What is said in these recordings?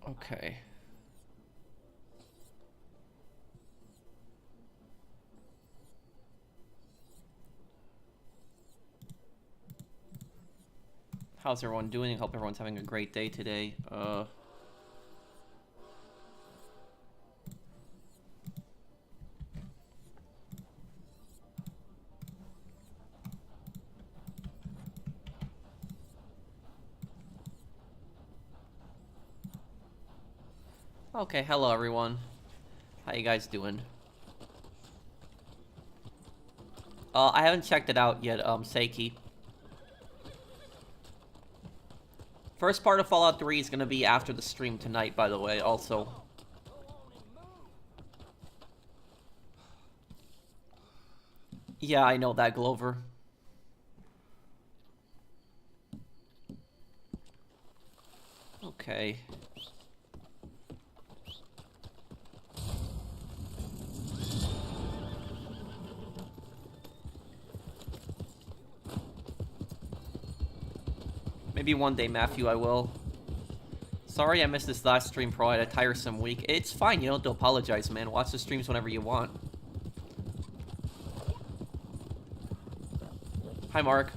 Okay. How's everyone doing? I hope everyone's having a great day today. Okay, hello everyone. How you guys doing? I haven't checked it out yet, Seiki. First part of Fallout 3 is gonna be after the stream tonight, by the way, also. Yeah, I know that, Glover. Okay. Maybe one day, Matthew, I will. Sorry I missed this last stream, Pro. I had a tiresome week. It's fine, you don't have to apologize, man. Watch the streams whenever you want. Hi, Mark.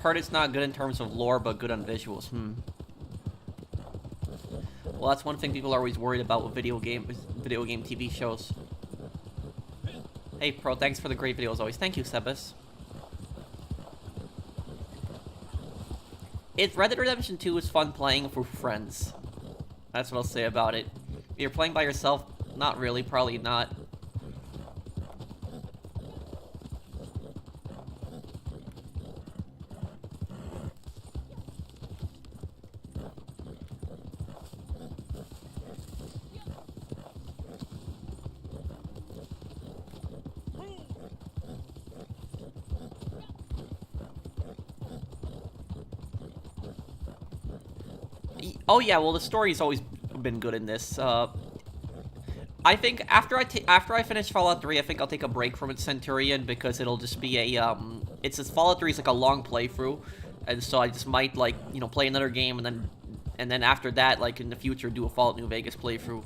Heard it's not good in terms of lore, but good on visuals. Well, that's one thing people are always worried about with video game TV shows. Hey, Pro, thanks for the great videos always. Thank you, Sebas. Red Dead Redemption 2 is fun playing for friends. That's what I'll say about it. If you're playing by yourself, not really, probably not. Oh yeah, well the story's always been good in this. I think after I finish Fallout 3, I think I'll take a break from its Centurion because it'll just be a Fallout 3 is like a long playthrough, and so I just might like play another game and then after that, like in the future, do a Fallout New Vegas playthrough.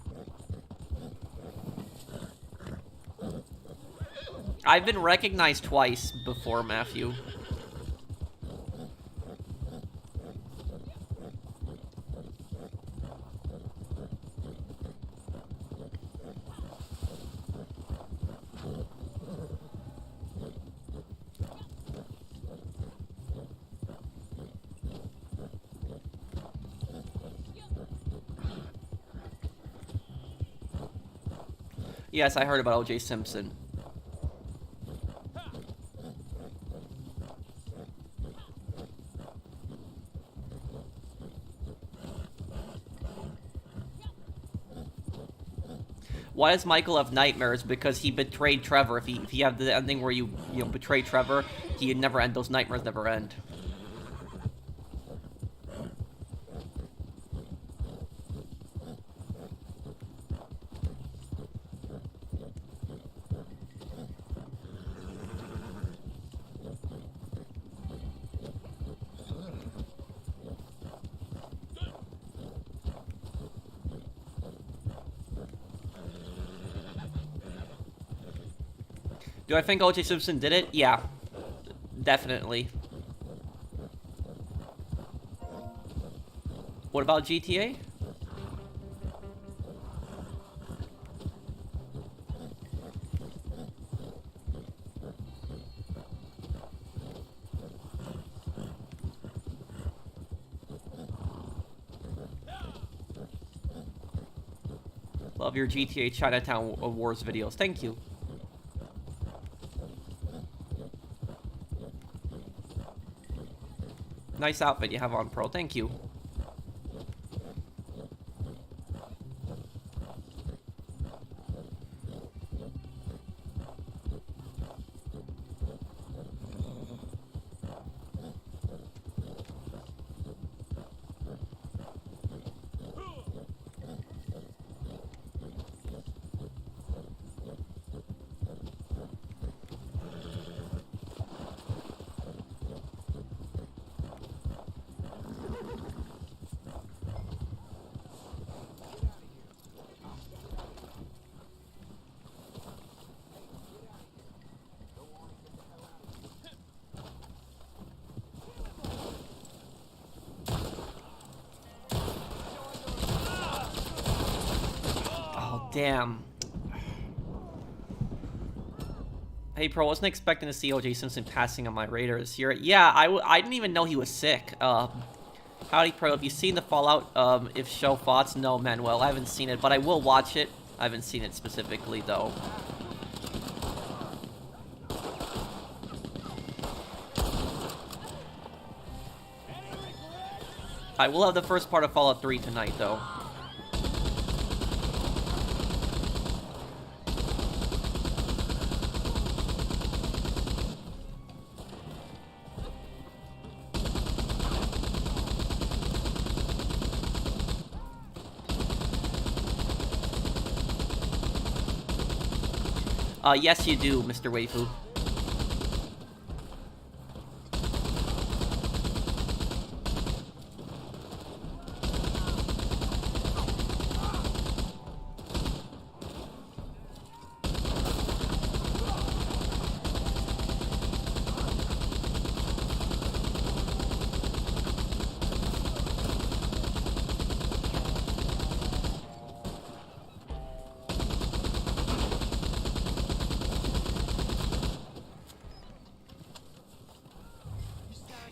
I've been recognized twice before, Matthew. Yes, I heard about O.J. Simpson. Why does Michael have nightmares? Because he betrayed Trevor. If he had the ending where you betray Trevor, he'd never end. Those nightmares never end. Do I think O.J. Simpson did it? Yeah. Definitely. What about GTA? Love your GTA Chinatown Wars videos. Thank you. Nice outfit you have on, Pro. Thank you. Damn. Hey, Pro, wasn't expecting to see O.J. Simpson passing on my radar this year. Yeah, I didn't even know he was sick. Howdy, Pro. Have you seen the Fallout, if show thoughts? No, Manuel, I haven't seen it, but I will watch it. I haven't seen it specifically, though. I will have the first part of Fallout 3 tonight, though. Yes, you do, Mr. Waifu.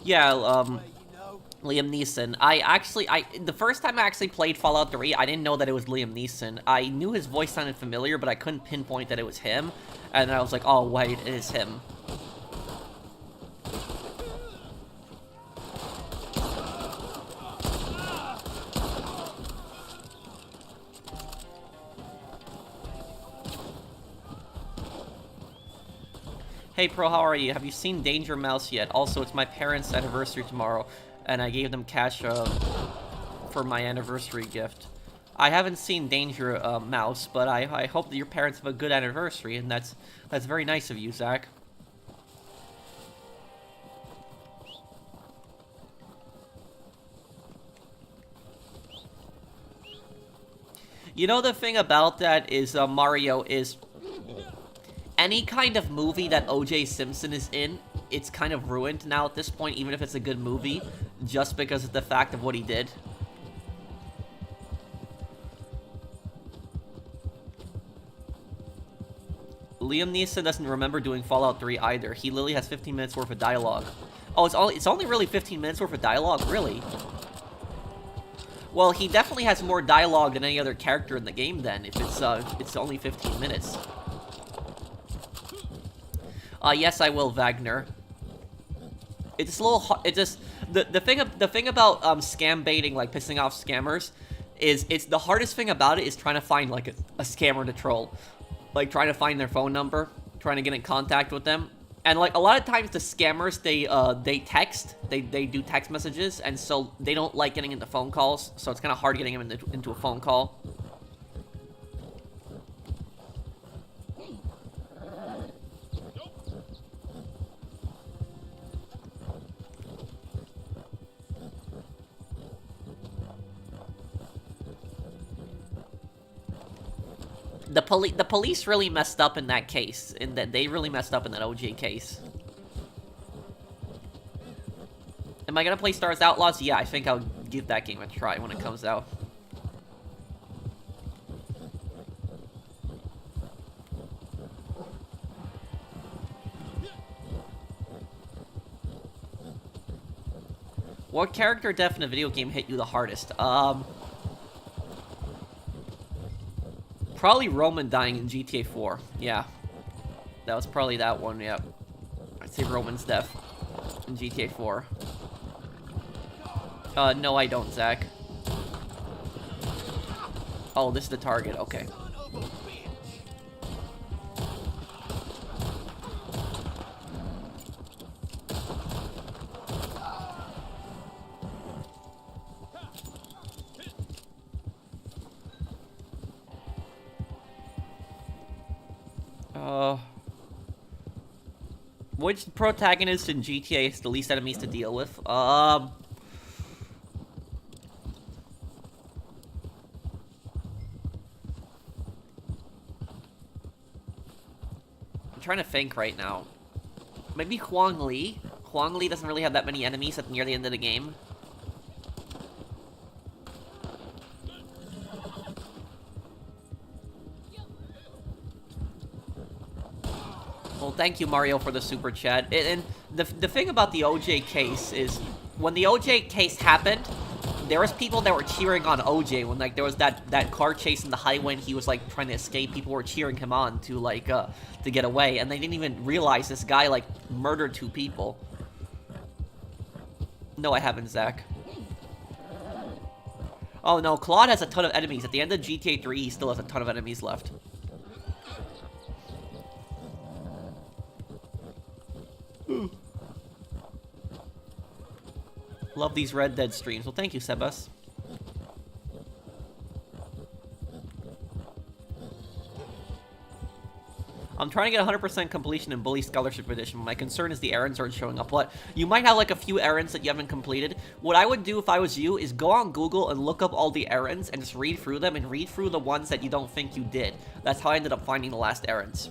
Yeah, Liam Neeson. The first time I actually played Fallout 3, I didn't know that it was Liam Neeson. I knew his voice sounded familiar, but I couldn't pinpoint that it was him. And then I was like, oh, wait, it is him. Hey Pro, how are you? Have you seen Danger Mouse yet? Also, it's my parents' anniversary tomorrow, and I gave them cash for my anniversary gift. I haven't seen Danger Mouse, but I hope that your parents have a good anniversary, and that's very nice of you, Zach. You know, the thing about that is, Mario, is any kind of movie that O.J. Simpson is in, it's kind of ruined now at this point, even if it's a good movie, just because of the fact of what he did. Liam Neeson doesn't remember doing Fallout 3 either. He literally has 15 minutes worth of dialogue. Oh, it's only really 15 minutes worth of dialogue? Really? Well, he definitely has more dialogue than any other character in the game then, if it's only 15 minutes. Yes, I will, Wagner. It's a little it just the thing about scam baiting, like pissing off scammers, is it's the hardest thing about it is trying to find like a scammer to troll, like trying to find their phone number, trying to get in contact with them, and like a lot of times the scammers they text, they do text messages, and so they don't like getting into phone calls, so it's kind of hard getting them into a phone call. The police really messed up in that case. They really messed up in that OJ case. Am I gonna play Stars Outlaws? Yeah, I think I'll give that game a try when it comes out. What character death in a video game hit you the hardest? Probably Roman dying in GTA 4. Yeah. That was probably that one, yeah. I'd say Roman's death in GTA 4. No, I don't, Zach. Oh, this is the target, okay. Which protagonist in GTA has the least enemies to deal with? I'm trying to think right now. Maybe Huang Li? Huang Li doesn't really have that many enemies at near the end of the game. Well, thank you, Mario, for the super chat. And the thing about the OJ case is, when the OJ case happened, there was people that were cheering on OJ when, like, there was that car chase in the highway and he was, like, trying to escape. People were cheering him on to, like, to get away, and they didn't even realize this guy, like, murdered 2 people. No, I haven't, Zach. Oh, no, Claude has a ton of enemies. At the end of GTA 3, he still has a ton of enemies left. Love these Red Dead streams. Well, thank you, Sebas. I'm trying to get 100% completion in Bully Scholarship Edition. My concern is the errands aren't showing up. What? You might have like a few errands that you haven't completed. What I would do if I was you is go on Google and look up all the errands and just read through them and read through the ones that you don't think you did. That's how I ended up finding the last errands.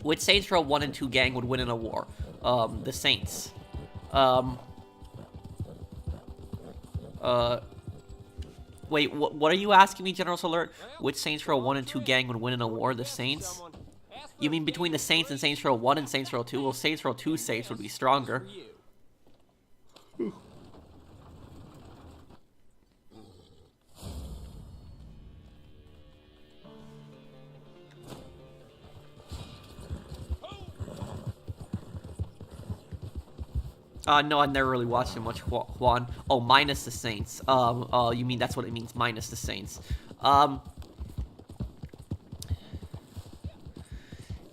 Which Saints Row 1 and 2 gang would win in a war? The Saints. Wait, what are you asking me, General Alert? Which Saints Row 1 and 2 gang would win in a war? The Saints? You mean between the Saints and Saints Row 1 and Saints Row 2? Well, Saints Row 2 Saints would be stronger. No, I've never really watched it much, Juan. Oh, minus the Saints. You mean that's what it means, minus the Saints.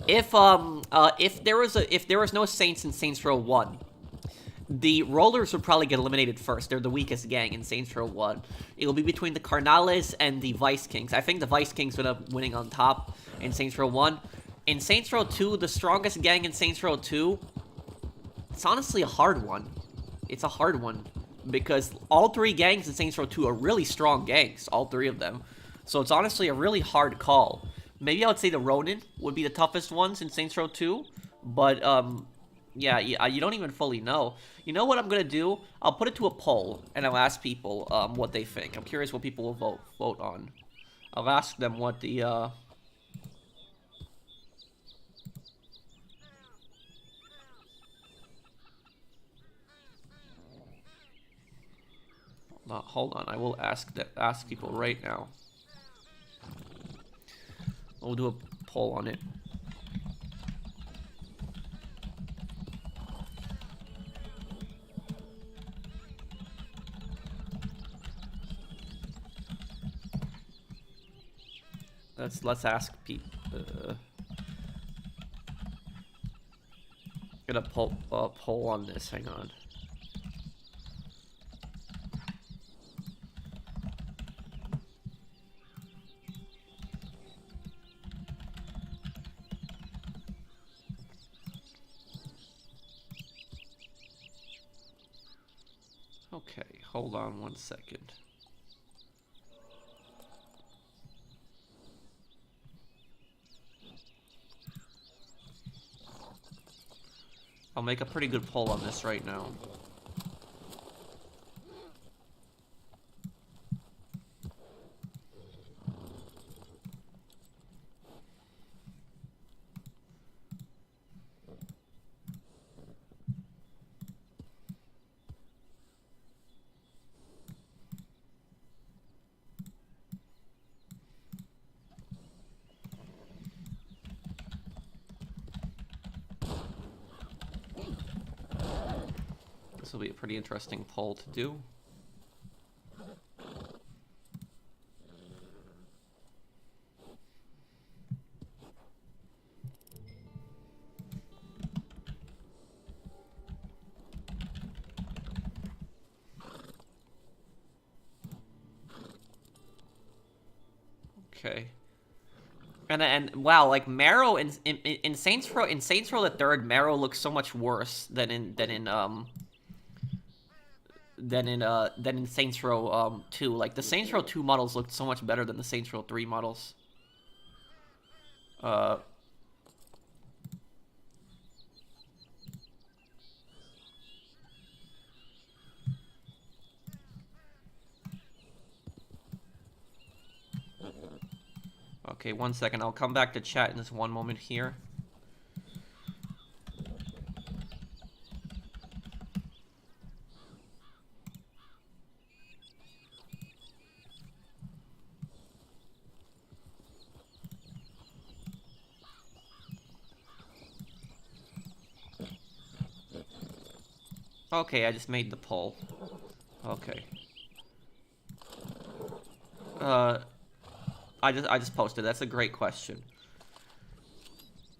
If there was no Saints in Saints Row 1, the Rollers would probably get eliminated first. They're the weakest gang in Saints Row 1. It'll be between the Carnales and the Vice Kings. I think the Vice Kings would end up winning on top in Saints Row 1. In Saints Row 2, the strongest gang in Saints Row 2... It's honestly a hard one. It's a hard one. Because all 3 gangs in Saints Row 2 are really strong gangs. All 3 of them. So it's honestly a really hard call. Maybe I would say the Ronin would be the toughest ones in Saints Row 2. But, yeah, you don't even fully know. You know what I'm gonna do? I'll put it to a poll. And I'll ask people, what they think. I'm curious what people will vote on. I'll ask them what the, hold on, I will ask people right now. We'll do a poll on it. Let's ask people. Get a poll on this. Hang on. Okay, hold on 1 second. I'll make a pretty good poll on this right now. This will be a pretty interesting poll to do. Okay. And wow, like Marrow in Saints Row the Third, Marrow looks so much worse than in Saints Row 2. Like the Saints Row 2 models looked so much better than the Saints Row 3 models. Okay, 1 second. I'll come back to chat in just one moment here. Okay, I just made the poll. Okay. I just posted. That's a great question.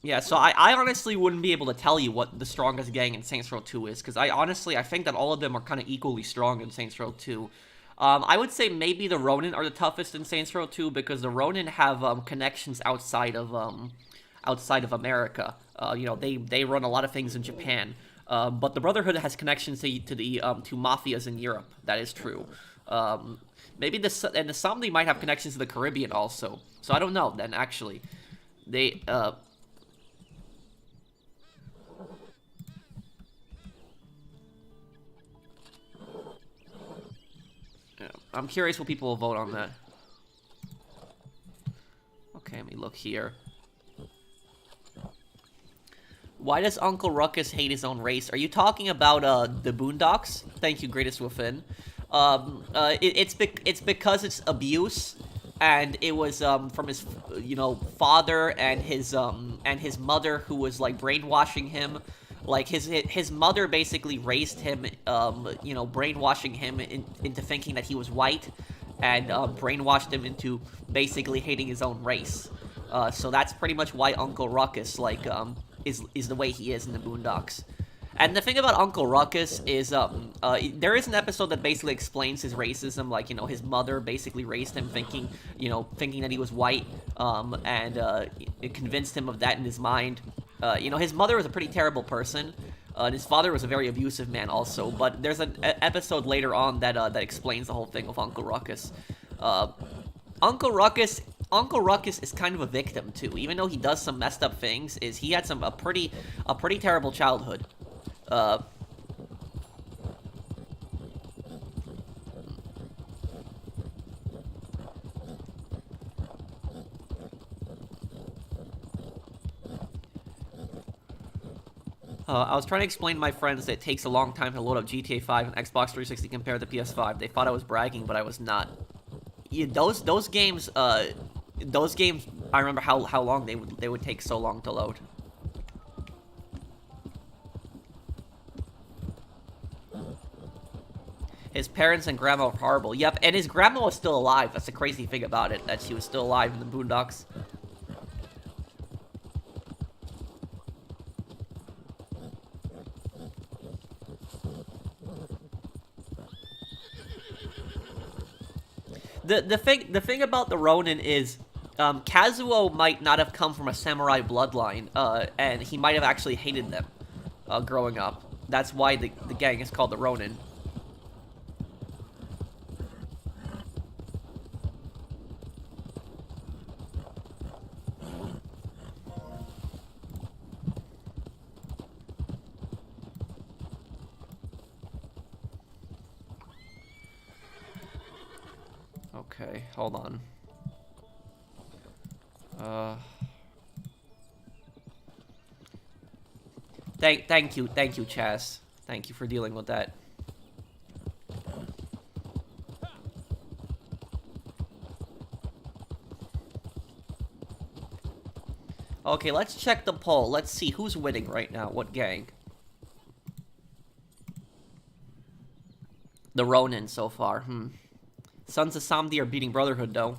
Yeah, so I honestly wouldn't be able to tell you what the strongest gang in Saints Row 2 is, because I think that all of them are kind of equally strong in Saints Row 2. I would say maybe the Ronin are the toughest in Saints Row 2, because the Ronin have connections outside of America. You know, they run a lot of things in Japan. But the Brotherhood has connections to mafias in Europe. That is true. Maybe the Somni might have connections to the Caribbean also. So I don't know. Then actually, they yeah, I'm curious what people will vote on that. Okay, let me look here. Why does Uncle Ruckus hate his own race? Are you talking about the Boondocks? Thank you, Greatest Within. It's because it's abuse, and it was from his father and his mother, who was like brainwashing him. Like his mother basically raised him, brainwashing him into thinking that he was white, and brainwashed him into basically hating his own race. So that's pretty much why Uncle Ruckus is the way he is in the Boondocks. And the thing about Uncle Ruckus is, there is an episode that basically explains his racism. Like, his mother basically raised him thinking that he was white, and it convinced him of that in his mind. His mother was a pretty terrible person, and his father was a very abusive man also. But there's an episode later on that explains the whole thing of Uncle Ruckus. Uncle Ruckus is kind of a victim too, even though he does some messed up things. He had a pretty terrible childhood. I was trying to explain to my friends that it takes a long time to load up GTA 5 and Xbox 360 compared to PS5. They thought I was bragging, but I was not. Yeah, those games, I remember how long they would take so long to load. His parents and grandma were horrible. Yep, and his grandma was still alive. That's the crazy thing about it, that she was still alive in the Boondocks. The thing about the Ronin is, Kazuo might not have come from a samurai bloodline, and he might have actually hated them, growing up. That's why the gang is called the Ronin. Okay, hold on. Thank you, Chaz. Thank you for dealing with that. Okay, let's check the poll. Let's see who's winning right now. What gang? The Ronin so far. Sons of Samdi are beating Brotherhood, though.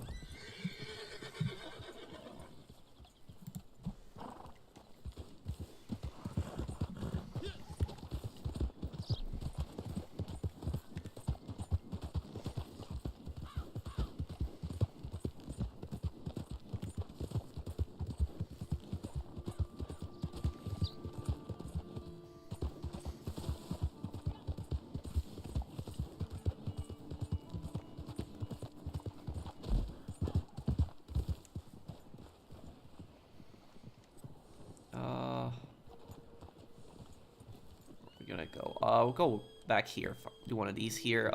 We're gonna go. We'll go back here. Do one of these here.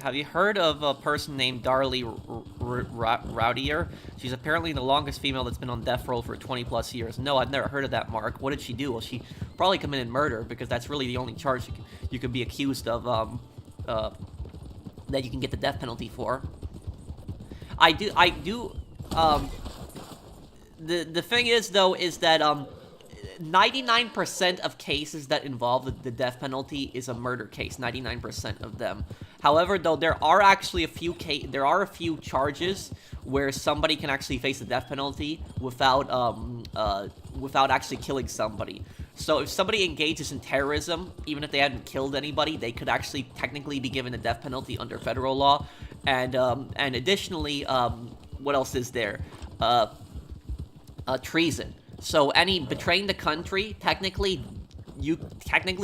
Have you heard of a person named Darlie Rowdier? She's apparently the longest female that's been on death row for 20 plus years. No, I've never heard of that, Mark. What did she do? Well, she probably committed murder, because that's really the only charge you could be accused of, that you can get the death penalty for. The thing is, though, is that, 99% of cases that involve the death penalty is a murder case. 99% of them. However, though, there are actually a few charges where somebody can actually face the death penalty without actually killing somebody. So if somebody engages in terrorism, even if they hadn't killed anybody, they could actually technically be given the death penalty under federal law. And additionally, what else is there? Treason. So any betraying the country, technically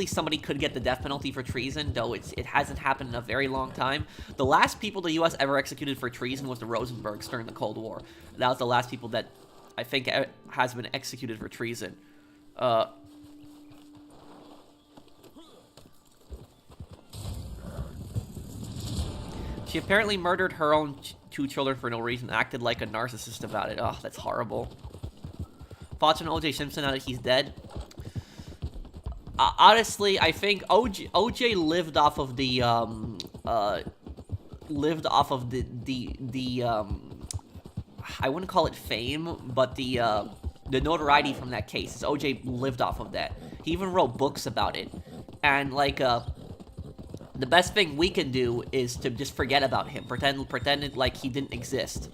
somebody could get the death penalty for treason, though it hasn't happened in a very long time. The last people the U.S. ever executed for treason was the Rosenbergs during the Cold War. That was the last people that I think has been executed for treason. She apparently murdered her own two children for no reason, acted like a narcissist about it. Oh, that's horrible. Thoughts on O.J. Simpson now that he's dead? Honestly, I think OJ lived off of the I wouldn't call it fame, but the notoriety from that case. OJ lived off of that. He even wrote books about it, and like the best thing we can do is to just forget about him, pretend it like he didn't exist,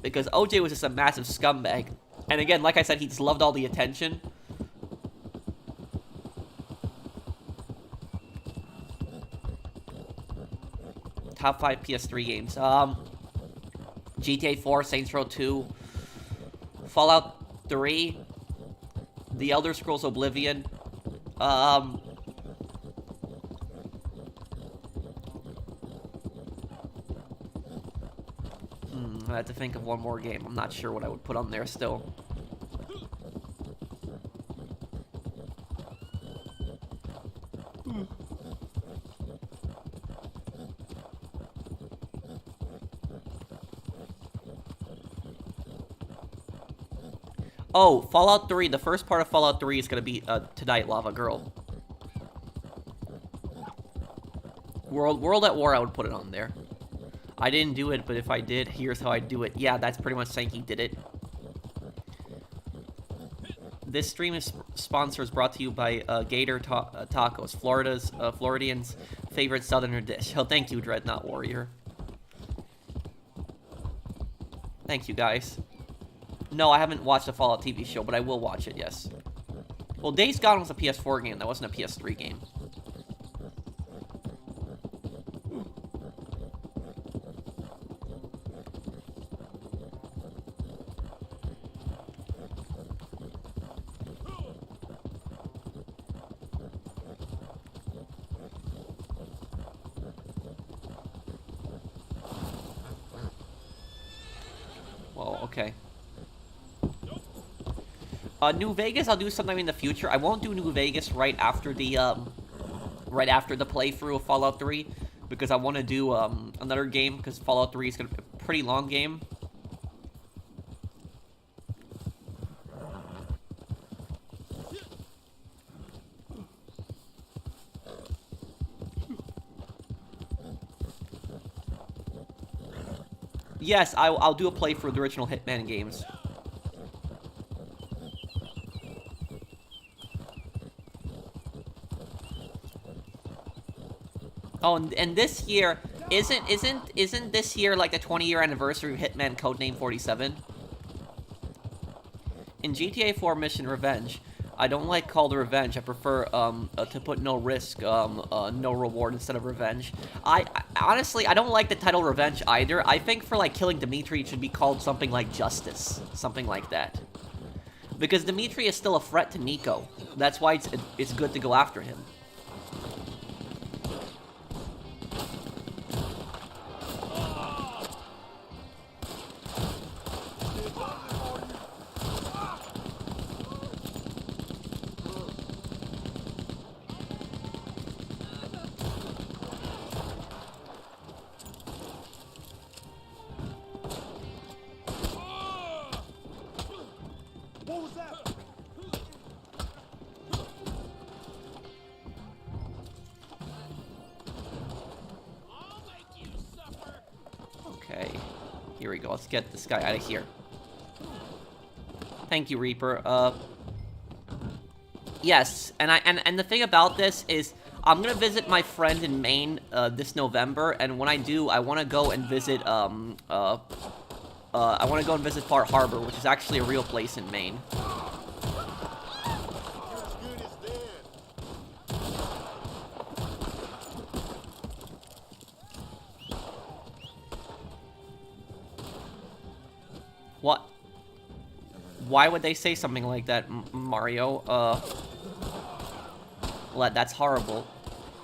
because OJ was just a massive scumbag. And again, like I said, he just loved all the attention. Top 5 PS3 games. GTA 4, Saints Row 2, Fallout 3, The Elder Scrolls Oblivion. I have to think of one more game. I'm not sure what I would put on there still. Oh, Fallout 3. The first part of Fallout 3 is going to be Tonight Lava Girl. World at War, I would put it on there. I didn't do it, but if I did, here's how I do it. Yeah, that's pretty much saying he did it. This stream is brought to you by Gator Tacos, Floridians' favorite southerner dish. Oh, thank you, Dreadnought Warrior. Thank you, guys. No, I haven't watched the Fallout TV show, but I will watch it, yes. Well, Days Gone was a PS4 game. That wasn't a PS3 game. Well, okay. New Vegas, I'll do sometime in the future. I won't do New Vegas right after the playthrough of Fallout 3, because I want to do another game, because Fallout 3 is gonna be a pretty long game. Yes, I'll do a playthrough of the original Hitman games. Oh, and this year isn't this year like the 20-year anniversary of Hitman Codename 47? In GTA 4 Mission Revenge, I don't like called Revenge. I prefer to put no risk, no reward instead of revenge. I honestly, I don't like the title Revenge either. I think for like killing Dimitri, it should be called something like Justice, something like that. Because Dimitri is still a threat to Nico. That's why it's good to go after him. Here we go. Let's get this guy out of here. Thank you, Reaper. Yes, and the thing about this is I'm gonna visit my friend in Maine this November, and when I do, I want to go and visit Far Harbor, which is actually a real place in Maine. What? Why would they say something like that, Mario? Well, that's horrible.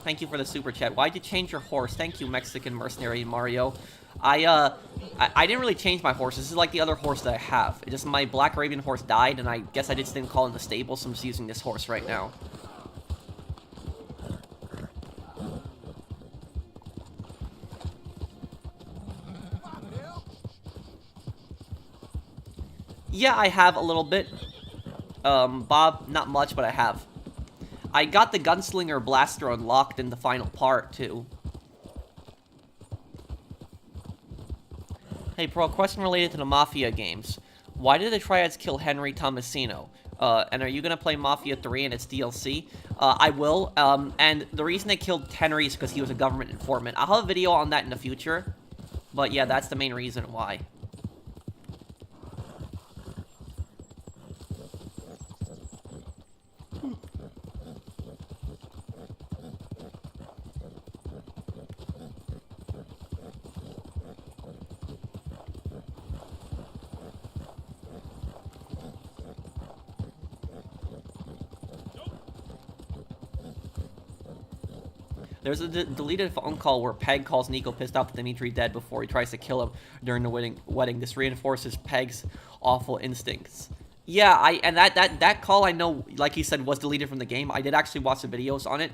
Thank you for the super chat. Why'd you change your horse? Thank you, Mexican mercenary Mario. I didn't really change my horse. This is like the other horse that I have. It just, my Black Arabian horse died, and I guess I just didn't call in the stable, so I'm just using this horse right now. Yeah, I have a little bit. Bob, not much, but I have. I got the Gunslinger Blaster unlocked in the final part, too. Hey, Pro, question related to the Mafia games. Why did the Triads kill Henry Tomasino? And are you gonna play Mafia 3 and its DLC? I will, and the reason they killed Henry is because he was a government informant. I'll have a video on that in the future, but yeah, that's the main reason why. There's a deleted phone call where Peg calls Nico pissed off that Dimitri dead before he tries to kill him during the wedding. This reinforces Peg's awful instincts. Yeah, and that call, I know, like he said, was deleted from the game. I did actually watch the videos on it.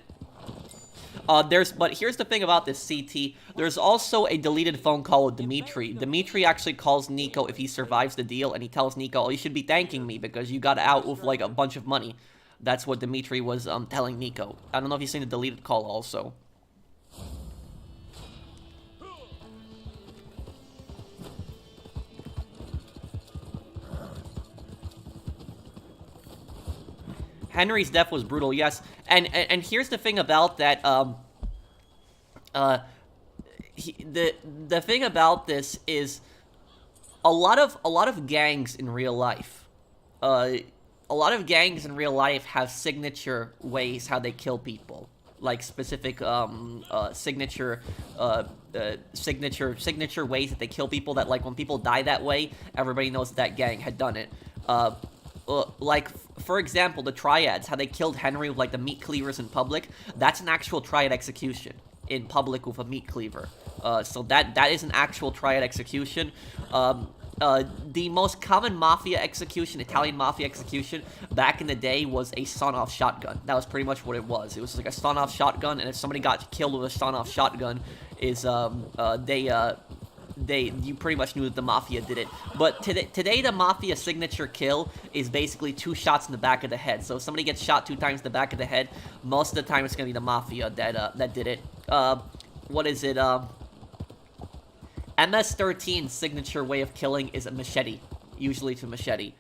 But here's the thing about this, CT. There's also a deleted phone call with Dimitri. Dimitri actually calls Nico if he survives the deal, and he tells Nico, oh, you should be thanking me because you got out with, like, a bunch of money. That's what Dimitri was telling Nico. I don't know if you've seen the deleted call also. Henry's death was brutal, yes. And here's the thing about that. The thing about this is a lot of gangs in real life. A lot of gangs in real life have signature ways how they kill people, like specific signature ways that they kill people. That, like, when people die that way, everybody knows that gang had done it. Like, for example, the Triads, how they killed Henry with, like, the meat cleavers in public. That's an actual Triad execution in public with a meat cleaver. So that is an actual Triad execution. The most common mafia execution, Italian mafia execution, back in the day was a sawn-off shotgun. That was pretty much what it was. It was like a sawn-off shotgun, and if somebody got killed with a sawn-off shotgun, you pretty much knew that the mafia did it. But today the mafia signature kill is basically 2 shots in the back of the head. So if somebody gets shot 2 times in the back of the head, most of the time it's gonna be the mafia that did it. What is it? MS-13's signature way of killing is a machete, usually to machete.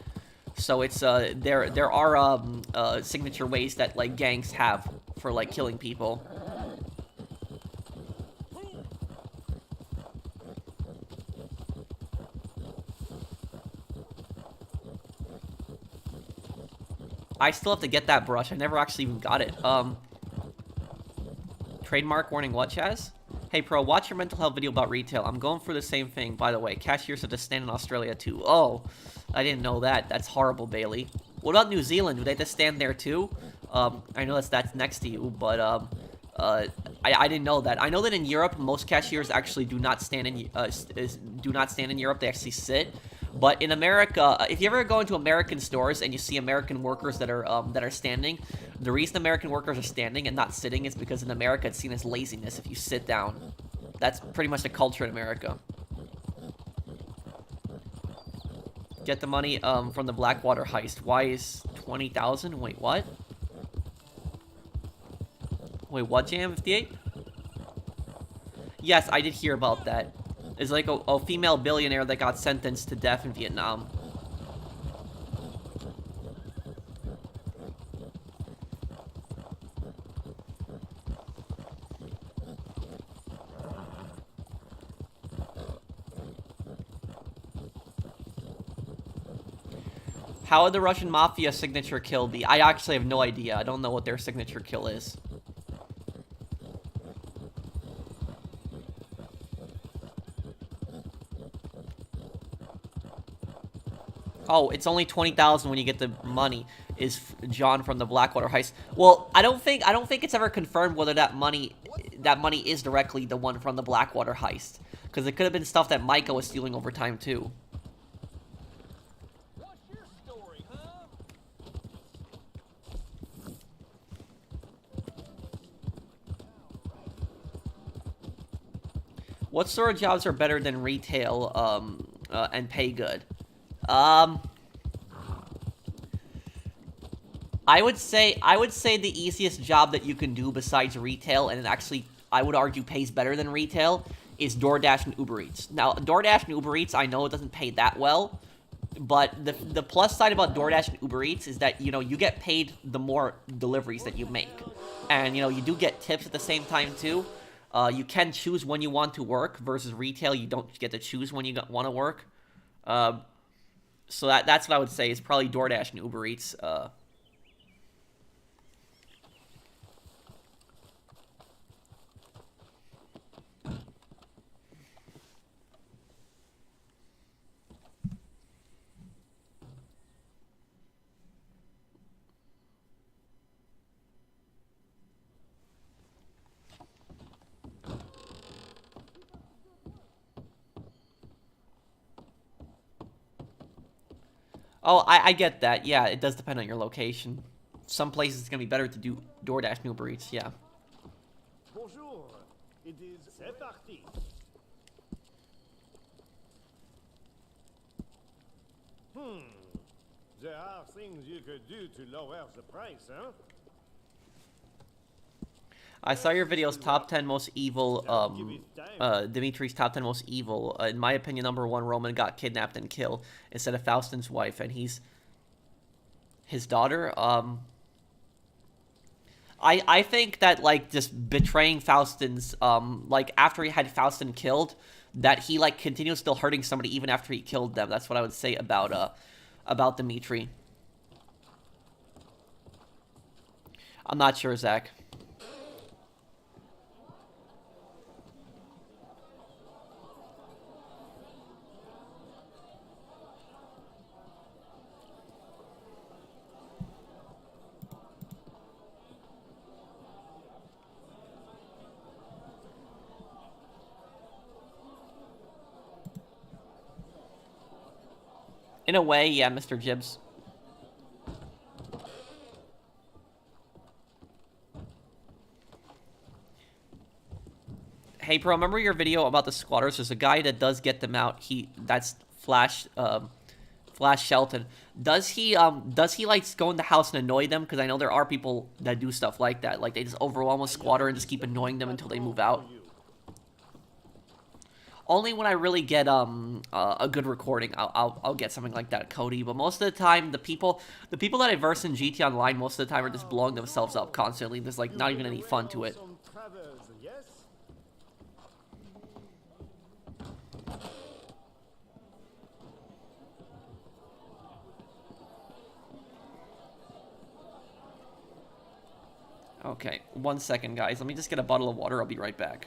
So it's there are signature ways that, like, gangs have for, like, killing people. I still have to get that brush. I never actually even got it. Trademark warning, what, Chaz? Hey, Pro, watch your mental health video about retail. I'm going for the same thing, by the way. Cashiers have to stand in Australia, too. Oh, I didn't know that. That's horrible, Bailey. What about New Zealand? Do they have to stand there, too? I know that's next to you, but, I didn't know that. I know that in Europe, most cashiers actually do not stand in Europe. They actually sit. But in America, if you ever go into American stores and you see American workers that are standing, the reason American workers are standing and not sitting is because in America it's seen as laziness if you sit down. That's pretty much the culture in America. Get the money from the Blackwater heist. Why is 20,000? Wait, what? Wait, what, Jam58? Yes, I did hear about that. It's like a female billionaire that got sentenced to death in Vietnam. How would the Russian Mafia signature kill be? I actually have no idea. I don't know what their signature kill is. Oh, it's only 20,000 when you get the money. Is John from the Blackwater heist? Well, I don't think it's ever confirmed whether that money is directly the one from the Blackwater heist, because it could have been stuff that Micah was stealing over time too. What sort of jobs are better than retail and pay good? I would say the easiest job that you can do besides retail, and it actually, I would argue, pays better than retail, is DoorDash and Uber Eats. Now, DoorDash and Uber Eats, I know it doesn't pay that well, but the plus side about DoorDash and Uber Eats is that, you know, you get paid the more deliveries that you make. And, you know, you do get tips at the same time, too. You can choose when you want to work, versus retail, you don't get to choose when you want to work. So that's what I would say, is probably DoorDash and Uber Eats. Oh, I get that. Yeah, it does depend on your location. Some places it's gonna be better to do DoorDash and Uber Eats, yeah. Bonjour. It is c'est parti. There are things you could do to lower the price, huh? I saw your videos, top 10 most evil, Dimitri's top 10 most evil. In my opinion, #1, Roman got kidnapped and killed instead of Faustin's wife, and he's his daughter. I think that, like, just betraying Faustin's, like, after he had Faustin killed, that he, like, continues still hurting somebody even after he killed them. That's what I would say about Dimitri. I'm not sure, Zach. In a way, yeah, Mr. Jibbs. Hey, bro, remember your video about the squatters? There's a guy that does get them out. That's Flash Shelton. Does he like go in the house and annoy them? Because I know there are people that do stuff like that. Like, they just overwhelm a squatter and just keep annoying them until they move out. Only when I really get a good recording, I'll get something like that, Cody. But most of the time, the people that I verse in GT Online most of the time are just blowing themselves up constantly. There's like not even any fun to it. Okay, 1 second, guys. Let me just get a bottle of water. I'll be right back.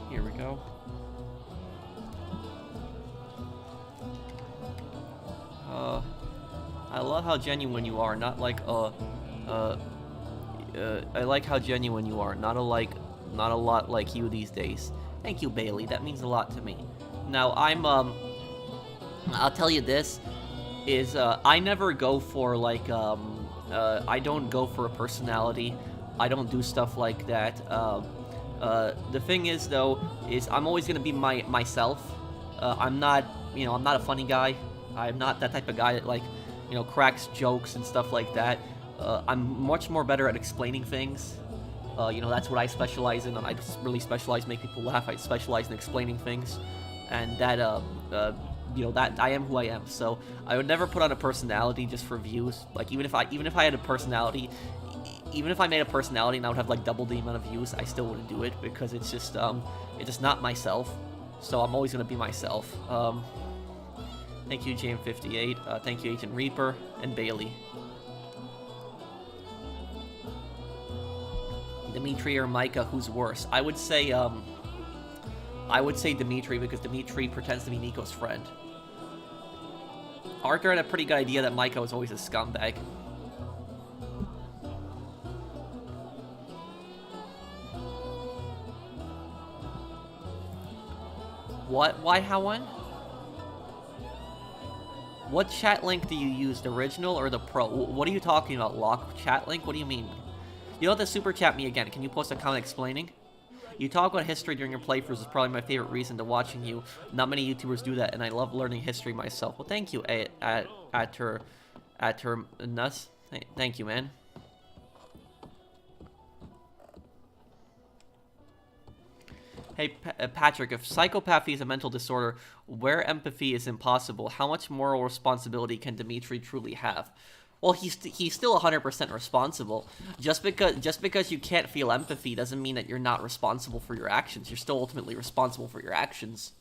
Here we go. love how genuine you are, not like, I like how genuine you are, not a lot like you these days. Thank you, Bailey, that means a lot to me. Now, I'll tell you this, is, I never go for, like, I don't go for a personality. I don't do stuff like that. The thing is, though, is I'm always gonna be myself. I'm not a funny guy. I'm not that type of guy that, like, cracks jokes and stuff like that. I'm much more better at explaining things. That's what I specialize in, and I really specialize in making people laugh. I specialize in explaining things, and that, that I am who I am. So I would never put on a personality just for views. Like, even if I had a personality, even if I made a personality and I would have, like, double the amount of views, I still wouldn't do it, because it's just not myself. So I'm always gonna be myself. Thank you, JM58. Thank you, Agent Reaper and Bailey. Dimitri or Micah, who's worse? I would say Dimitri, because Dimitri pretends to be Nico's friend. Arthur had a pretty good idea that Micah was always a scumbag. What? Why, how, when? What chat link do you use, the original or the pro? What are you talking about, Lock? Chat link? What do you mean? You don't have to super chat me again. Can you post a comment explaining? You talk about history during your playthroughs is probably my favorite reason to watching you. Not many YouTubers do that, and I love learning history myself. Well, thank you, at her nuts. Thank you, man. Hey, Patrick, if psychopathy is a mental disorder, where empathy is impossible, how much moral responsibility can Dimitri truly have? Well, he's still 100% responsible. Just because you can't feel empathy doesn't mean that you're not responsible for your actions. You're still ultimately responsible for your actions.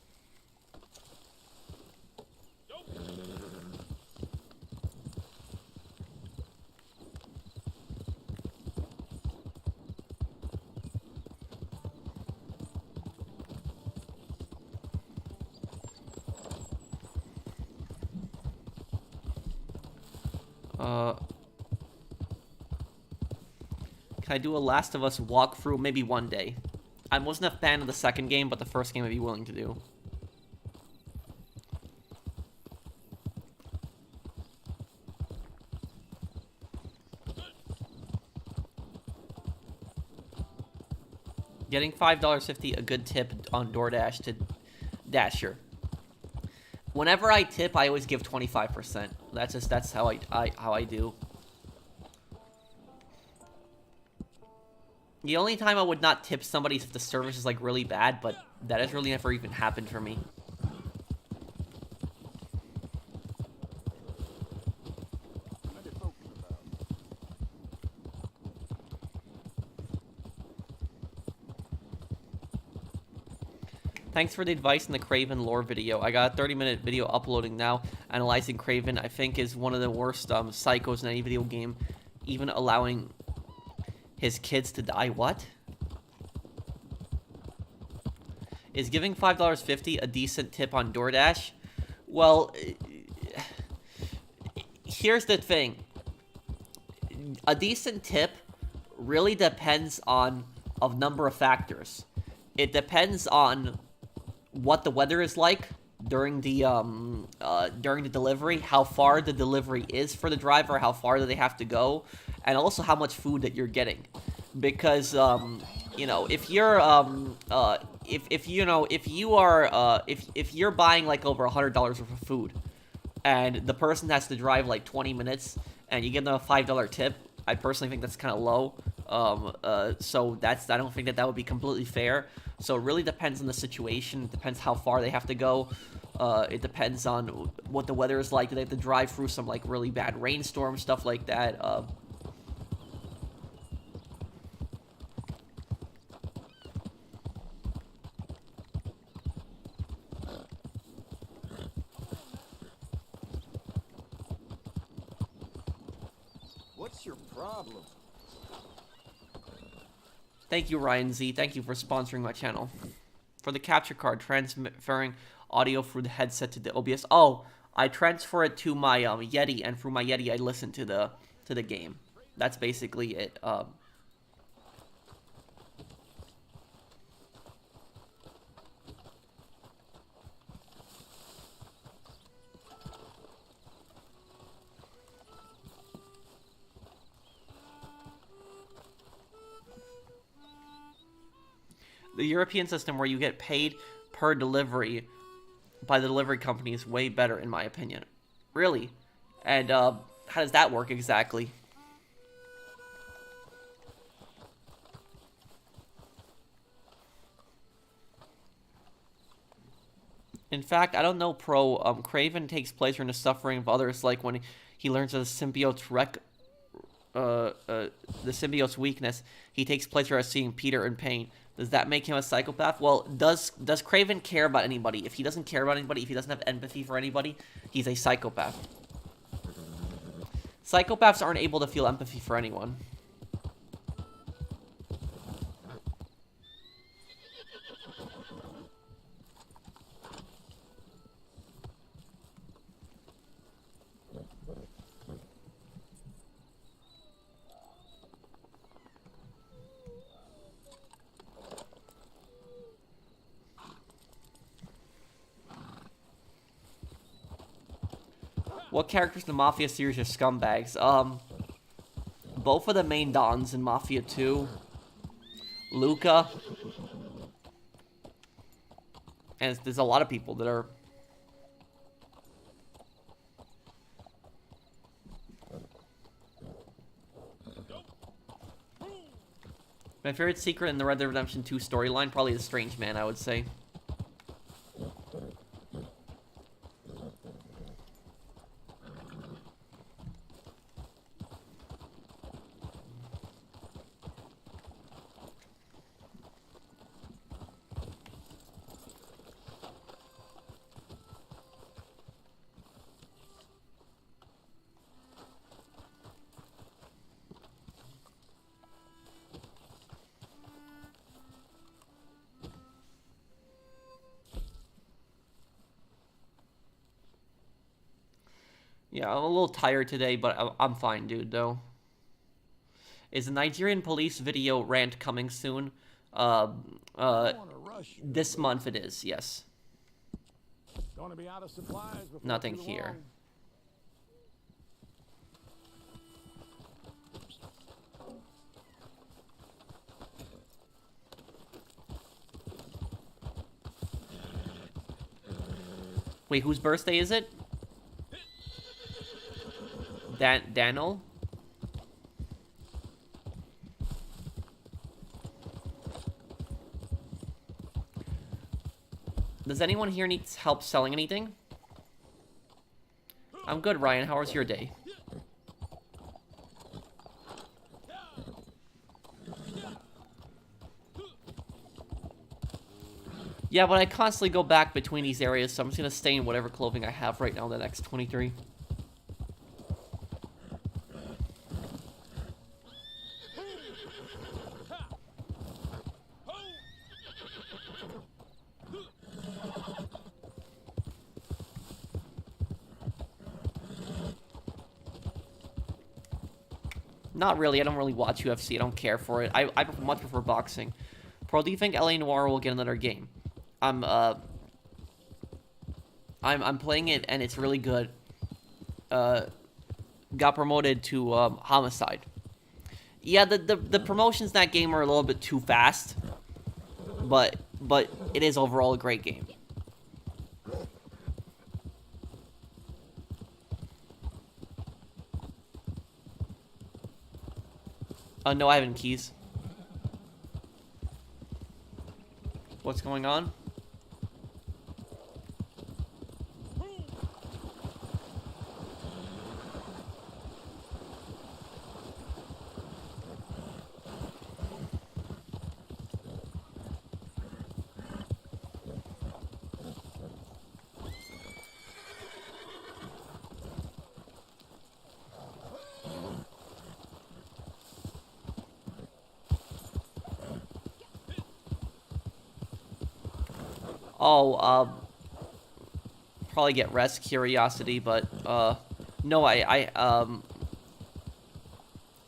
Can I do a Last of Us walkthrough? Maybe one day. I wasn't a fan of the second game, but the first game I'd be willing to do. Getting $5.50 a good tip on DoorDash to Dasher. Whenever I tip, I always give 25%. That's how I do. The only time I would not tip somebody is if the service is, like, really bad, but that has really never even happened for me. Thanks for the advice in the Craven lore video. I got a 30-minute video uploading now, analyzing Craven. I think is one of the worst psychos in any video game, even allowing his kids to die. What? Is giving $5.50 a decent tip on DoorDash? Well, here's the thing. A decent tip really depends on a number of factors. It depends on what the weather is like during the delivery, how far the delivery is for the driver, how far do they have to go, and also how much food that you're getting. Because if you're if you're buying like over $100 worth of food, and the person has to drive like 20 minutes, and you give them a $5 tip, I personally think that's kind of low. So I don't think that would be completely fair. So it really depends on the situation. It depends how far they have to go. It depends on what the weather is like. Do they have to drive through some like really bad rainstorm, stuff like that? What's your problem? Thank you, Ryan Z. Thank you for sponsoring my channel. For the capture card, transferring audio through the headset to the OBS. Oh, I transfer it to my Yeti, and through my Yeti, I listen to the game. That's basically it. The European system where you get paid per delivery by the delivery company is way better, in my opinion. Really? And how does that work exactly? In fact, I don't know, Pro. Craven takes pleasure in the suffering of others, like when he learns of the symbiote's the symbiote's weakness. He takes pleasure at seeing Peter in pain. Does that make him a psychopath? Well, does Craven care about anybody? If he doesn't care about anybody, if he doesn't have empathy for anybody, he's a psychopath. Psychopaths aren't able to feel empathy for anyone. What characters in the Mafia series are scumbags? Both of the main Dons in Mafia 2. Luca. And there's a lot of people that are... My favorite secret in the Red Dead Redemption 2 storyline, probably the Strange Man, I would say. Yeah, I'm a little tired today, but I'm fine, dude, though. Is the Nigerian police video rant coming soon? This month it is, yes. Gonna be out of supplies before Nothing too here. long. Wait, whose birthday is it? Daniel? Does anyone here need help selling anything? I'm good, Ryan. How was your day? Yeah, but I constantly go back between these areas, so I'm just gonna stay in whatever clothing I have right now in the next 23. Not really. I don't really watch UFC. I don't care for it. I much prefer boxing. Pro, do you think LA Noire will get another game? I'm playing it and it's really good. Got promoted to Homicide. Yeah, the promotions in that game are a little bit too fast, but it is overall a great game. No, I haven't keys. What's going on? Oh, probably get Rest Curiosity, but no, I'm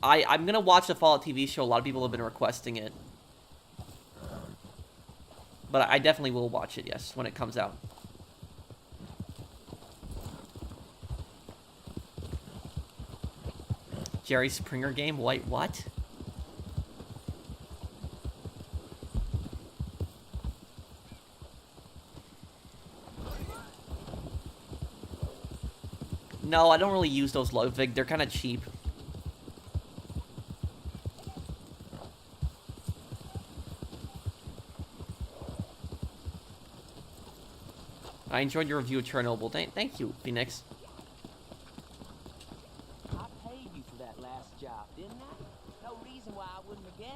gonna watch the Fallout TV show. A lot of people have been requesting it, but I definitely will watch it. Yes, when it comes out. Jerry Springer game? Wait, what? No, I don't really use those Ludwig. They're kind of cheap. I enjoyed your review of Chernobyl. Thank you, Phoenix. I paid you for that last job, didn't I? No reason why I wouldn't again.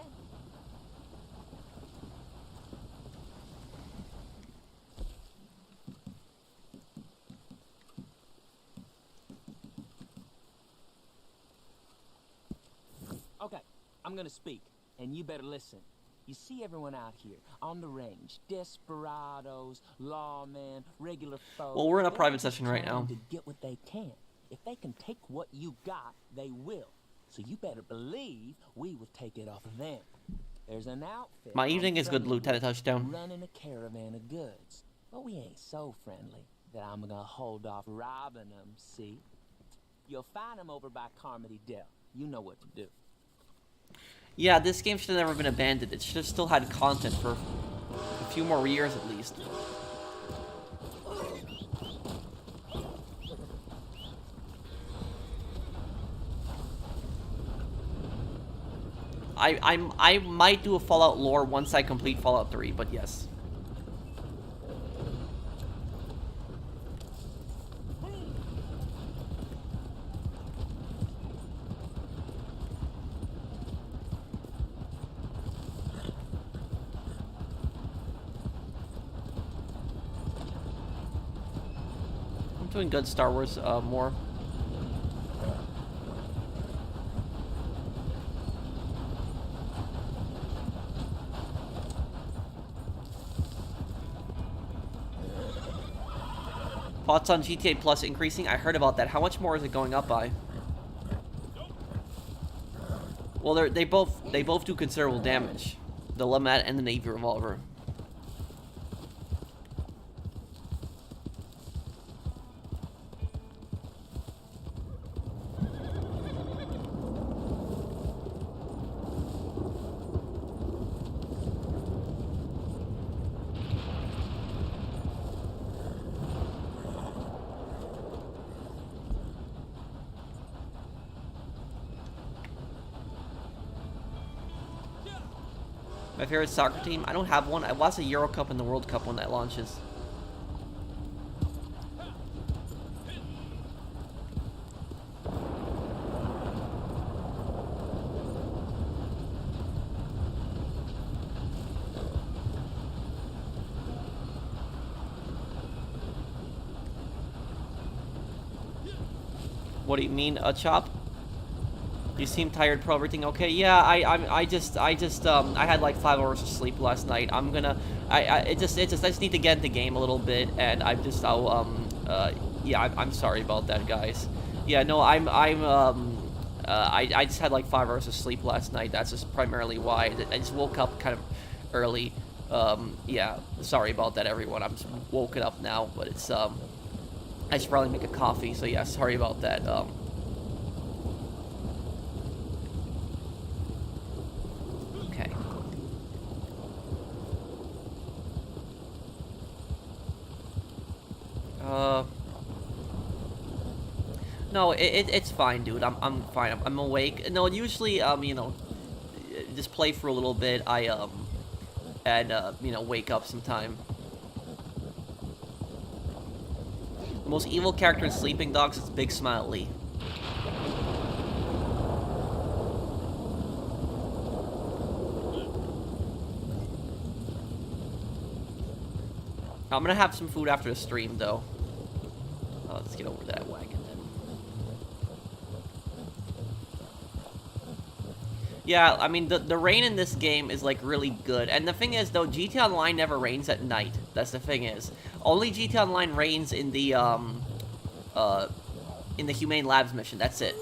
Okay, I'm gonna speak, and you better listen. You see everyone out here on the range, desperados, lawmen, regular folks. Well, we're in a They're private just session right trying now. to get what they can. If they can take what you got, they will. So you better believe we will take it off of them. There's an outfit. My evening I'm is good, friendly Lieutenant with, Touchdown. running a caravan of goods. But we ain't so friendly that I'm gonna hold off robbing them, see? You'll find them over by Carmody Dell. You know what to do. Yeah, this game should have never been abandoned. It should have still had content for a few more years at least. I might do a Fallout lore once I complete Fallout 3, but yes. I'm doing good Star Wars more. Thoughts on GTA Plus increasing? I heard about that. How much more is it going up by? Well, they both do considerable damage. The Lemmat and the Navy Revolver. My favorite soccer team? I don't have one. I watch the Euro Cup and the World Cup when that launches. What do you mean, a chop? You seem tired, pro. Everything okay? Yeah, I just I had like 5 hours of sleep last night. I'm gonna, I just need to get in the game a little bit, and I'm yeah, I'm sorry about that, guys. Yeah, no, I just had like 5 hours of sleep last night. That's just primarily why. I just woke up kind of early. Yeah, sorry about that, everyone. I'm just woken up now, but it's I should probably make a coffee. So yeah, sorry about that. Okay. No, it's fine, dude. I'm fine. I'm awake. No, usually, you know, just play for a little bit. And you know, wake up sometime. The most evil character in Sleeping Dogs is Big Smile Lee. I'm gonna have some food after the stream, though. Let's get over that wagon then. Yeah, I mean, the rain in this game is, like, really good. And the thing is, though, GTA Online never rains at night. That's the thing is. Only GTA Online rains in the Humane Labs mission. That's it.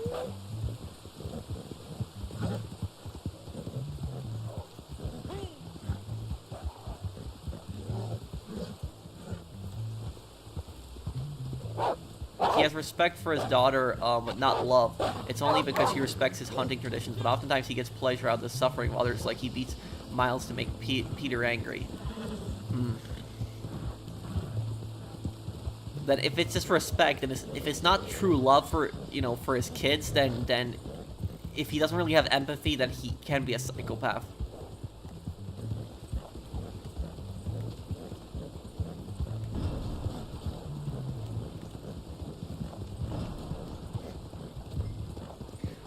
He has respect for his daughter, but not love. It's only because he respects his hunting traditions, but oftentimes he gets pleasure out of the suffering of others, like he beats Miles to make Peter angry. Then if it's just respect, and if it's not true love for, you know, for his kids, then if he doesn't really have empathy, then he can be a psychopath.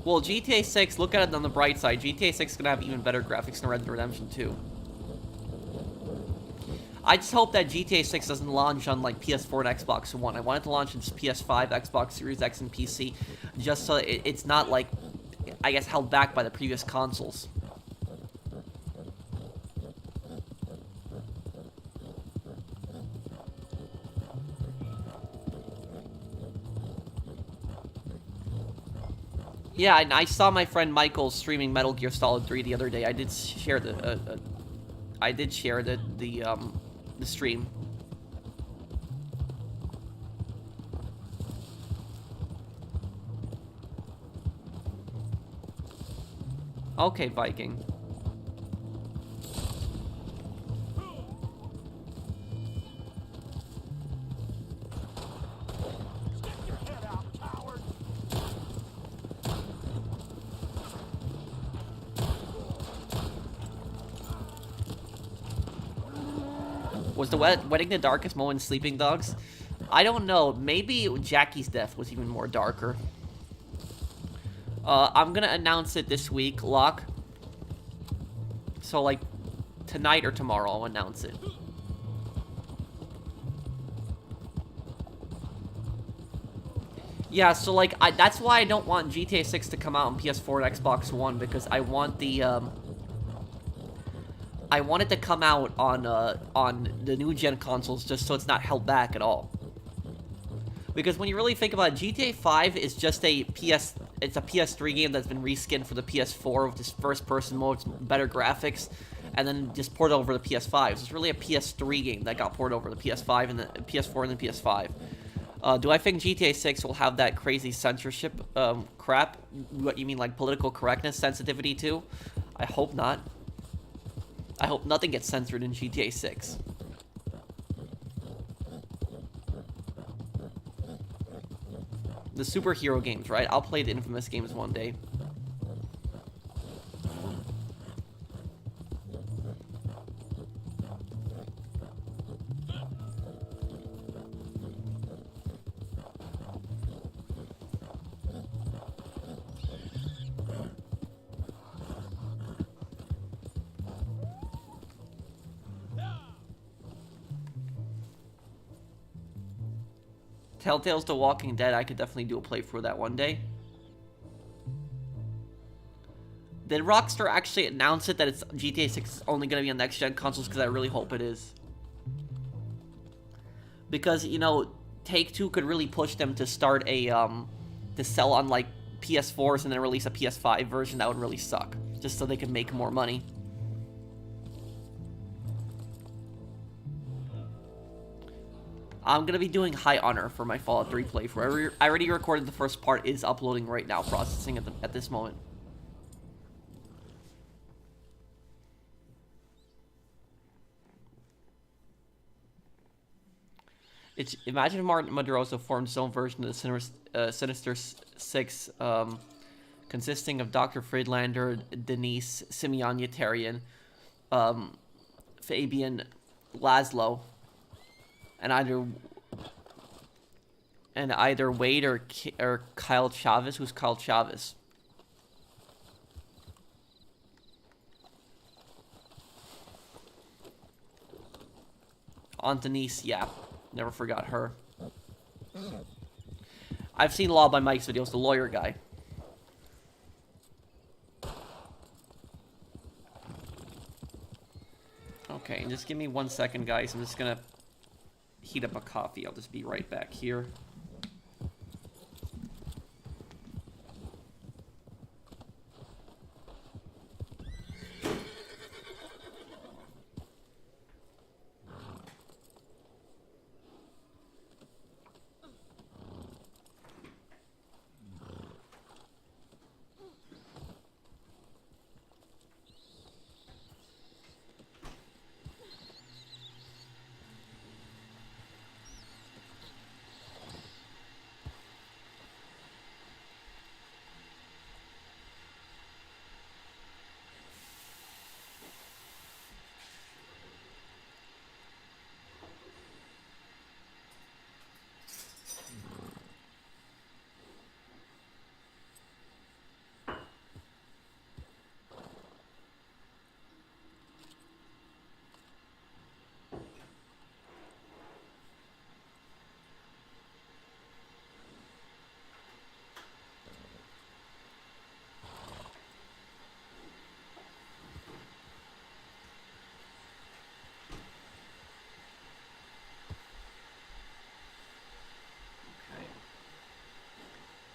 Well, GTA 6, look at it on the bright side. GTA 6 is going to have even better graphics than Red Dead Redemption 2. I just hope that GTA 6 doesn't launch on, like, PS4 and Xbox One. I want it to launch on PS5, Xbox Series X, and PC, just so it's not, like, I guess, held back by the previous consoles. Yeah, and I saw my friend Michael streaming Metal Gear Solid 3 the other day. I did share the stream. Okay, Viking. Was the wedding the darkest moment in Sleeping Dogs? I don't know. Maybe Jackie's death was even more darker. I'm gonna announce it this week, Locke. So, like, tonight or tomorrow, I'll announce it. Yeah, so, like, that's why I don't want GTA 6 to come out on PS4 and Xbox One, because I want the, I want it to come out on the new-gen consoles just so it's not held back at all. Because when you really think about it, GTA 5 is just it's a PS3 game that's been reskinned for the PS4 with this first-person mode, better graphics, and then just ported over the PS5. So it's really a PS3 game that got ported over the PS5 and the PS4 and the PS5. Do I think GTA 6 will have that crazy censorship crap? What you mean, like political correctness sensitivity too? I hope not. I hope nothing gets censored in GTA 6. The superhero games, right? I'll play the Infamous games one day. Telltale's The Walking Dead, I could definitely do a playthrough of that one day. Did Rockstar actually announce it that it's GTA 6 is only going to be on next-gen consoles? Because I really hope it is. Because, you know, Take-Two could really push them to start a, to sell on, like, PS4s and then release a PS5 version. That would really suck. Just so they could make more money. I'm going to be doing High Honor for my Fallout 3 playthrough. I already recorded the first part. It is uploading right now, processing at this moment. Imagine if Martin Maduroso formed his own version of the Sinister Six, consisting of Dr. Friedlander, Denise, Simeon Yetarian, Fabian Laszlo, and either Wade or Kyle Chavez. Who's Kyle Chavez? Aunt Denise, yeah. Never forgot her. I've seen Law by Mike's videos, the lawyer guy. Okay, just give me 1 second, guys. I'm just gonna heat up a coffee. I'll just be right back here.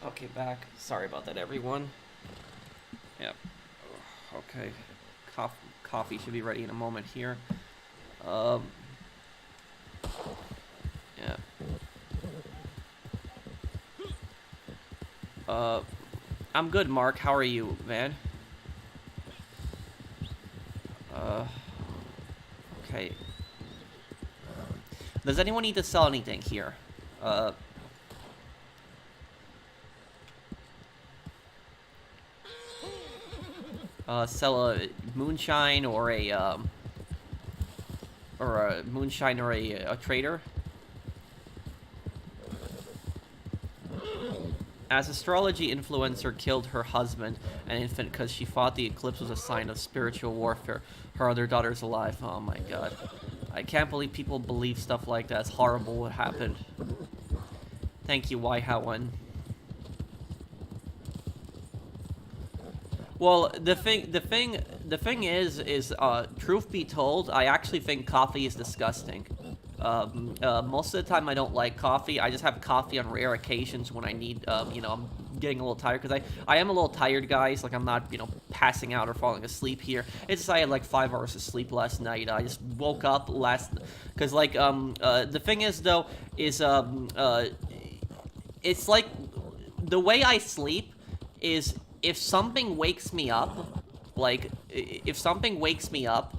Okay, back. Sorry about that, everyone. Yep. Okay. Coffee should be ready in a moment here. Yeah. I'm good, Mark. How are you, man? Okay. Does anyone need to sell anything here? Sell a moonshine or a moonshine or a trader. As astrology influencer killed her husband, an infant, because she thought the eclipse was a sign of spiritual warfare. Her other daughter's alive. Oh my god. I can't believe people believe stuff like that. It's horrible what happened. Thank you, Why Howen. Well, the thing is, truth be told, I actually think coffee is disgusting. Most of the time I don't like coffee. I just have coffee on rare occasions when I need, you know, I'm getting a little tired, because I am a little tired, guys. Like, I'm not, you know, passing out or falling asleep here. It's just I had like 5 hours of sleep last night. I just woke up because like, the thing is though, is, it's like, the way I sleep is, if something wakes me up, like, if something wakes me up,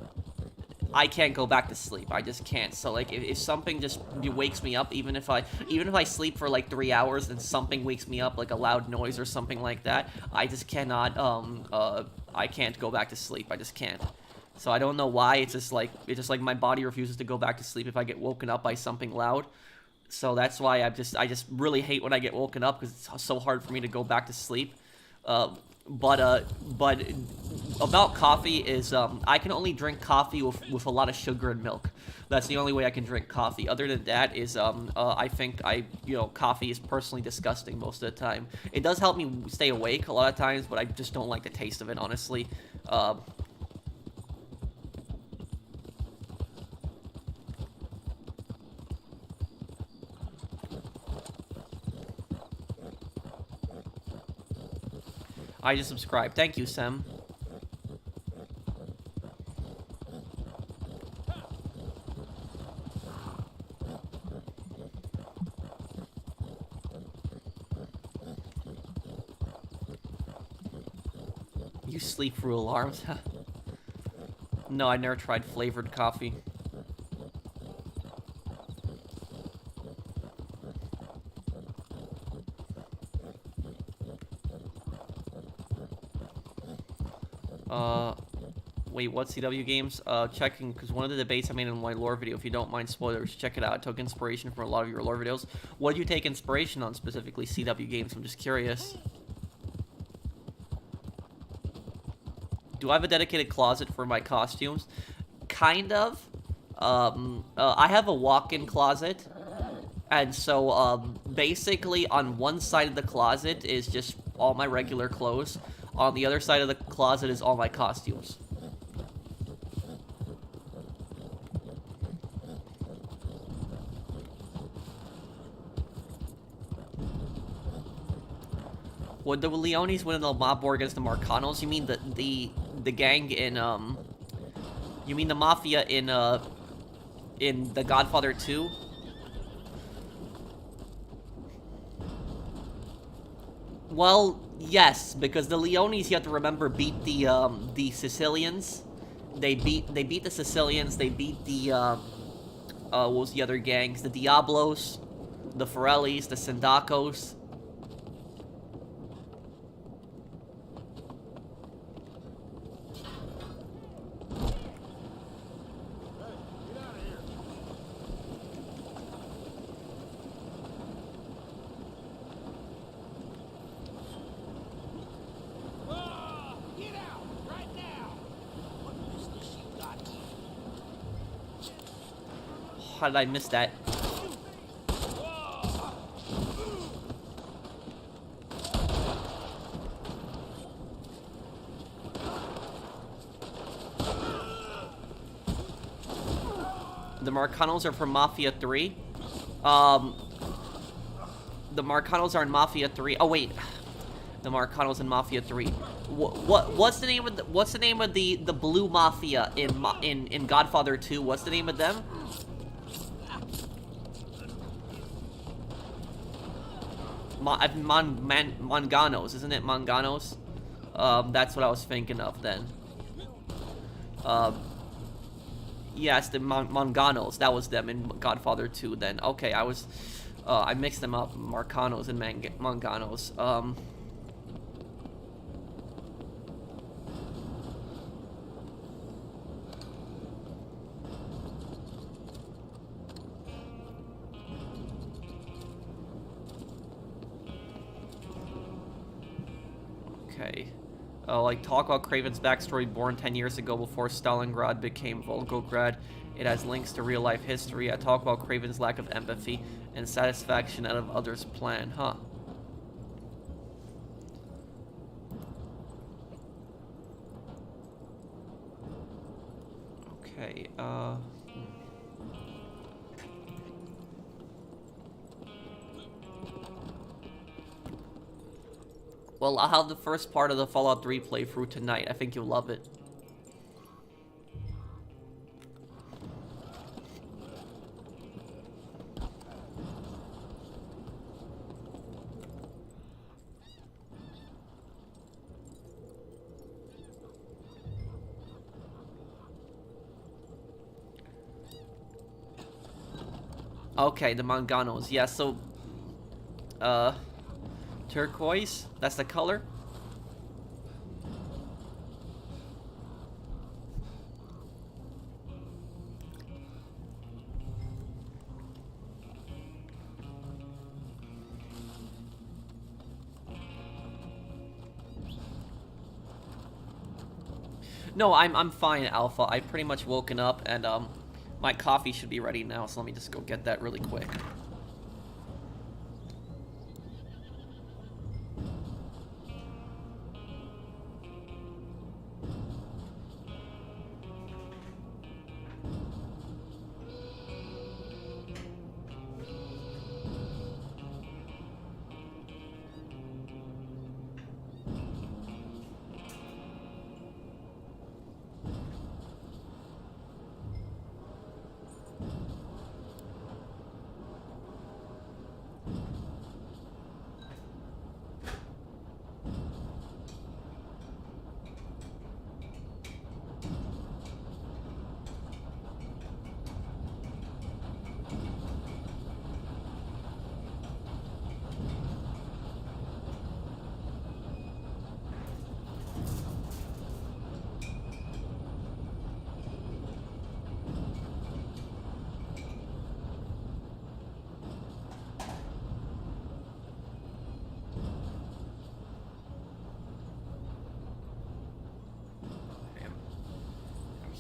I can't go back to sleep. I just can't. So, like, if something just wakes me up, even if I sleep for, like, 3 hours and something wakes me up, like a loud noise or something like that, I just cannot, I can't go back to sleep. I just can't. So I don't know why. It's just like my body refuses to go back to sleep if I get woken up by something loud. So that's why I just really hate when I get woken up, because it's so hard for me to go back to sleep. But about coffee is, I can only drink coffee with a lot of sugar and milk. That's the only way I can drink coffee. Other than that is, I think coffee is personally disgusting most of the time. It does help me stay awake a lot of times, but I just don't like the taste of it, honestly. I just subscribed. Thank you, Sem. You sleep through alarms? No, I never tried flavored coffee. Wait, what CW games? Checking, because one of the debates I made in my lore video, if you don't mind spoilers, check it out. I took inspiration from a lot of your lore videos. What do you take inspiration on, specifically CW games? I'm just curious. Do I have a dedicated closet for my costumes? Kind of. I have a walk-in closet. And so, basically, on one side of the closet is just all my regular clothes. On the other side of the closet is all my costumes. Would the Leones win in the mob war against the Marcanos? You mean the gang in You mean the mafia in The Godfather 2? Well, yes, because the Leones, you have to remember, beat the Sicilians. They beat the Sicilians. They beat the what was the other gangs? The Diablos, the Forellis, the Sindacos. How did I miss that? The Marcanos are from Mafia 3. The Marcanos are in Mafia 3. Oh wait, the Marcanos in Mafia 3. What's the name of the blue mafia in Godfather 2? What's the name of them? Manganos, isn't it? Manganos? That's what I was thinking of then. Yes, the Manganos. That was them in Godfather 2 then. Okay, I mixed them up. Marcanos and Manganos. Okay. Like, talk about Kraven's backstory, born 10 years ago before Stalingrad became Volgograd. It has links to real-life history. I talk about Kraven's lack of empathy and satisfaction out of others' plan. Huh. Okay, Well, I'll have the first part of the Fallout 3 playthrough tonight. I think you'll love it. Okay, the Manganos. Yeah, so... turquoise? That's the color? No, I'm fine, Alpha. I've pretty much woken up, and, my coffee should be ready now, so let me just go get that really quick.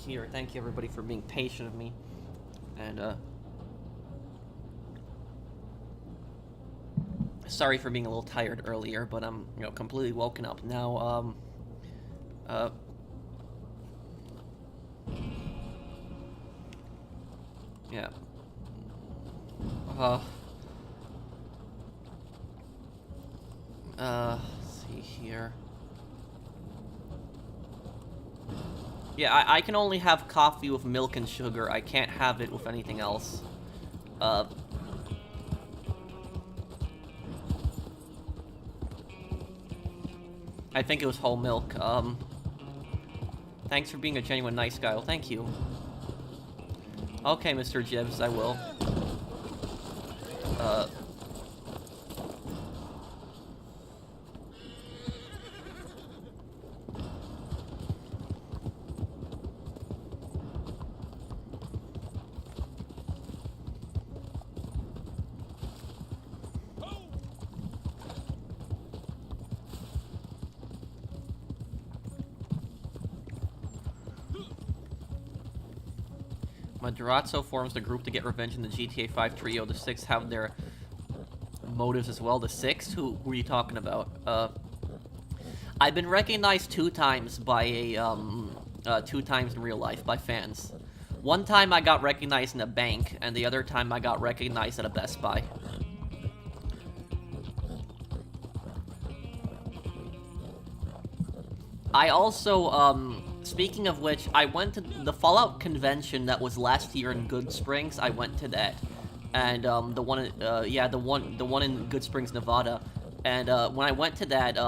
Here. Thank you everybody for being patient with me. And sorry for being a little tired earlier, but I'm, completely woken up now. Yeah. Let's here? Yeah, I can only have coffee with milk and sugar. I can't have it with anything else. I think it was whole milk. Thanks for being a genuine nice guy. Well, thank you. Okay, Mr. Jibs, I will. Madurazzo forms the group to get revenge in the GTA 5 trio. The Six have their motives as well. The Six? Who are you talking about? I've been recognized 2 times by a, 2 times in real life by fans. One time I got recognized in a bank, and the other time I got recognized at a Best Buy. I also, speaking of which, I went to the Fallout convention that was last year in Good Springs. I went to that, and the one, the one in Good Springs, Nevada. And when I went to that,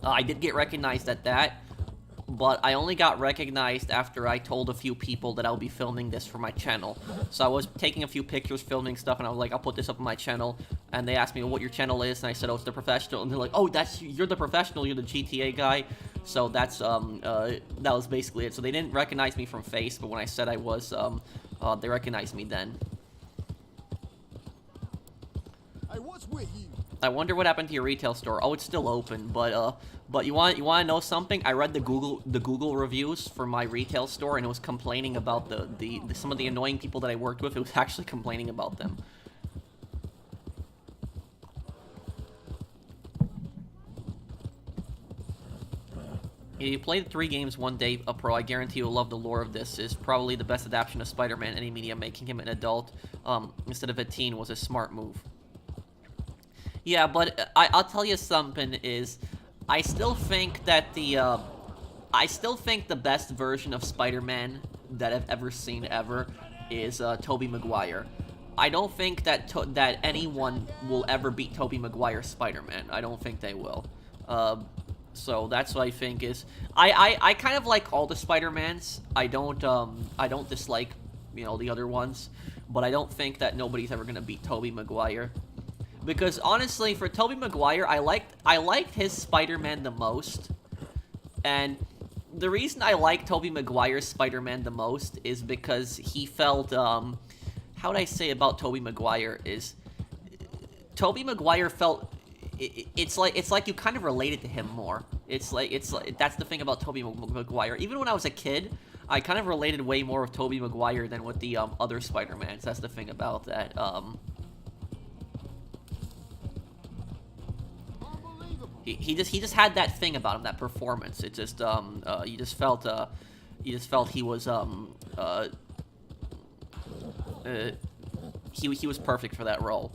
I did get recognized at that, but I only got recognized after I told a few people that I'll be filming this for my channel. So I was taking a few pictures, filming stuff, and I was like, I'll put this up on my channel. And they asked me what your channel is, and I said, oh, it's The Professional. And they're like, oh, you're The Professional, you're the GTA guy. So that's, that was basically it. So they didn't recognize me from face, but when I said I was, they recognized me then. Hey, what's with you? I wonder what happened to your retail store. Oh, it's still open, but you want to know something? I read the Google reviews for my retail store, and it was complaining about some of the annoying people that I worked with. It was actually complaining about them. If you play the 3 games one day, a pro, I guarantee you'll love the lore of this. Is probably the best adaptation of Spider-Man in any media. Making him an adult instead of a teen was a smart move. Yeah, but I'll tell you something is, I still think that the best version of Spider-Man that I've ever seen is Tobey Maguire. I don't think that that anyone will ever beat Tobey Maguire's Spider-Man. I don't think they will. So that's what I think is, I kind of like all the Spider-Mans. I don't dislike, the other ones, but I don't think that nobody's ever gonna beat Tobey Maguire. Because honestly, for Tobey Maguire, I liked his Spider-Man the most. And the reason I like Tobey Maguire's Spider-Man the most is because he felt, how would I say about Tobey Maguire is, Tobey Maguire felt, it's like you kind of related to him more. It's like that's the thing about Tobey Maguire. Even when I was a kid, I kind of related way more with Tobey Maguire than with the other Spider-Mans. That's the thing about that. He just had that thing about him, that performance. It just you just felt he was he was perfect for that role.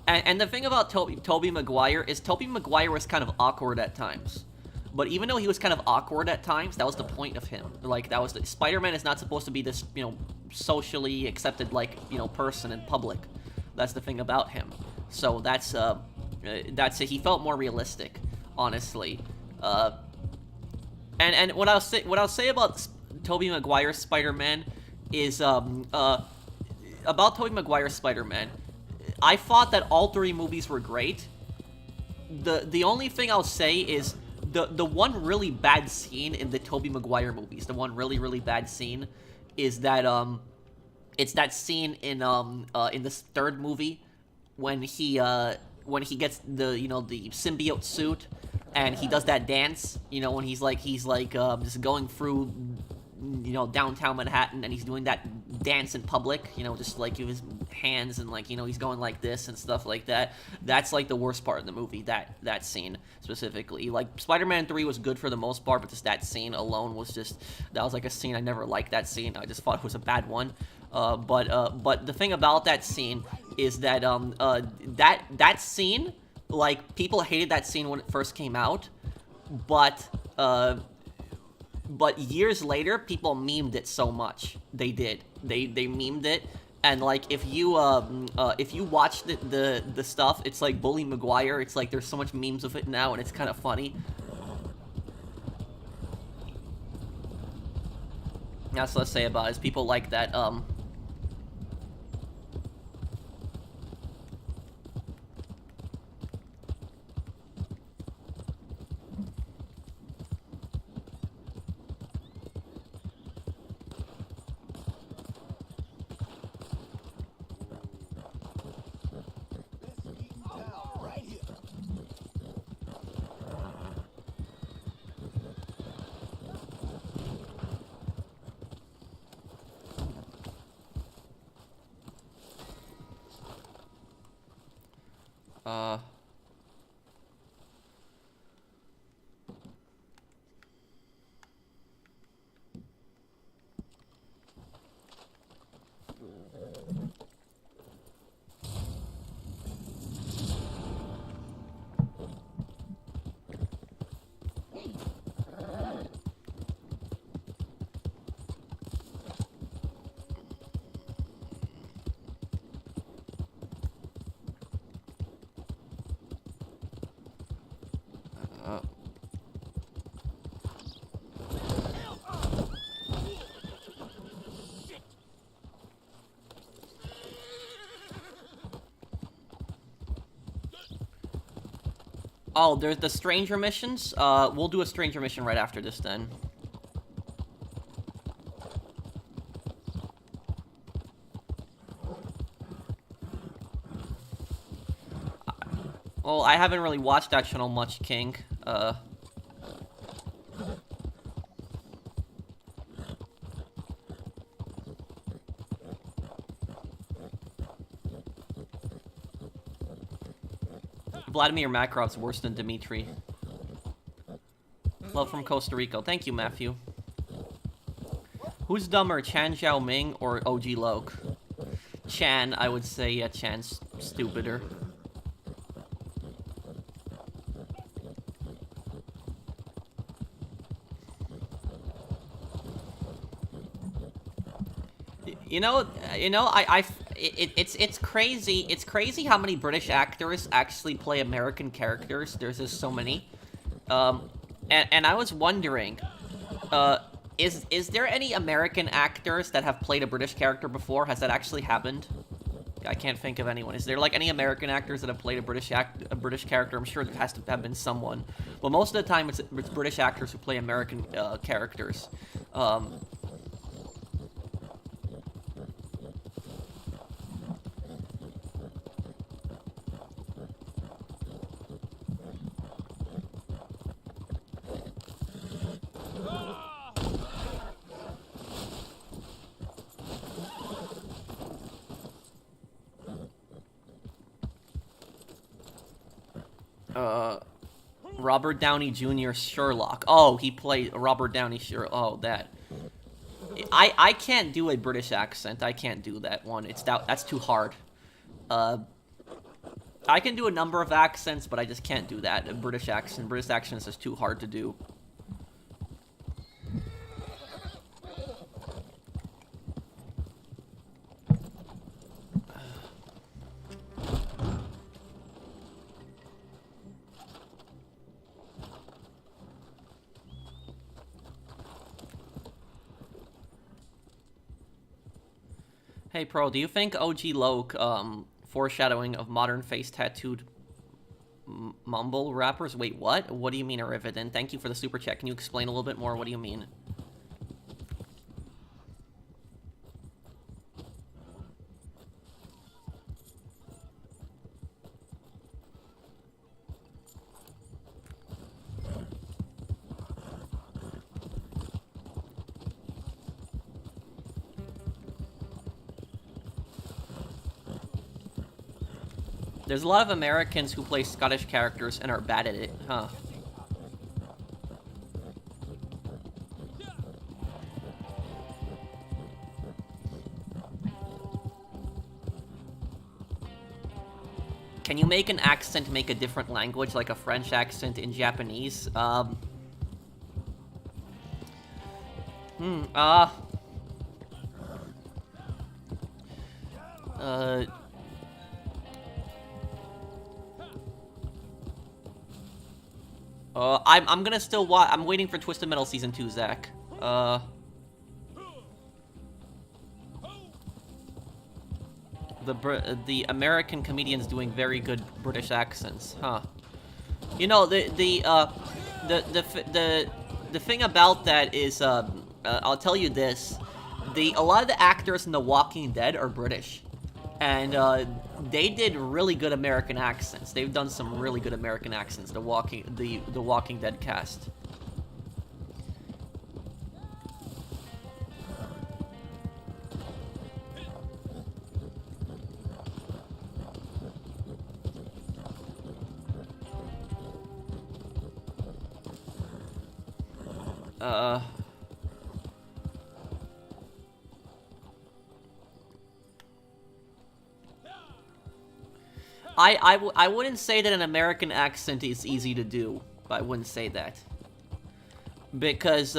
And the thing about Tobey Maguire is Tobey Maguire was kind of awkward at times. But even though he was kind of awkward at times, that was the point of him. Like, that was Spider-Man is not supposed to be this, socially accepted, person in public. That's the thing about him. So that's it. He felt more realistic, honestly. And what I'll say about Tobey Maguire's Spider-Man is about Tobey Maguire's Spider-Man. I thought that all 3 movies were great. The only thing I'll say is the one really bad scene in the Tobey Maguire movies. The one really bad scene is that it's that scene in this 3rd movie when he gets the the symbiote suit and he does that dance, when he's just going through downtown Manhattan and he's doing that dance in public, just like his hands and he's going like this and stuff like that. That's like the worst part of the movie, that scene specifically. Like, Spider-Man 3 was good for the most part, but just that scene alone was that was like a scene I never liked. That scene, I just thought it was a bad one. But the thing about that scene is that that scene like, people hated that scene when it first came out, but years later, people memed it so much. They did. They memed it, and like, if you watch the stuff, it's like Bully Maguire. It's like there's so much memes of it now, and it's kind of funny. That's what I say about it, is people like that. Oh, there's the stranger missions? We'll do a stranger mission right after this, then. Well, I haven't really watched that channel much, King. Vladimir Makarov's worse than Dmitri. Love from Costa Rica. Thank you, Matthew. Who's dumber, Chan Xiaoming or OG Loke? Chan, I would say. Yeah, Chan's stupider. It's crazy. It's crazy how many British actors actually play American characters. There's just so many. And I was wondering, is there any American actors that have played a British character before? Has that actually happened? I can't think of anyone. Is there like any American actors that have played a British character? I'm sure there has to have been someone. But most of the time, it's British actors who play American characters. Robert Downey Jr. Sherlock. Oh, he played Robert Downey Sherlock. Oh, that. I can't do a British accent. I can't do that one. That's too hard. I can do a number of accents, but I just can't do that. A British accent. British accent is just too hard to do. Hey, Pro, do you think OG Loke, foreshadowing of modern face-tattooed mumble rappers? Wait, what? What do you mean, Arivaden? Thank you for the super chat. Can you explain a little bit more? What do you mean? There's a lot of Americans who play Scottish characters and are bad at it, huh? Can you make an accent make a different language, like a French accent in Japanese? I'm gonna still watch. I'm waiting for Twisted Metal Season 2, Zach. The American comedians doing very good British accents, huh? You know, the thing about that is, I'll tell you this: a lot of the actors in The Walking Dead are British, and they did really good American accents. They've done some really good American accents. The Walking Dead cast. I wouldn't say that an American accent is easy to do. I wouldn't say that. Because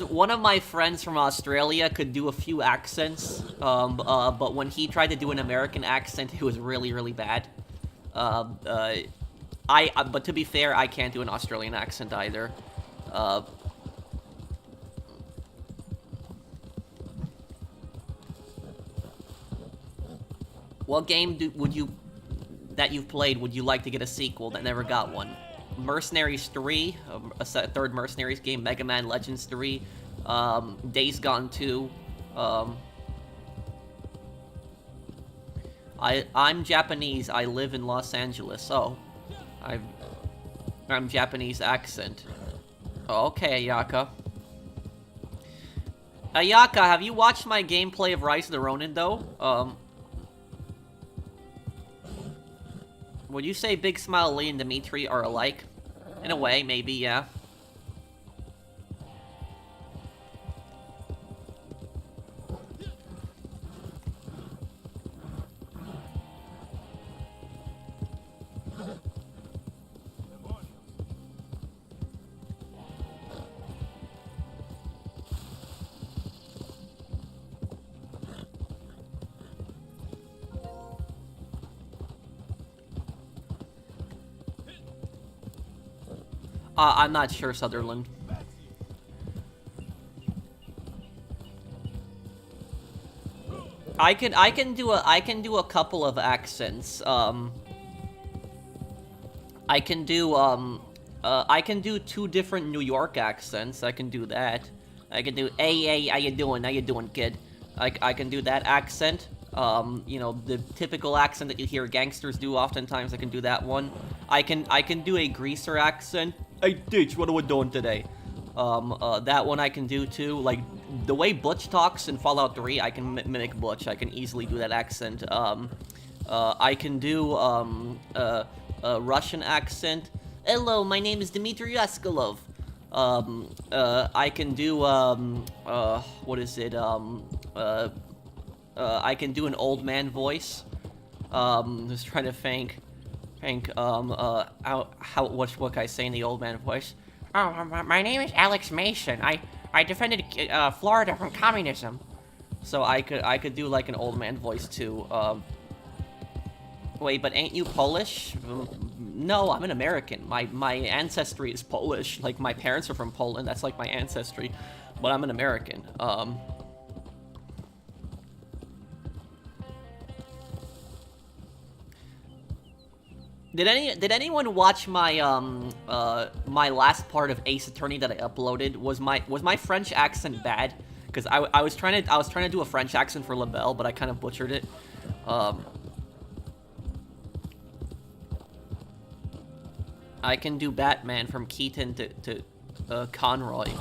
one of my friends from Australia could do a few accents, but when he tried to do an American accent, it was really, really bad. But to be fair, I can't do an Australian accent either. What game that you've played would you like to get a sequel that never got one? Mercenaries 3, a third Mercenaries game, Mega Man Legends 3, Days Gone 2. I'm Japanese. I live in Los Angeles. Oh, I'm Japanese accent. Oh, okay, Ayaka. Ayaka, have you watched my gameplay of Rise of the Ronin though? Would you say Big Smile Lee and Dimitri are alike? In a way, maybe, yeah. I'm not sure, Sutherland. I can do a couple of accents. I can do 2 different New York accents. I can do that. I can do, hey, how you doing? How you doing, kid? I can do that accent. You know, the typical accent that you hear gangsters do oftentimes. I can do that one. I can do a greaser accent. Hey, Ditch, what are we doing today? That one I can do too. Like, the way Butch talks in Fallout 3, I can mimic Butch. I can easily do that accent. I can do, a Russian accent. Hello, my name is Dmitry Yaskolov. I can do, what is it, I can do an old man voice. Just trying to think, what can I say in the old man voice? Oh, my name is Alex Mason. I defended, Florida from communism. So I could do, like, an old man voice, too. Wait, but ain't you Polish? No, I'm an American. My ancestry is Polish. Like, my parents are from Poland. That's, like, my ancestry. But I'm an American. Did anyone watch my my last part of Ace Attorney that I uploaded? Was my French accent bad? Because I was trying to do a French accent for LaBelle, but I kind of butchered it. I can do Batman from Keaton to Conroy.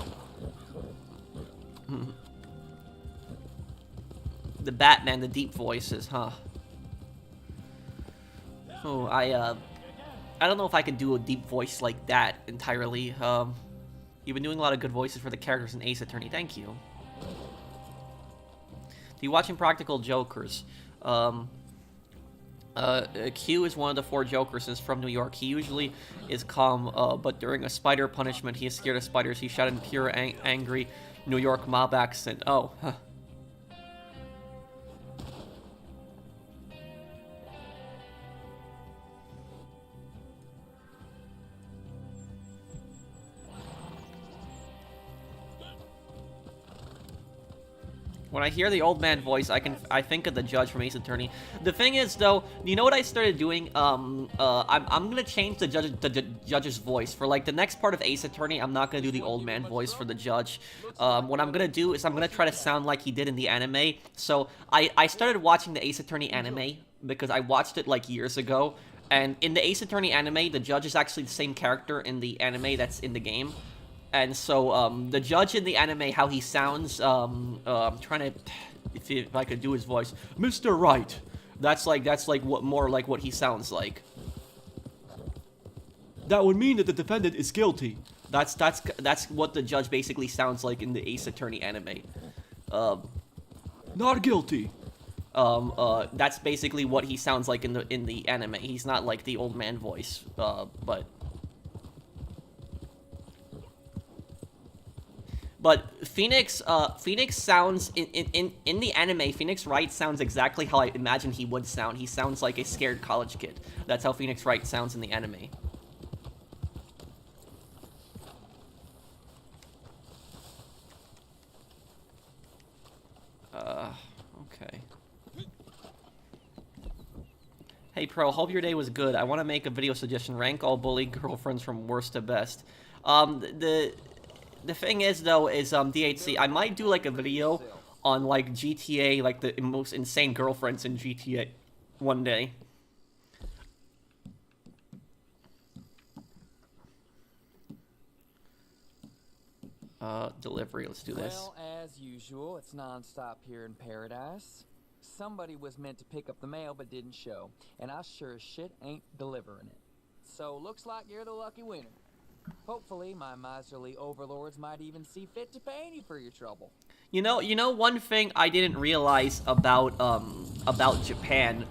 The Batman, the deep voices, huh? Oh, I don't know if I can do a deep voice like that entirely. You've been doing a lot of good voices for the characters in Ace Attorney. Thank you. Do you watch Impractical Jokers? Q is one of the 4 Jokers and is from New York. He usually is calm, but during a spider punishment, he is scared of spiders. He shot in pure angry New York mob accent. Oh, huh. When I hear the old man voice, I think of the judge from Ace Attorney. The thing is, though, you know what I started doing? I'm gonna change the judge's voice for like the next part of Ace Attorney. I'm not gonna do the old man voice for the judge. What I'm gonna do is I'm gonna try to sound like he did in the anime. So I started watching the Ace Attorney anime because I watched it like years ago. And in the Ace Attorney anime, the judge is actually the same character in the anime that's in the game. And so, the judge in the anime, how he sounds, I'm trying to, if I could do his voice, Mr. Right. That's like more like what he sounds like. That would mean that the defendant is guilty. That's what the judge basically sounds like in the Ace Attorney anime. Not guilty. That's basically what he sounds like in the anime. He's not like the old man voice, But Phoenix sounds in the anime. Phoenix Wright sounds exactly how I imagine he would sound. He sounds like a scared college kid. That's how Phoenix Wright sounds in the anime. Okay. Hey Pro, hope your day was good. I want to make a video suggestion. Rank all bully girlfriends from worst to best. The thing is, though, is, DHC, I might do, like, a video on, like, GTA, like, the most insane girlfriends in GTA one day. Delivery, let's do this. Well, as usual, it's non-stop here in paradise. Somebody was meant to pick up the mail but didn't show, and I sure as shit ain't delivering it. So, looks like you're the lucky winner. Hopefully, my miserly overlords might even see fit to pay you for your trouble. You know, one thing I didn't realize about Japan,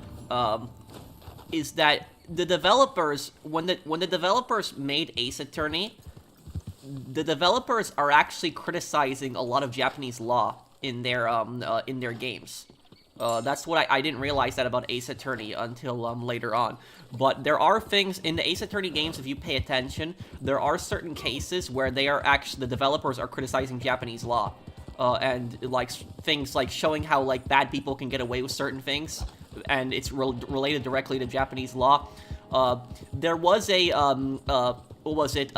is that the developers, when the developers made Ace Attorney, the developers are actually criticizing a lot of Japanese law in their games. That's what I didn't realize that about Ace Attorney until later on. But there are things in the Ace Attorney games, if you pay attention, there are certain cases where they are actually, the developers are criticizing Japanese law. And like things like showing how like bad people can get away with certain things, and it's related directly to Japanese law. There was a what was it?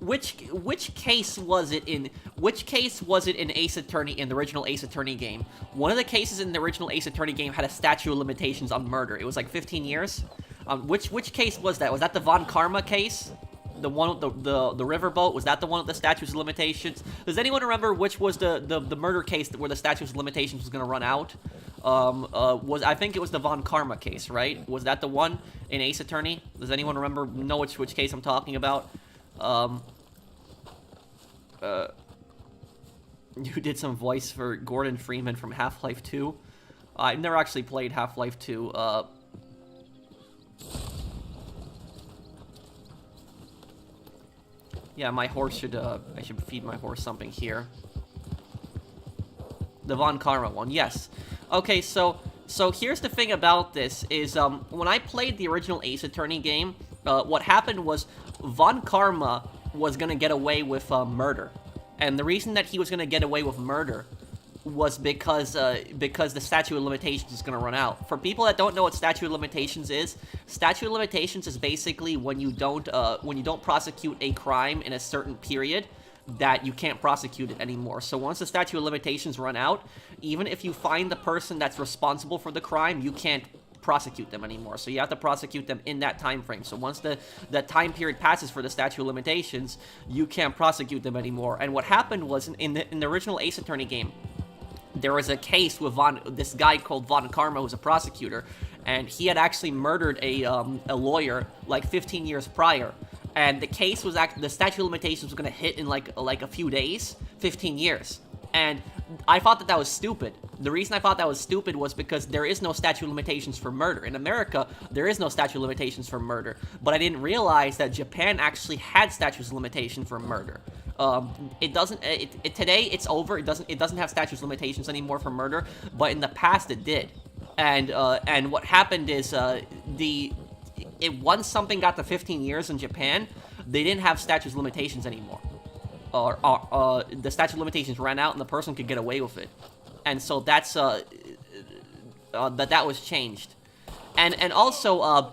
Which case was it in? Which case was it in Ace Attorney, in the original Ace Attorney game? One of the cases in the original Ace Attorney game had a statute of limitations on murder. It was like 15 years. Which case was that? Was that the Von Karma case? The one with the riverboat? Was that the one with the statutes of limitations? Does anyone remember which was the murder case where the statutes of limitations was gonna run out? I think it was the Von Karma case, right? Was that the one in Ace Attorney? Does anyone know which case I'm talking about? You did some voice for Gordon Freeman from Half-Life 2. I've never actually played Half-Life 2. Yeah, my horse should, I should feed my horse something here. The Von Karma one, yes. Okay, so here's the thing about this, is, when I played the original Ace Attorney game, what happened was, Von Karma was gonna get away with, murder. And the reason that he was gonna get away with murder was because the statute of limitations is gonna run out. For people that don't know what statute of limitations is basically when you don't prosecute a crime in a certain period, that you can't prosecute it anymore. So once the statute of limitations run out, even if you find the person that's responsible for the crime, you can't prosecute them anymore. So you have to prosecute them in that time frame. So once that time period passes for the statute of limitations, you can't prosecute them anymore. And what happened was in the original Ace Attorney game, there was a case with this guy called Von Karma, who's a prosecutor, and he had actually murdered a lawyer like 15 years prior. And the case was the statute of limitations was gonna hit in like a few days, 15 years. And I thought that was stupid, The reason I thought that was stupid was because there is no statute of limitations for murder. In America, there is no statute of limitations for murder. But I didn't realize that Japan actually had statutes of limitation for murder. It doesn't. Today it's over. It doesn't have statutes of limitations anymore for murder. But in the past, it did. And what happened is once something got to 15 years in Japan, they didn't have statutes of limitations anymore. The statute of limitations ran out, and the person could get away with it. And so that's that was changed. And also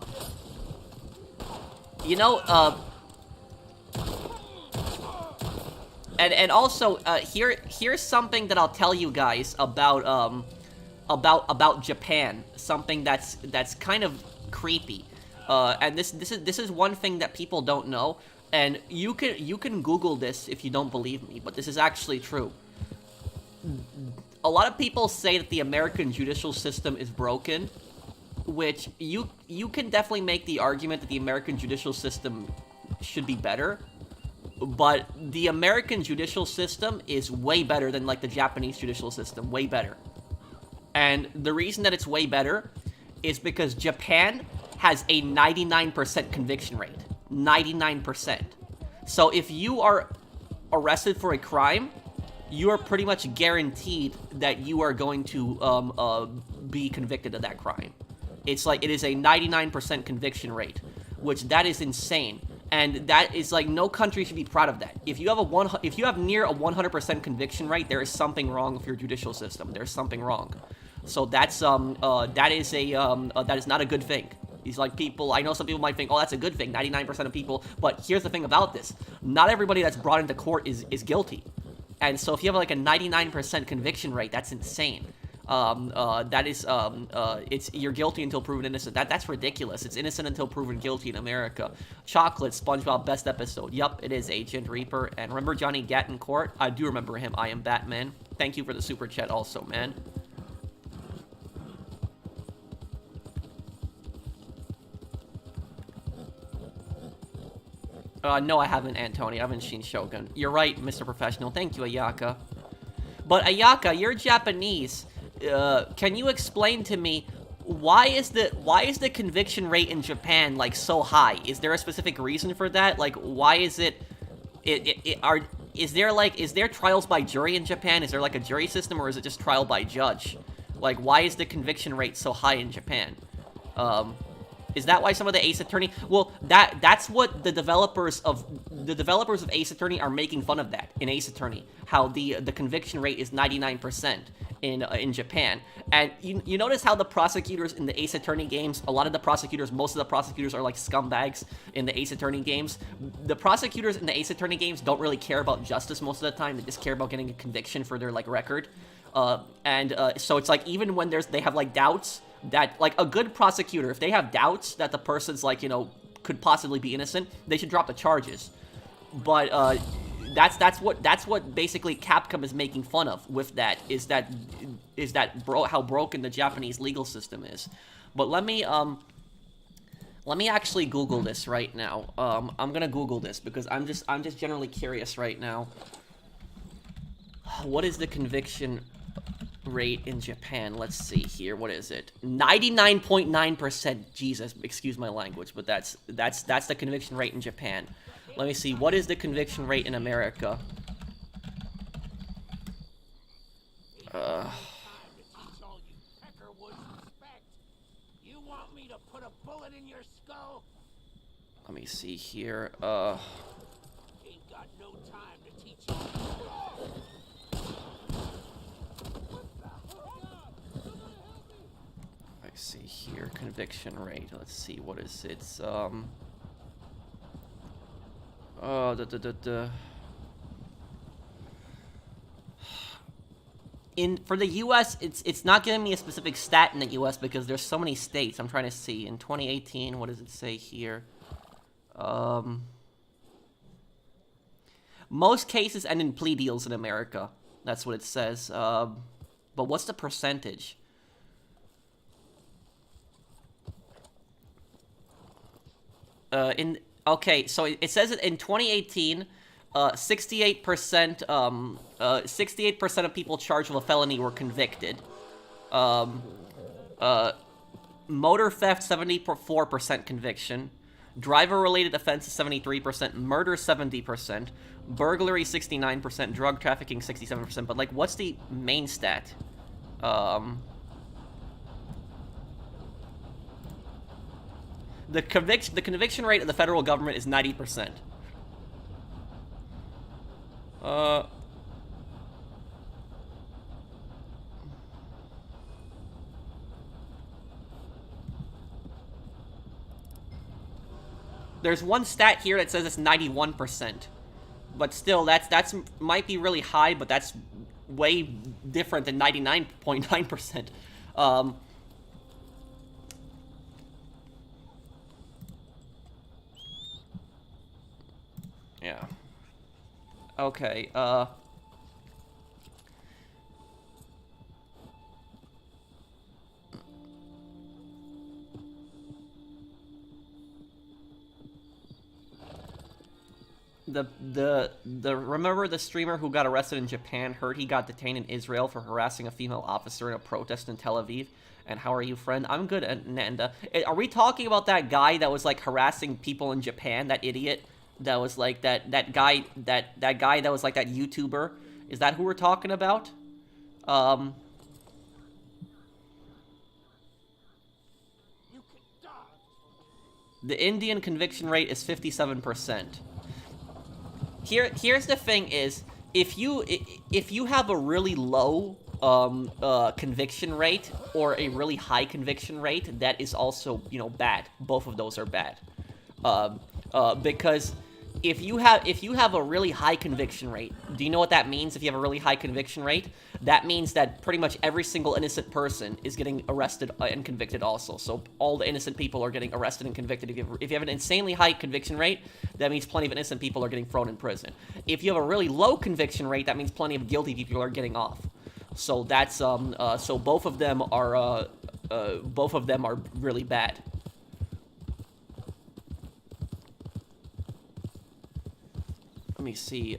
you know, and also here's something that I'll tell you guys about Japan, something that's kind of creepy. And this is one thing that people don't know, and you can Google this if you don't believe me, but this is actually true. A lot of people say that the American judicial system is broken, which you can definitely make the argument that the American judicial system should be better, but the American judicial system is way better than like the Japanese judicial system, way better. And the reason that it's way better is because Japan has a 99% conviction rate. 99%. So if you are arrested for a crime, you are pretty much guaranteed that you are going to be convicted of that crime. It's like, it is a 99% conviction rate, which that is insane. And that is like, no country should be proud of that. If you have near a 100% conviction rate, there is something wrong with your judicial system. There's something wrong. So that is not a good thing. He's like, people, I know some people might think, oh, that's a good thing, 99% of people, but here's the thing about this. Not everybody that's brought into court is guilty. And so if you have like a 99% conviction rate, that's insane. You're guilty until proven innocent. That's ridiculous. It's innocent until proven guilty in America. Chocolate, SpongeBob, best episode. Yup, it is Agent Reaper. And remember Johnny Gattencourt? I do remember him. I am Batman. Thank you for the super chat also, man. No, I haven't, Antonio. I haven't seen Shogun. You're right, Mr. Professional. Thank you, Ayaka. But Ayaka, you're Japanese. Can you explain to me why is the conviction rate in Japan like so high? Is there a specific reason for that? Like, why is it? Is there trials by jury in Japan? Is there like a jury system, or is it just trial by judge? Like, why is the conviction rate so high in Japan? Is that why some of the Ace Attorney? Well, that's what the developers of Ace Attorney are making fun of that in Ace Attorney. How the conviction rate is 99% in Japan. And you notice how the prosecutors in the Ace Attorney games, most of the prosecutors are like scumbags in the Ace Attorney games. The prosecutors in the Ace Attorney games don't really care about justice most of the time. They just care about getting a conviction for their like record. So it's like, even when they have like doubts that, like, a good prosecutor, if they have doubts that the person's like, you know, could possibly be innocent, they should drop the charges. But that's what basically Capcom is making fun of with that, how broken the Japanese legal system is. But let me actually Google this right now. I'm gonna Google this because I'm just generally curious right now. What is the conviction rate in Japan? Let's see here. What is it? 99.9%. Jesus, excuse my language, but that's the conviction rate in Japan. Let me see. What is the conviction rate in America? Let me see here. Ain't got no time to teach you. Let's see here. Conviction rate. Let's see. What is it? For the U.S., it's not giving me a specific stat in the U.S. because there's so many states. I'm trying to see. In 2018, what does it say here? Most cases end in plea deals in America. That's what it says. But what's the percentage? Okay, so it says it in 2018, 68% of people charged with a felony were convicted. Motor theft, 74% conviction. Driver-related offenses, 73%. Murder, 70%. Burglary, 69%. Drug trafficking, 67%. But, like, what's the main stat? The conviction rate of the federal government is 90%. There's one stat here that says it's 91%. But still, that's might be really high, but that's way different than 99.9%. Yeah. Okay, remember the streamer who got arrested in Japan, heard he got detained in Israel for harassing a female officer in a protest in Tel Aviv? And how are you, friend? I'm good, Nanda. Are we talking about that guy that was, like, harassing people in Japan? That idiot? That was, like, that guy that was, like, that YouTuber? Is that who we're talking about? You can die. The Indian conviction rate is 57%. Here's the thing is, if you have a really low conviction rate or a really high conviction rate, that is also, you know, bad. Both of those are bad. Because if you have a really high conviction rate, do you know what that means? If you have a really high conviction rate, that means that pretty much every single innocent person is getting arrested and convicted also. So all the innocent people are getting arrested and convicted. If you have an insanely high conviction rate, that means plenty of innocent people are getting thrown in prison. If you have a really low conviction rate, that means plenty of guilty people are getting off. So that's so both of them are really bad. Let me see.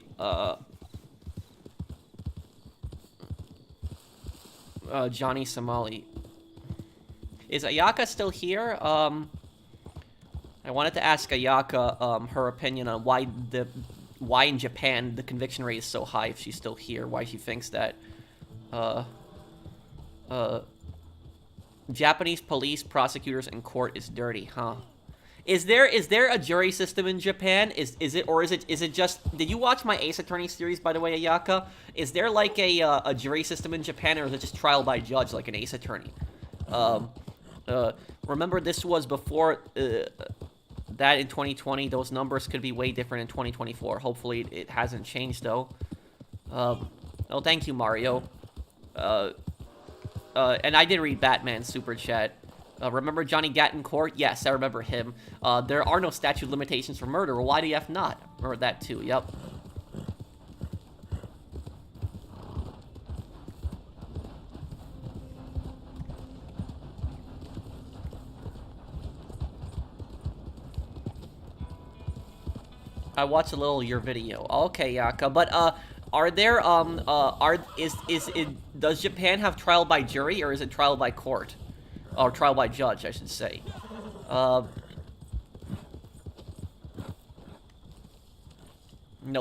Johnny Somali. Is Ayaka still here? I wanted to ask Ayaka her opinion on why in Japan the conviction rate is so high, if she's still here, why she thinks that Japanese police, prosecutors, and court is dirty, huh? Is there a jury system in Japan? Is it just? Did you watch my Ace Attorney series, by the way, Ayaka? Is there like a jury system in Japan, or is it just trial by judge like an Ace Attorney? Remember, this was before that in 2020. Those numbers could be way different in 2024. Hopefully, it hasn't changed though. Oh, thank you, Mario. And I did read Batman's super chat. Remember Johnny Gatton-Court? Yes, I remember him. There are no statute of limitations for murder. Well, why do you have not? Remember that too, yep. I watched a little of your video. Okay, Yaka, but, are there, does Japan have trial by jury, or is it trial by court? Or trial by judge, I should say. No,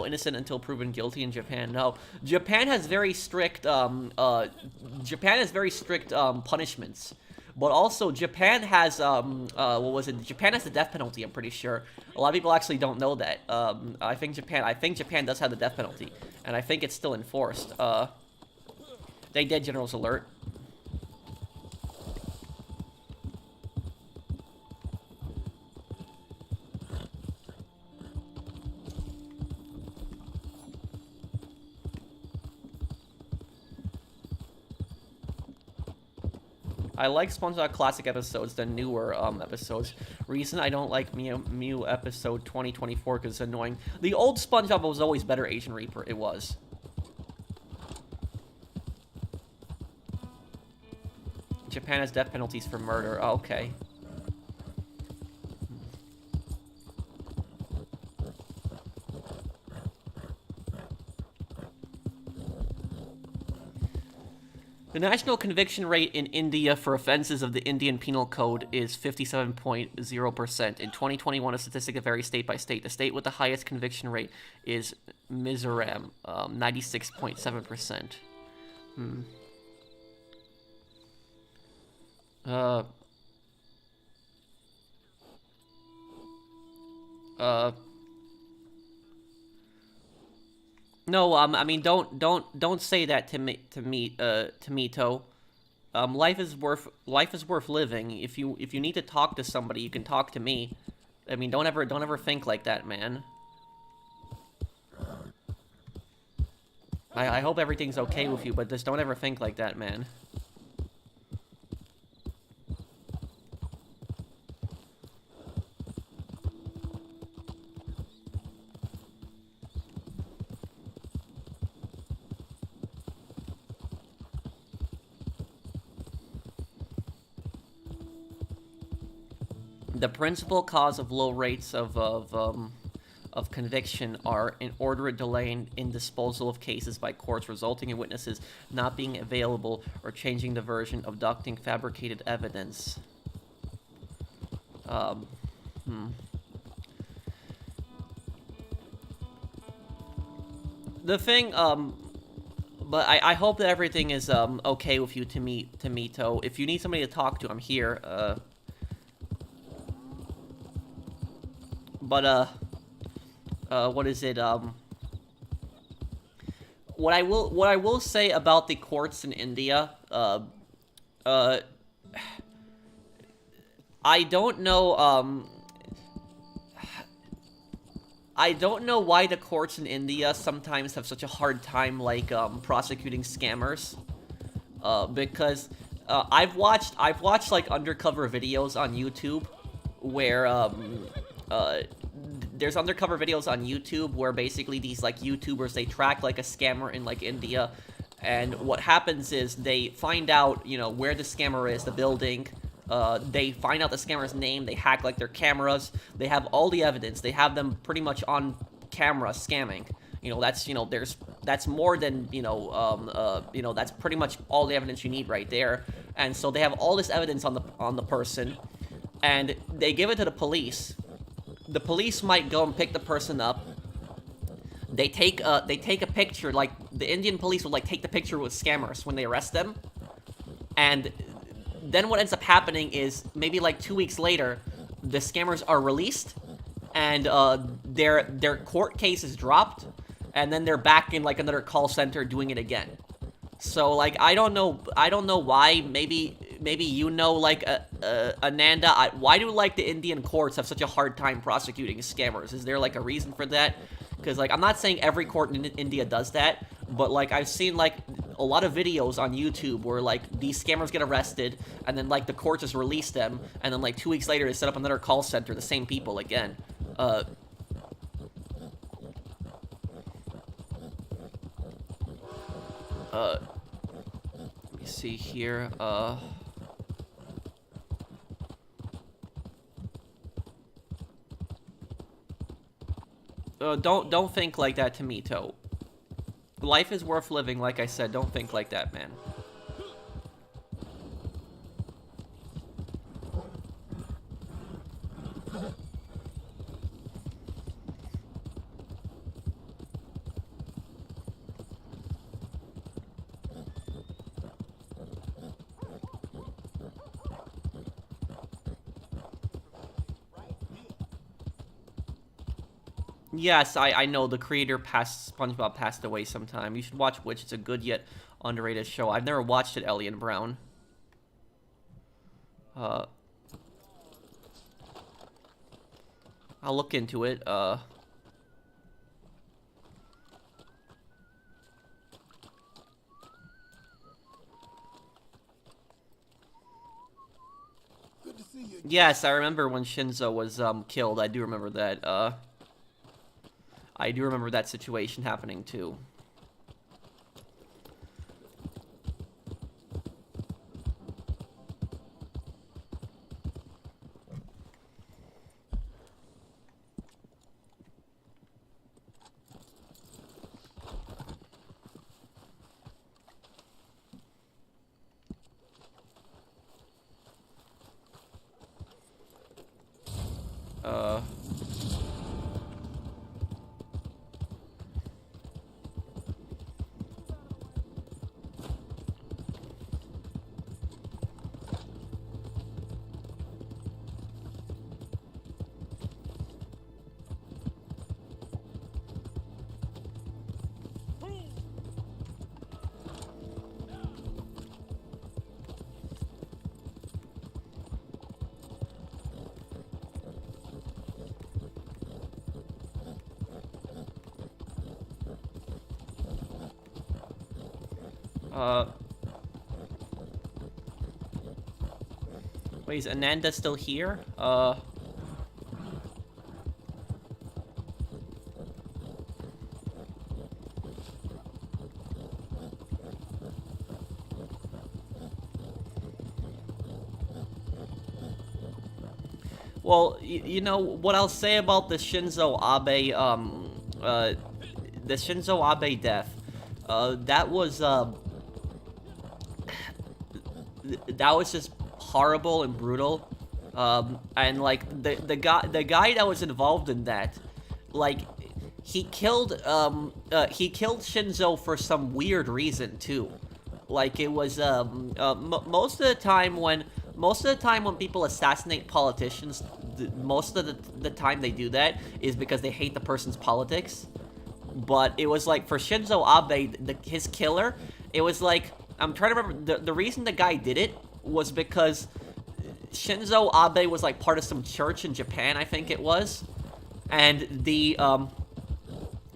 innocent until proven guilty in Japan. No, Japan has very strict punishments, but also Japan has what was it? Japan has the death penalty. I'm pretty sure. A lot of people actually don't know that. I think Japan does have the death penalty, and I think it's still enforced. They did, General's alert. I like SpongeBob Classic episodes than newer episodes. Reason I don't like Mew episode 2024 because it's annoying. The old SpongeBob was always better, Asian Reaper. It was. Japan has death penalties for murder. Oh, okay. The national conviction rate in India for offenses of the Indian Penal Code is 57.0%. In 2021, a statistic that varies state by state. The state with the highest conviction rate is Mizoram, 96.7%. No, I mean, don't say that to me, To. Life is worth living. If you need to talk to somebody, you can talk to me. I mean, don't ever think like that, man. I hope everything's okay with you, but just don't ever think like that, man. The principal cause of low rates of conviction are an order delay in disposal of cases by courts, resulting in witnesses not being available or changing the version, abducting fabricated evidence. The thing, but I hope that everything is okay with you, To. If you need somebody to talk to, I'm here. But what is it? What I will say about the courts in India, I don't know, I don't know why the courts in India sometimes have such a hard time, like, prosecuting scammers. Because, I've watched, like, undercover videos on YouTube where, there's undercover videos on YouTube where basically these, like, YouTubers, they track, like, a scammer in, like, India, and what happens is they find out, you know, where the scammer is, the building, they find out the scammer's name, they hack, like, their cameras, they have all the evidence, they have them pretty much on camera scamming. You know, that's, you know, that's more than, you know, that's pretty much all the evidence you need right there, and so they have all this evidence on the person, and they give it to the police. The police might go and pick the person up. They take a picture, like, the Indian police will, like, take the picture with scammers when they arrest them. And then what ends up happening is, maybe, like, 2 weeks later, the scammers are released, and, their court case is dropped, and then they're back in, like, another call center doing it again. So, like, I don't know why. Maybe you know, like, Ananda, why do, like, the Indian courts have such a hard time prosecuting scammers? Is there, like, a reason for that? Because, like, I'm not saying every court in India does that, but, like, I've seen, like, a lot of videos on YouTube where, like, these scammers get arrested, and then, like, the court just release them, and then, like, 2 weeks later, they set up another call center, the same people again. Let me see here, don't think like that to me, To. Life is worth living, like I said. Don't think like that, man. Yes, I know the creator SpongeBob passed away sometime. You should watch Witch. It's a good yet underrated show. I've never watched it, Ellie and Brown. I'll look into it. Good to see you. Yes, I remember when Shinzo was killed. I do remember that. I do remember that situation happening too. Wait, is Ananda still here? Well, you know, what I'll say about the Shinzo Abe, the Shinzo Abe death, that was just horrible and brutal, and, like, the guy that was involved in that, like, he killed Shinzo for some weird reason, too. Like, it was, most of the time when people assassinate politicians, most of the time they do that is because they hate the person's politics. But it was like, for Shinzo Abe, his killer, it was like, I'm trying to remember, the reason the guy did it was because Shinzo Abe was like part of some church in Japan, I think it was. And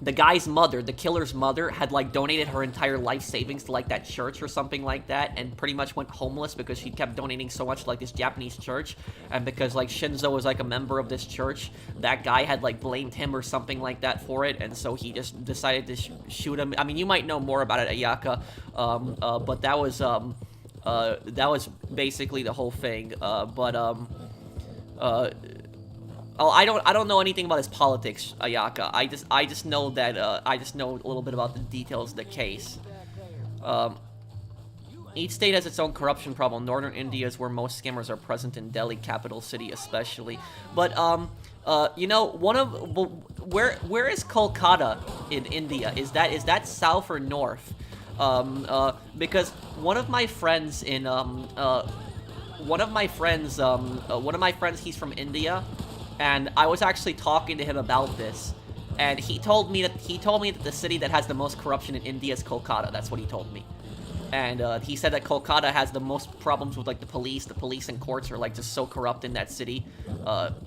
the guy's mother, the killer's mother, had, like, donated her entire life savings to, like, that church or something like that, and pretty much went homeless because she kept donating so much to, like, this Japanese church. And because, like, Shinzo was, like, a member of this church, that guy had, like, blamed him or something like that for it, and so he just decided to shoot him. I mean, you might know more about it, Ayaka, but that was basically the whole thing. Oh, I don't know anything about his politics, Ayaka. I just know that, I just know a little bit about the details of the case. Each state has its own corruption problem. Northern India is where most scammers are present, in Delhi, capital city especially. But, you know, where is Kolkata in India? Is that south or north? Because one of my friends, he's from India, and I was actually talking to him about this, and he told me that the city that has the most corruption in India is Kolkata. That's what he told me. And he said that Kolkata has the most problems with, like, the police and courts are, like, just so corrupt in that city.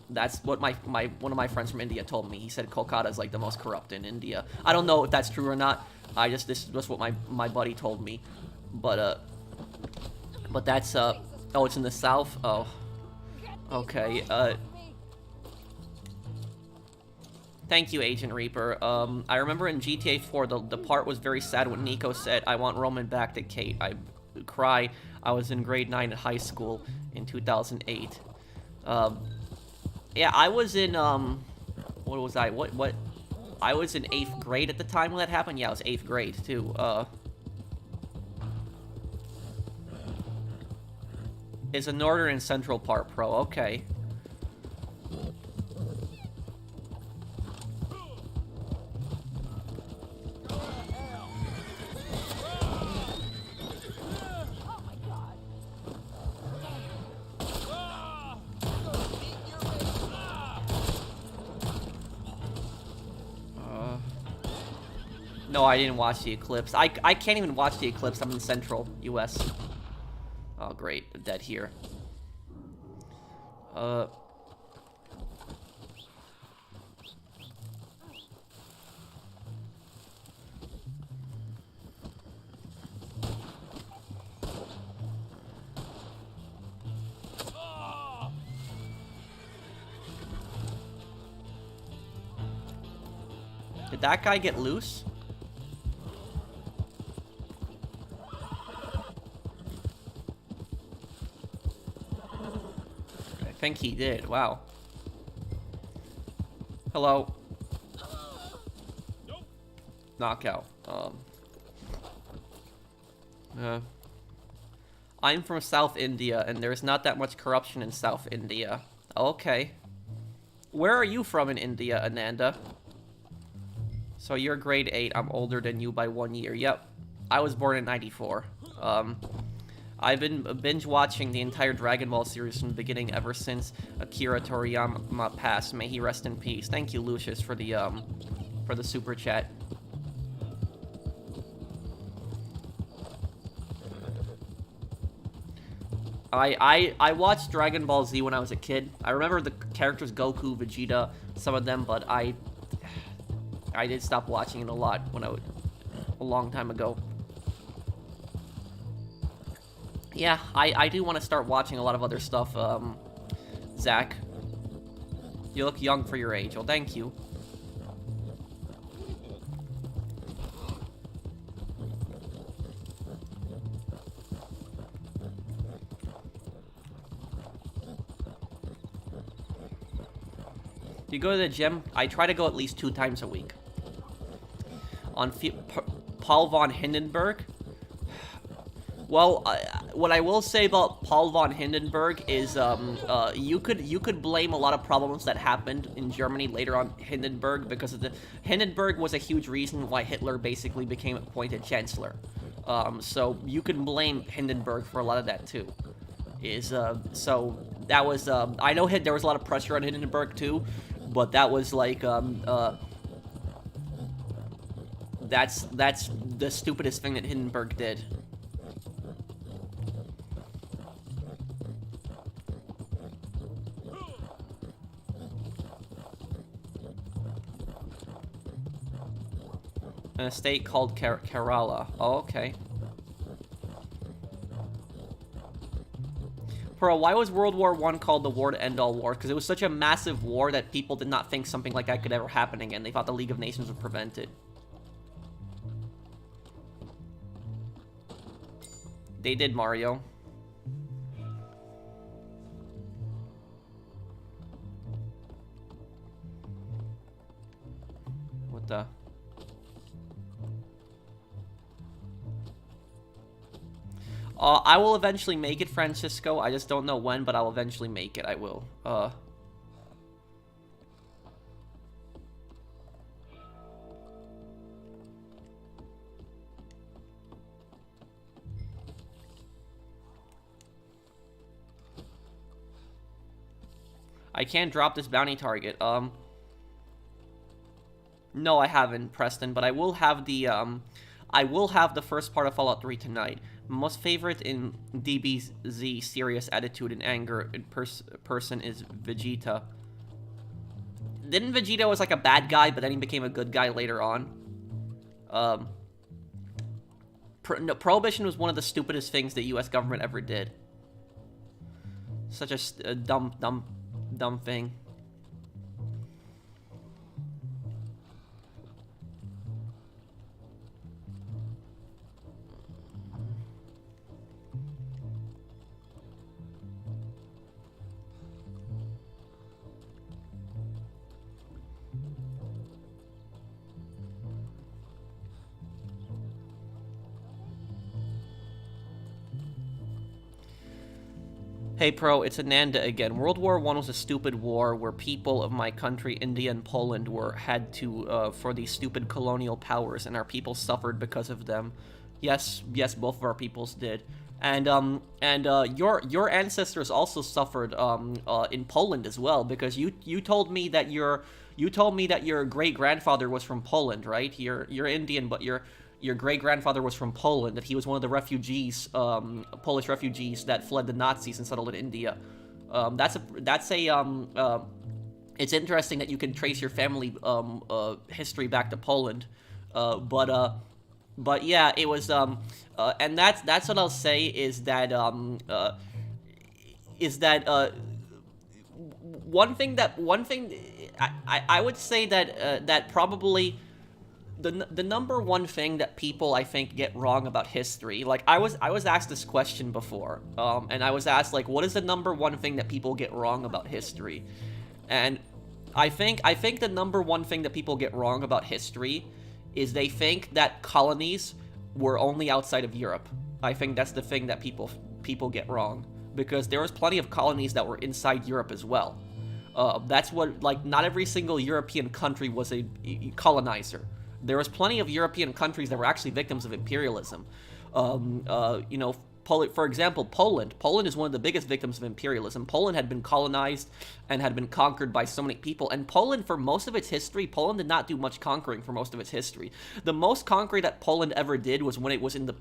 That's what one of my friends from India told me. He said Kolkata is, like, the most corrupt in India. I don't know if that's true or not. This is just what my buddy told me. But that's, oh, it's in the south? Oh. Okay, thank you, Agent Reaper. I remember in GTA 4, the part was very sad when Nico said, "I want Roman back" to Kate. I cry. I was in grade 9 at high school in 2008. Yeah, I was in, what was I? What? I was in 8th grade at the time when that happened. Yeah, I was 8th grade, too. It's a northern and central part, pro. Okay. No, I didn't watch the eclipse. I can't even watch the eclipse. I'm in central US. Oh, great. I'm dead here. Did that guy get loose? I think he did. Wow. Hello. Nope. Knockout. I'm from South India, and there's not that much corruption in South India. Okay. Where are you from in India, Ananda? So you're grade 8. I'm older than you by 1 year. Yep. I was born in 94. I've been binge watching the entire Dragon Ball series from the beginning ever since Akira Toriyama passed. May he rest in peace. Thank you, Lucius, for the super chat. I watched Dragon Ball Z when I was a kid. I remember the characters Goku, Vegeta, some of them, but I did stop watching it a lot a long time ago. Yeah, I do want to start watching a lot of other stuff, Zach. You look young for your age. Well, thank you. Do you go to the gym? I try to go at least 2 times a week. On Paul von Hindenburg? Well, what I will say about Paul von Hindenburg is, you could blame a lot of problems that happened in Germany later on Hindenburg, because of Hindenburg was a huge reason why Hitler basically became appointed chancellor. So you can blame Hindenburg for a lot of that too. So that was, I know there was a lot of pressure on Hindenburg too, but that was like, that's the stupidest thing that Hindenburg did. An estate called Kerala. Oh, okay. Bro, why was World War I called the war to end all wars? Because it was such a massive war that people did not think something like that could ever happen again. They thought the League of Nations would prevent it. They did, Mario. What the... I will eventually make it, Francisco. I just don't know when, but I'll eventually make it. I will. I can't drop this bounty target. No, I haven't, Preston, but I will have the first part of Fallout 3 tonight. Most favorite in DBZ serious attitude and anger in person is Vegeta. Didn't Vegeta was like a bad guy, but then he became a good guy later on? No, Prohibition was one of the stupidest things the U.S. government ever did. Such a dumb thing. Hey Pro, it's Ananda again. World War I was a stupid war where people of my country, India and Poland, had to for these stupid colonial powers, and our people suffered because of them. Yes, both of our peoples did. And your ancestors also suffered in Poland as well, because you told me that your great grandfather was from Poland, right? You're Indian, but your great-grandfather was from Poland, that he was one of the refugees, Polish refugees that fled the Nazis and settled in India. It's interesting that you can trace your family history back to Poland, but yeah, it was, and that's what I'll say is that one thing I would say that probably the number one thing that people, I think, get wrong about history, like, I was asked this question before, and I was asked, like, what is the number one thing that people get wrong about history? And I think the number one thing that people get wrong about history is they think that colonies were only outside of Europe. I think that's the thing that people get wrong, because there was plenty of colonies that were inside Europe as well. That's what, like, not every single European country was a colonizer. There was plenty of European countries that were actually victims of imperialism. You know, for example, Poland. Poland is one of the biggest victims of imperialism. Poland had been colonized and had been conquered by so many people. And Poland, for most of its history, Poland did not do much conquering for most of its history. The most conquering that Poland ever did was when it was in the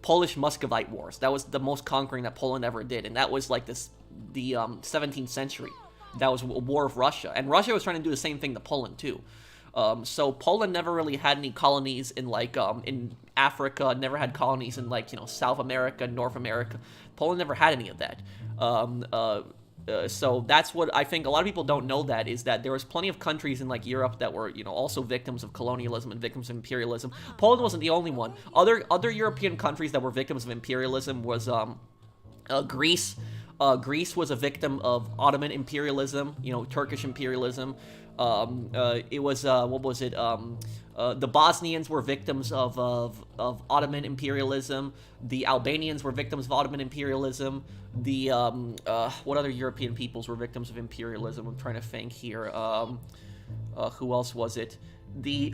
Polish Muscovite Wars. That was the most conquering that Poland ever did. And that was like the 17th century. That was a war of Russia. And Russia was trying to do the same thing to Poland, too. So Poland never really had any colonies in, like, in Africa, never had colonies in, like, South America, North America. Poland never had any of that. So that's what I think a lot of people don't know, that is that there was plenty of countries in, like, Europe that were, also victims of colonialism and victims of imperialism. Poland wasn't the only one. Other European countries that were victims of imperialism was Greece. Greece was a victim of Ottoman imperialism, Turkish imperialism. It was, what was it? The Bosnians were victims of Ottoman imperialism. The Albanians were victims of Ottoman imperialism. The, what other European peoples were victims of imperialism? I'm trying to think here. Who else was it? The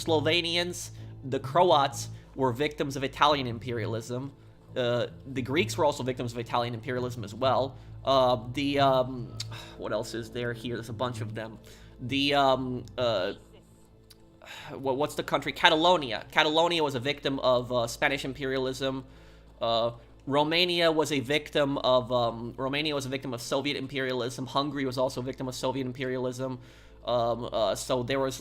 Slovenians, the Croats were victims of Italian imperialism. The Greeks were also victims of Italian imperialism as well. What else is there here? There's a bunch of them. What's the country? Catalonia. Catalonia was a victim of Spanish imperialism. Romania was a victim of Soviet imperialism. Hungary was also a victim of Soviet imperialism. So there was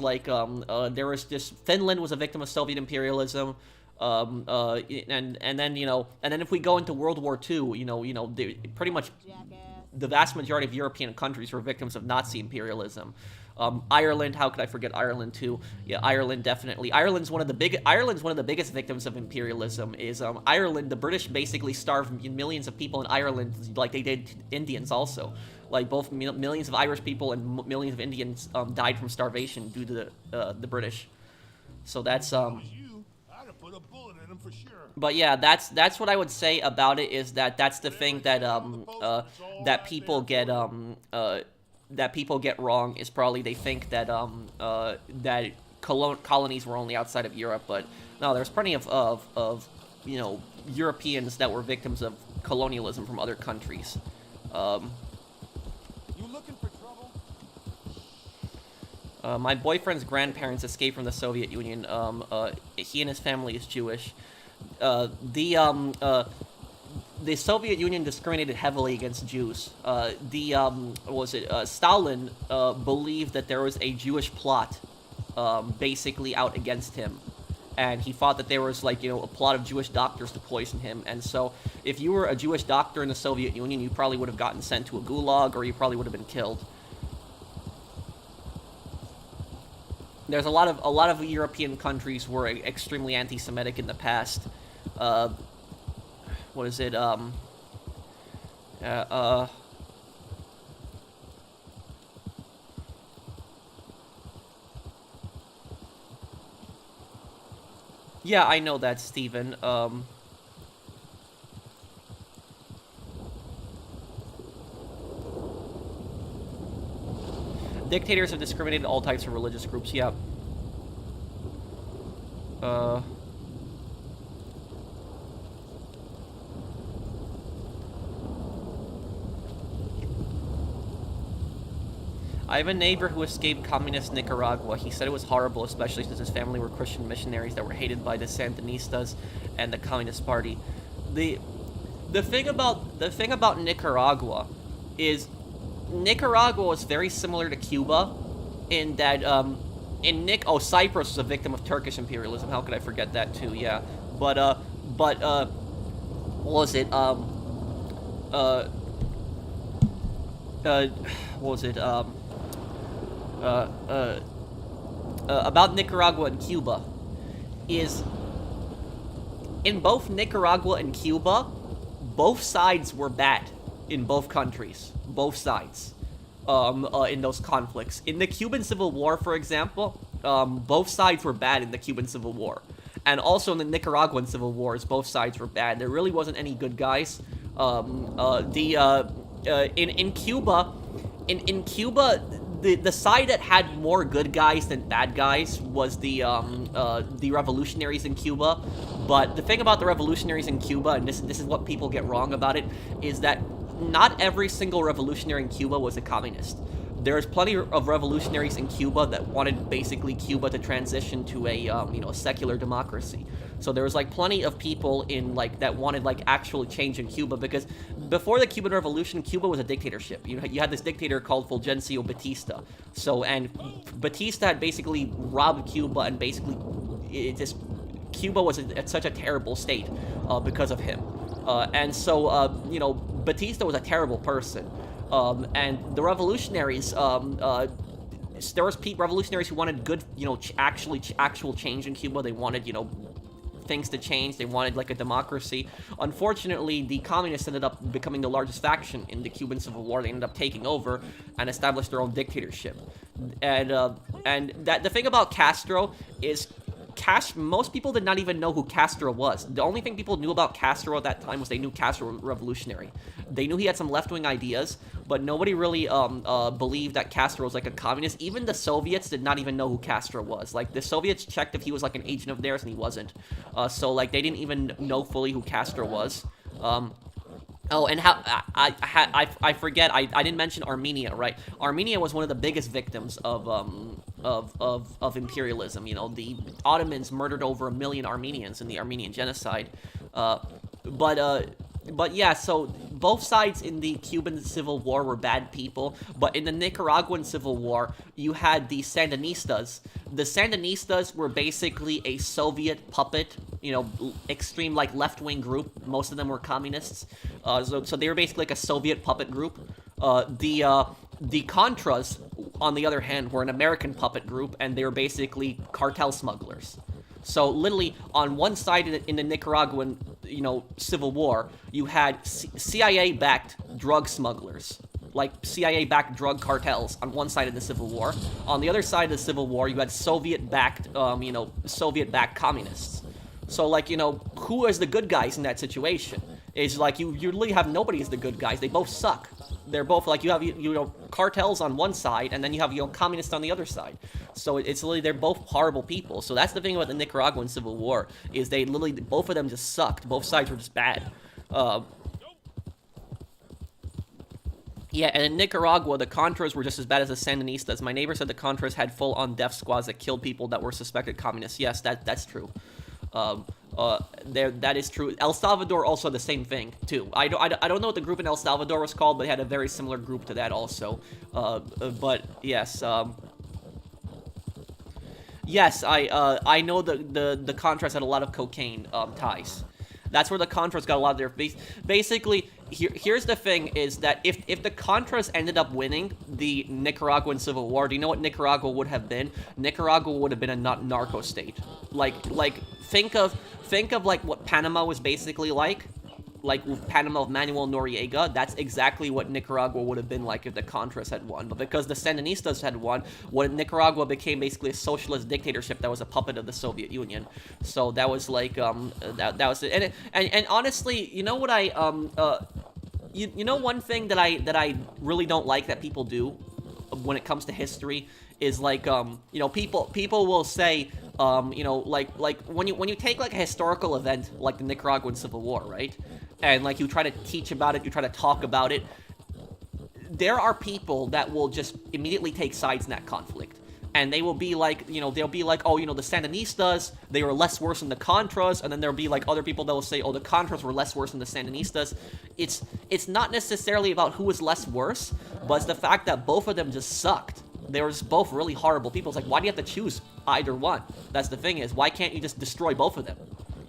Finland was a victim of Soviet imperialism. And then if we go into World War II, pretty much the vast majority of European countries were victims of Nazi imperialism. Ireland, how could I forget Ireland too? Yeah, Ireland definitely. Ireland's one of the biggest victims of imperialism. Is Ireland? The British basically starved millions of people in Ireland, like they did Indians also. Like both millions of Irish people and millions of Indians died from starvation due to the British. So that's Put a bullet in him for sure. But yeah, that's what I would say about it, is that's the thing that that people get wrong, is probably they think that that colonies were only outside of Europe, but no, there's plenty of Europeans that were victims of colonialism from other countries. You looking for trouble? My boyfriend's grandparents escaped from the Soviet Union. He and his family is Jewish. The Soviet Union discriminated heavily against Jews. Stalin believed that there was a Jewish plot, basically out against him, and he thought that there was a plot of Jewish doctors to poison him. And so, if you were a Jewish doctor in the Soviet Union, you probably would have gotten sent to a gulag, or you probably would have been killed. There's a lot of European countries were extremely anti-Semitic in the past. What is it? Yeah, I know that, Steven. Dictators have discriminated all types of religious groups, yeah. I have a neighbor who escaped communist Nicaragua. He said it was horrible, especially since his family were Christian missionaries that were hated by the Sandinistas and the Communist Party. The thing about Nicaragua is Nicaragua was very similar to Cuba in that Cyprus was a victim of Turkish imperialism. How could I forget that too? Yeah, but what was it? About Nicaragua and Cuba is in both Nicaragua and Cuba, both sides were bad in both countries. Both sides in those conflicts. In the Cuban Civil War, for example, both sides were bad in the Cuban Civil War. And also in the Nicaraguan Civil Wars, both sides were bad. There really wasn't any good guys. In Cuba, the side that had more good guys than bad guys was the revolutionaries in Cuba. But the thing about the revolutionaries in Cuba, and this is what people get wrong about it, is that not every single revolutionary in Cuba was a communist. There's plenty of revolutionaries in Cuba that wanted basically Cuba to transition to a secular democracy. So there was plenty of people in that wanted actual change in Cuba, because before the Cuban Revolution, Cuba was a dictatorship. You had this dictator called Fulgencio Batista. And Batista had basically robbed Cuba and basically Cuba was in such a terrible state because of him. And so, you know, Batista was a terrible person. And the revolutionaries, there was revolutionaries who wanted good, you know, actual change in Cuba. They wanted, you know, things to change. They wanted like a democracy. Unfortunately, the communists ended up becoming the largest faction in the Cuban Civil War. They ended up taking over and established their own dictatorship. And that the thing about Castro is most people did not even know who Castro was. The only thing people knew about Castro at that time was they knew Castro was revolutionary. They knew he had some left-wing ideas, but nobody really believed that Castro was like a communist. Even the Soviets did not even know who Castro was. Like, the Soviets checked if he was like an agent of theirs, and he wasn't. So like they didn't even know fully who Castro was. Oh, and how I forget, I didn't mention Armenia, right? Armenia was one of the biggest victims of imperialism. You know, the Ottomans murdered over 1 million Armenians in the Armenian genocide. But yeah, so both sides in the Cuban Civil War were bad people, but in the Nicaraguan Civil War, you had the Sandinistas. The Sandinistas were basically a Soviet puppet, you know, extreme, like, left-wing group. Most of them were communists. So they were basically like a Soviet puppet group. The Contras, on the other hand, were an American puppet group, and they were basically cartel smugglers. So literally, on one side in the Nicaraguan, you know, Civil War, you had CIA-backed drug smugglers, like CIA-backed drug cartels on one side of the Civil War. On the other side of the Civil War, you had Soviet-backed, you know, Soviet-backed communists. So, like, you know, who is the good guys in that situation? Is like you literally have nobody as the good guys. They both suck. They're both like you have you know cartels on one side, and then you have communists on the other side. So it's literally they're both horrible people. So that's the thing about the Nicaraguan Civil War is they literally both of them just sucked. Both sides were just bad. Yeah, and in Nicaragua, the Contras were just as bad as the Sandinistas. My neighbor said the Contras had full-on death squads that killed people that were suspected communists. Yes, that's true. That is true. El Salvador also the same thing too. I don't know what the group in El Salvador was called, but they had a very similar group to that also. But yes, yes, I know the Contras had a lot of cocaine ties. That's where the Contras got a lot of their basically. Here's the thing: is that if the Contras ended up winning the Nicaraguan Civil War, do you know what Nicaragua would have been? Nicaragua would have been a narco state. Like think of like what Panama was basically like with Panama of Manuel Noriega. That's exactly what Nicaragua would have been like if the Contras had won. But because the Sandinistas had won, Nicaragua became basically a socialist dictatorship that was a puppet of the Soviet Union. So that was like that was it. And honestly, you know what you know one thing that I really don't like that people do when it comes to history is like you know people will say you know like when you take like a historical event like the Nicaraguan Civil War, right? And like you try to teach about it, you try to talk about it, there are people that will just immediately take sides in that conflict. And they will be like, you know, they'll be like, oh, you know, the Sandinistas, they were less worse than the Contras. And then there'll be like other people that will say, oh, the Contras were less worse than the Sandinistas. It's not necessarily about who was less worse, but it's the fact that both of them just sucked. They were just both really horrible people. It's like, why do you have to choose either one? That's the thing is, why can't you just destroy both of them?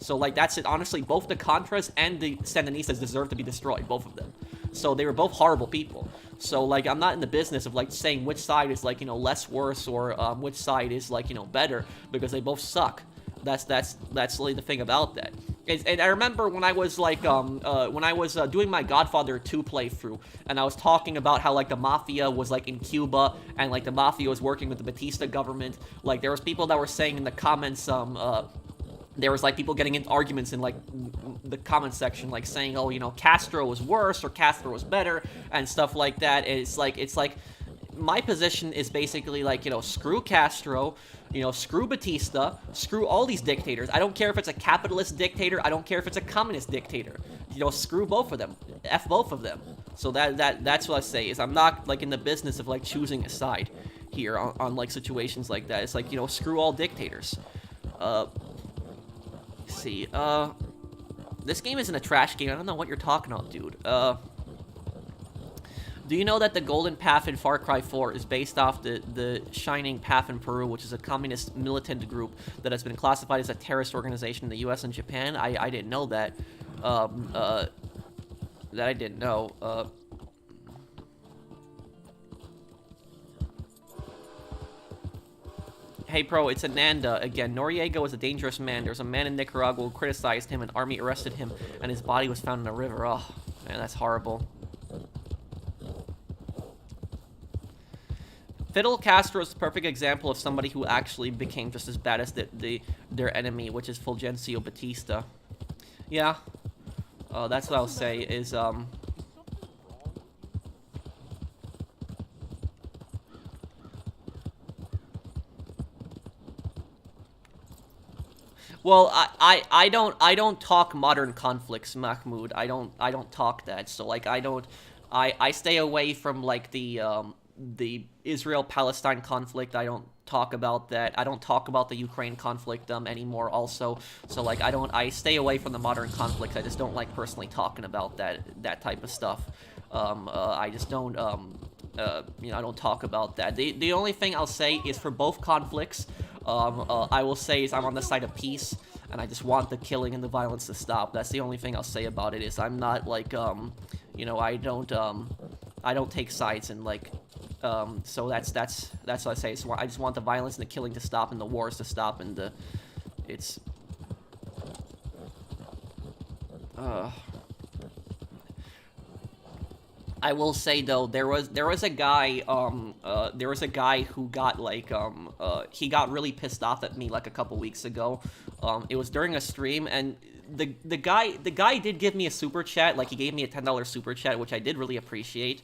So, like, that's it. Honestly, both the Contras and the Sandinistas deserve to be destroyed, both of them. So they were both horrible people. So, like, I'm not in the business of, like, saying which side is, like, you know, less worse or which side is, like, you know, better, because they both suck. That's really the thing about that. And I remember when I was, like, doing my Godfather 2 playthrough, and I was talking about how, like, the Mafia was, like, in Cuba, and, like, the Mafia was working with the Batista government. Like, there was people that were saying in the comments, there was, like, people getting into arguments in, like, the comment section, like, saying, oh, you know, Castro was worse or Castro was better and stuff like that. And it's like, my position is basically, like, you know, screw Castro, you know, screw Batista, screw all these dictators. I don't care if it's a capitalist dictator. I don't care if it's a communist dictator. You know, screw both of them. F both of them. So that's what I say, is I'm not, like, in the business of, like, choosing a side here on like, situations like that. It's like, you know, screw all dictators. See, this game isn't a trash game. I don't know what you're talking about, dude. Do you know that the Golden Path in Far Cry 4 is based off the Shining Path in Peru, which is a communist militant group that has been classified as a terrorist organization in the US and Japan? I didn't know that. That I didn't know. Hey, Pro, it's Ananda again. Noriega was a dangerous man. There's a man in Nicaragua who criticized him, and army arrested him, and his body was found in a river. Oh, man, that's horrible. Fidel Castro is the perfect example of somebody who actually became just as bad as their enemy, which is Fulgencio Batista. Yeah, that's what I'll say is, well, I don't talk modern conflicts, Mahmoud. I don't talk that. So like I stay away from like the Israel-Palestine conflict. I don't talk about that. I don't talk about the Ukraine conflict anymore also. So like I stay away from the modern conflicts. I just don't like personally talking about that type of stuff. I just don't you know, I don't talk about that. The only thing I'll say is for both conflicts, I will say is I'm on the side of peace, and I just want the killing and the violence to stop. That's the only thing I'll say about it. Is I'm not like you know, I don't take sides and like so that's what I say. So I just want the violence and the killing to stop and the wars to stop and it's I will say though, there was a guy who got like he got really pissed off at me like a couple weeks ago. It was during a stream, and the guy did give me a super chat. Like he gave me a $10 super chat, which I did really appreciate.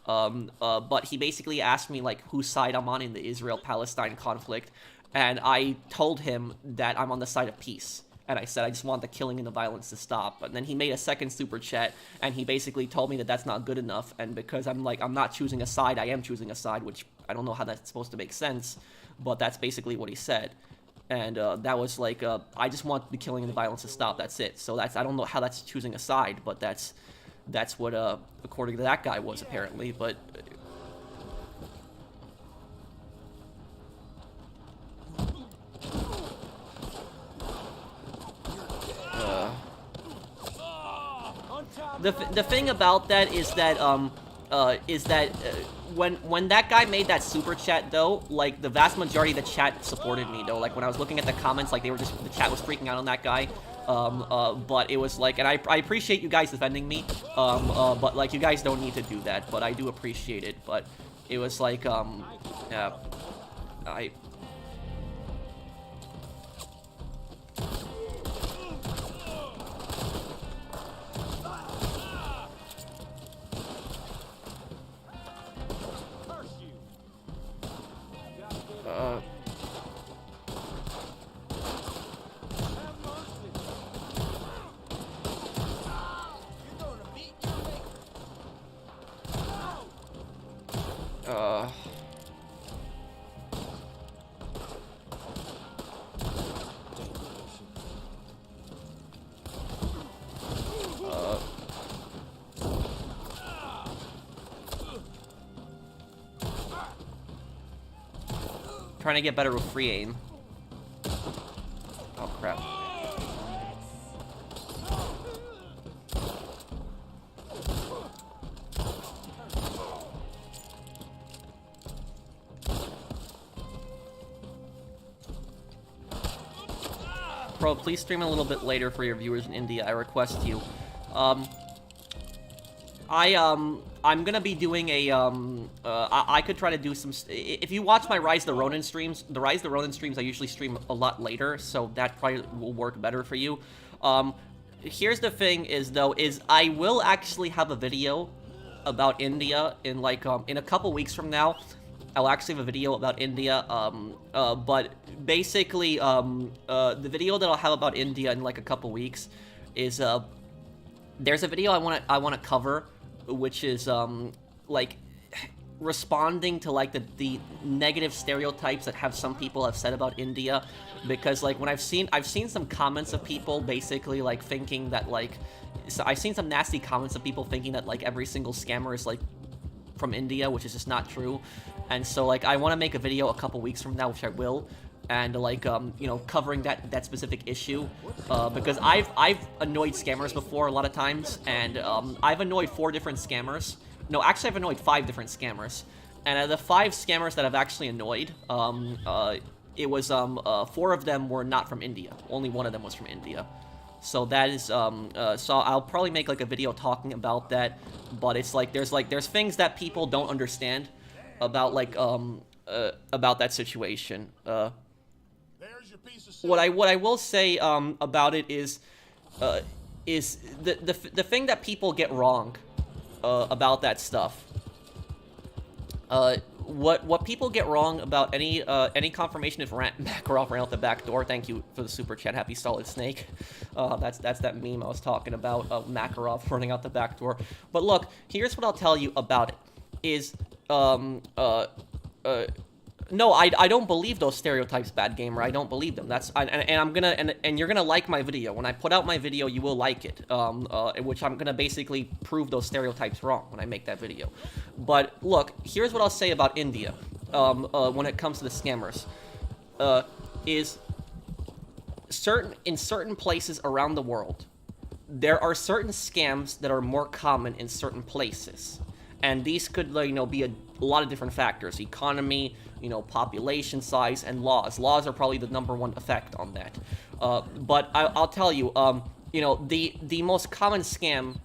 But he basically asked me like whose side I'm on in the Israel-Palestine conflict, and I told him that I'm on the side of peace. And I said I just want the killing and the violence to stop. And then he made a second super chat, and he basically told me that that's not good enough. And because I'm not choosing a side, I am choosing a side, which I don't know how that's supposed to make sense, but that's basically what he said. And that was like, I just want the killing and the violence to stop. That's it. So I don't know how that's choosing a side, but that's what according to that guy was apparently. But the thing about that is that when that guy made that super chat though, like the vast majority of the chat supported me though. Like when I was looking at the comments, like the chat was freaking out on that guy. But it was like, and I appreciate you guys defending me. But like you guys don't need to do that. But I do appreciate it. But it was like yeah, trying to get better with free aim. Oh crap. Bro, please stream a little bit later for your viewers in India. I request you. I'm gonna be doing a, I could try to do some, if you watch my Rise the Ronin streams, I usually stream a lot later, so that probably will work better for you. Here's the thing is I will actually have a video about India in like, in a couple weeks from now. I'll actually have a video about India, but basically, the video that I'll have about India in like a couple weeks is, there's a video I wanna cover, which is like responding to like the negative stereotypes that some people have said about India, because like when I've seen some comments of people basically like thinking that like, so I've seen some nasty comments of people thinking that like every single scammer is like from India, which is just not true. And so, like, I want to make a video a couple weeks from now, which I will, and like, you know, covering that specific issue, because I've annoyed scammers before a lot of times, and I've annoyed 4 different scammers. No, actually, I've annoyed 5 different scammers, and out of the 5 scammers that I've actually annoyed, it was 4 of them were not from India. Only 1 of them was from India. So that is so I'll probably make like a video talking about that, but it's like there's things that people don't understand about like about that situation. What I will say about it is the thing that people get wrong about that stuff. What people get wrong about any confirmation if Makarov ran out the back door. Thank you for the super chat, Happy Solid Snake. That's that meme I was talking about, Makarov running out the back door. But look, here's what I'll tell you about it. Is no, I don't believe those stereotypes, Bad Gamer. I don't believe them. And you're gonna like my video. When I put out my video, you will like it. Which I'm gonna basically prove those stereotypes wrong when I make that video. But look, here's what I'll say about India. When it comes to the scammers, is in certain places around the world, there are certain scams that are more common in certain places. And these could, you know, be a lot of different factors: economy, you know, population size, and laws. Laws are probably the #1 effect on that. But I'll tell you, you know, the most common scam,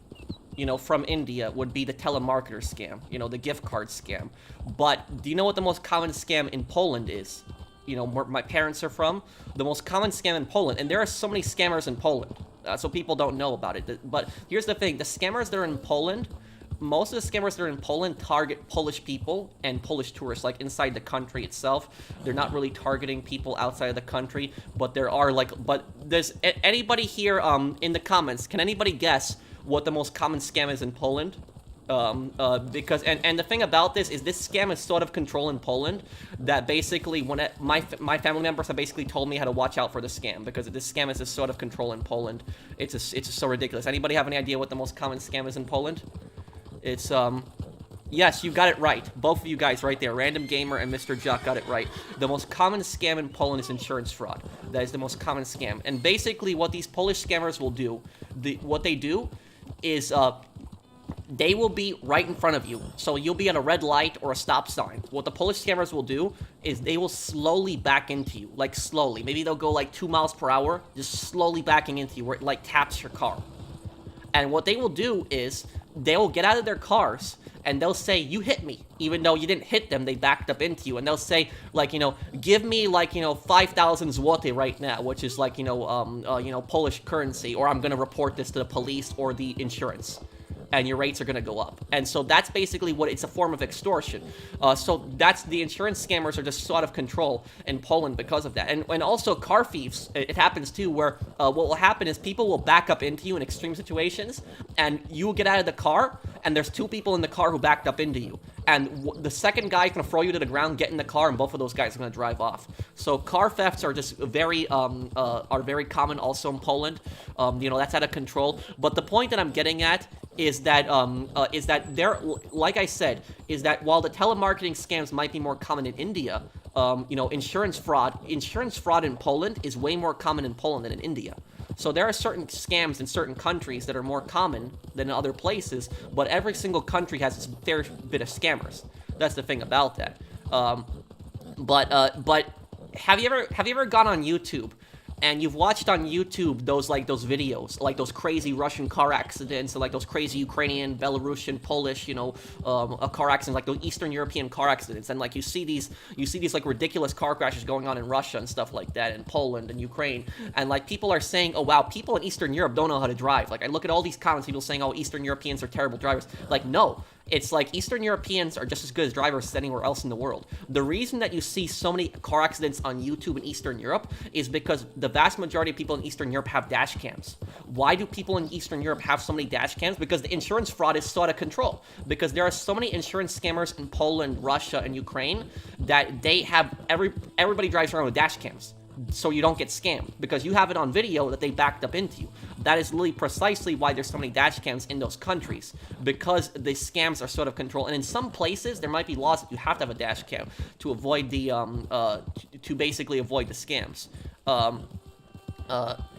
you know, from India would be the telemarketer scam, you know, the gift card scam. But do you know what the most common scam in Poland is? You know, where my parents are from, the most common scam in Poland, and there are so many scammers in Poland, so people don't know about it. But here's the thing: the scammers that are in Poland, most of the scammers that are in Poland target Polish people and Polish tourists, like inside the country itself. They're not really targeting people outside of the country, but there are there's anybody here in the comments, can anybody guess what the most common scam is in Poland? Because the thing about this is this scam is sort of control in Poland, that basically my family members have basically told me how to watch out for the scam, because this scam is a sort of control in Poland. It's just so ridiculous. Anybody have any idea what the most common scam is in Poland? It's, yes, you got it right. Both of you guys right there, Random Gamer and Mr. Jock, got it right. The most common scam in Poland is insurance fraud. That is the most common scam. And basically what these Polish scammers will do, what they do is, they will be right in front of you. So you'll be at a red light or a stop sign. What the Polish scammers will do is they will slowly back into you, like slowly. Maybe they'll go like 2 miles per hour, just slowly backing into you, where it like taps your car. And what they will do is they will get out of their cars and they'll say, "You hit me," even though you didn't hit them, they backed up into you. And they'll say, like, you know, "Give me like, you know, 5,000 zloty right now," which is like, you know, Polish currency, or I'm gonna report this to the police or the insurance, and your rates are going to go up. And so that's basically what it's a form of extortion. So that's the insurance scammers are just sort of control in Poland because of that. And also car thieves, it happens too, where what will happen is people will back up into you in extreme situations, and you will get out of the car, and there's 2 people in the car who backed up into you. And the second guy is going to throw you to the ground, get in the car, and both of those guys are going to drive off. So car thefts are just very common also in Poland. You know, that's out of control. But the point that I'm getting at is that there, like I said, is that while the telemarketing scams might be more common in India, you know, insurance fraud in Poland is way more common in Poland than in India. So there are certain scams in certain countries that are more common than in other places, but every single country has its fair bit of scammers. That's the thing about that. But have you ever gone on YouTube and you've watched on YouTube those videos, like those crazy Russian car accidents, or like those crazy Ukrainian, Belarusian, Polish, you know, car accidents, like those Eastern European car accidents, and like you see these like ridiculous car crashes going on in Russia and stuff like that, in Poland and Ukraine, and like people are saying, "Oh wow, people in Eastern Europe don't know how to drive." Like I look at all these comments, people saying, "Oh, Eastern Europeans are terrible drivers." Like no. It's like Eastern Europeans are just as good as drivers as anywhere else in the world. The reason that you see so many car accidents on YouTube in Eastern Europe is because the vast majority of people in Eastern Europe have dash cams. Why do people in Eastern Europe have so many dash cams? Because the insurance fraud is sort of control. Because there are so many insurance scammers in Poland, Russia, and Ukraine that they have everybody drives around with dash cams. so you don't get scammed, because you have it on video that they backed up into you. That is literally precisely why there's so many dash cams in those countries, because the scams are sort of controlled. And in some places, there might be laws that you have to have a dash cam to avoid the, to basically avoid the scams.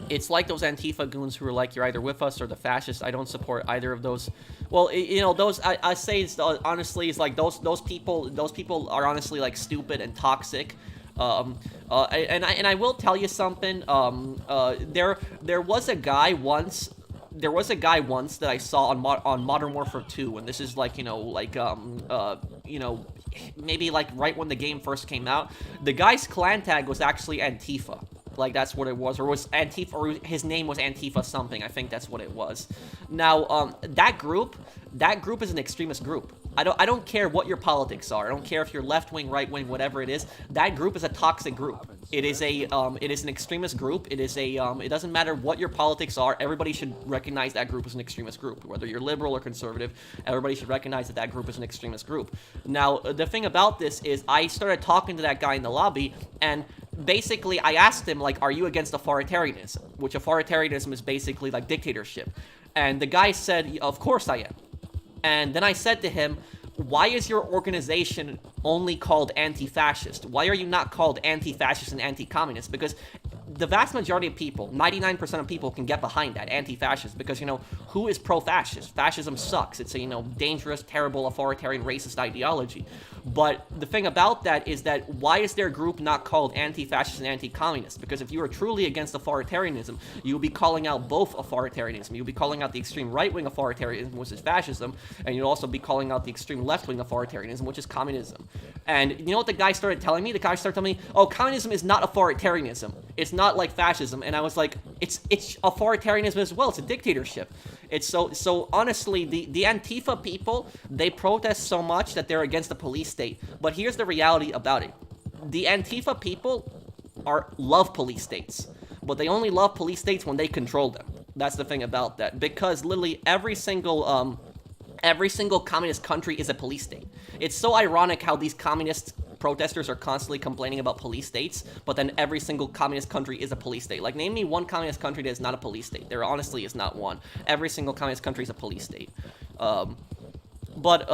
It's like those Antifa goons who are like, you're either with us or the fascists. I don't support either of those. Well, you know, those, I say, it's, honestly, it's like those people are honestly, like, stupid and toxic. And I will tell you something. There was a guy once that I saw on Modern Warfare 2, and this is like, you know, maybe like right when the game first came out. The guy's clan tag was actually Antifa. Like, that's what it was, or was Antifa, or his name was Antifa something. I think that's what it was. Now, that group is an extremist group. I don't care what your politics are. I don't care if you're left wing, right wing, whatever it is. That group is a toxic group. It is an extremist group. It doesn't matter what your politics are. Everybody should recognize that group as an extremist group. Whether you're liberal or conservative, everybody should recognize that that group is an extremist group. Now, the thing about this is, I started talking to that guy in the lobby, and basically, I asked him, like, are you against authoritarianism? Which authoritarianism is basically like dictatorship. And the guy said, of course I am. And then I said to him, why is your organization only called anti-fascist? Why are you not called anti-fascist and anti-communist? Because the vast majority of people, 99% of people, can get behind that, anti-fascist, because, you know, who is pro-fascist? Fascism sucks. It's a, you know, dangerous, terrible, authoritarian, racist ideology. But the thing about that is that, why is their group not called anti-fascist and anti-communist? Because if you are truly against authoritarianism, you will be calling out both authoritarianism. You'll be calling out the extreme right-wing authoritarianism, which is fascism, and you'll also be calling out the extreme left-wing authoritarianism, which is communism. And you know what the guy started telling me? The guy started telling me, oh, communism is not authoritarianism. It's not like fascism. And I was like, it's authoritarianism as well. It's a dictatorship. It's so honestly, the Antifa people, they protest so much that they're against the police state. But here's the reality about it. The Antifa people love police states, but they only love police states when they control them. That's the thing about that, because literally every single communist country is a police state. It's so ironic how these communist protesters are constantly complaining about police states, but then every single communist country is a police state. Like, name me one communist country that is not a police state. There honestly is not one. Every single communist country is a police state. But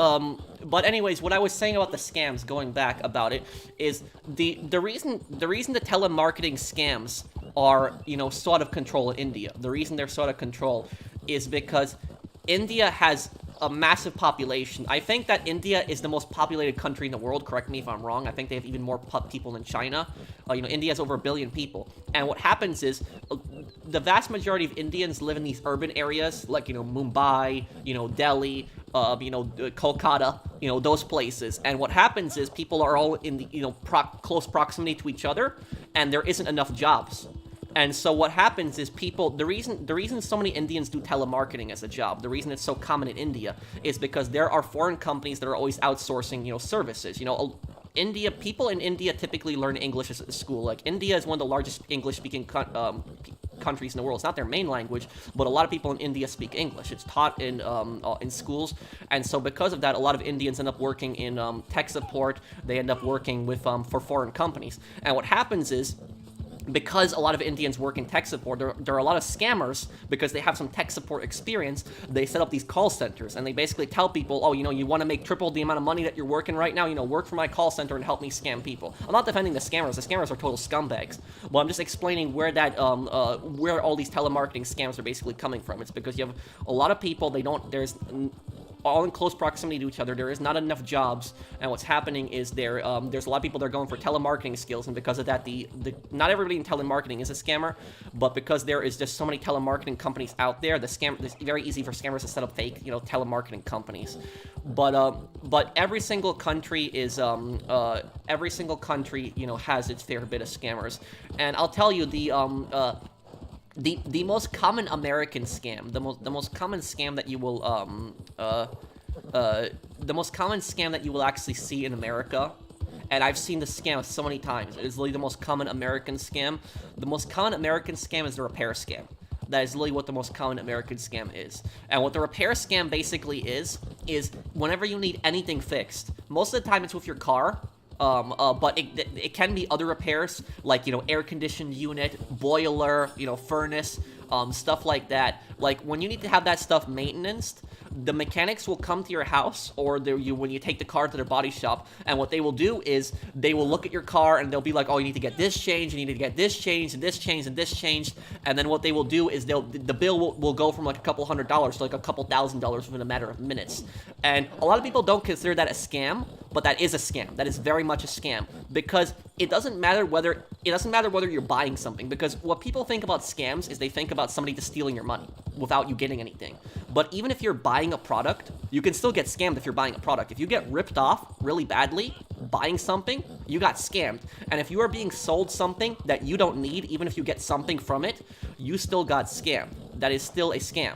anyways, what I was saying about the scams, going back about it, is the reason the telemarketing scams are, you know, sort of control in India. The reason they're sort of control is because India has a massive population. I think that India is the most populated country in the world. Correct me if I'm wrong. I think they have even more people than China. You know, India has over 1 billion people. And what happens is, the vast majority of Indians live in these urban areas, like, you know, Mumbai, you know, Delhi, you know, Kolkata, you know, those places. And what happens is, people are all in the, you know, close proximity to each other, and there isn't enough jobs. And so what happens is, people, the reason so many Indians do telemarketing as a job, the reason it's so common in India, is because there are foreign companies that are always outsourcing, you know, services. You know, people in India typically learn English at school. Like, India is one of the largest English-speaking countries in the world. It's not their main language, but a lot of people in India speak English. It's taught in schools, and so because of that, a lot of Indians end up working in tech support. They end up working with for foreign companies. And what happens is, because a lot of Indians work in tech support, there are a lot of scammers, because they have some tech support experience. They set up these call centers, and they basically tell people, oh, you know, you want to make triple the amount of money that you're working right now, you know, work for my call center and help me scam people. I'm not defending the scammers. The scammers are total scumbags. But I'm just explaining where that, where all these telemarketing scams are basically coming from. It's because you have a lot of people, there's all in close proximity to each other. There is not enough jobs, and what's happening is there's a lot of people that are going for telemarketing skills, and because of that, not everybody in telemarketing is a scammer, but because there is just so many telemarketing companies out there, it's very easy for scammers to set up fake, you know, telemarketing companies. But every single country is every single country, you know, has its fair bit of scammers, and I'll tell you the most common American scam, the most common scam that you will the most common scam that you will actually see in America, and I've seen the scam so many times. It is literally the most common American scam. The most common American scam is the repair scam. That is literally what the most common American scam is. And what the repair scam basically is whenever you need anything fixed, most of the time it's with your car, But it can be other repairs, like, you know, air conditioned unit, boiler, you know, furnace, stuff like that. Like, when you need to have that stuff maintained, the mechanics will come to your house, or when you take the car to their body shop, and what they will do is they will look at your car and they'll be like, oh, you need to get this changed, you need to get this changed, and this changed, and this changed, and then what they will do is the bill will go from like a couple $100s to like a couple $1,000s within a matter of minutes. And a lot of people don't consider that a scam, but that is a scam. That is very much a scam, because it doesn't matter whether you're buying something, because what people think about scams is they think about somebody just stealing your money without you getting anything. But even if you're buying a product, you can still get scammed if you're buying a product. If you get ripped off really badly buying something, you got scammed. And if you are being sold something that you don't need, even if you get something from it, you still got scammed. That is still a scam.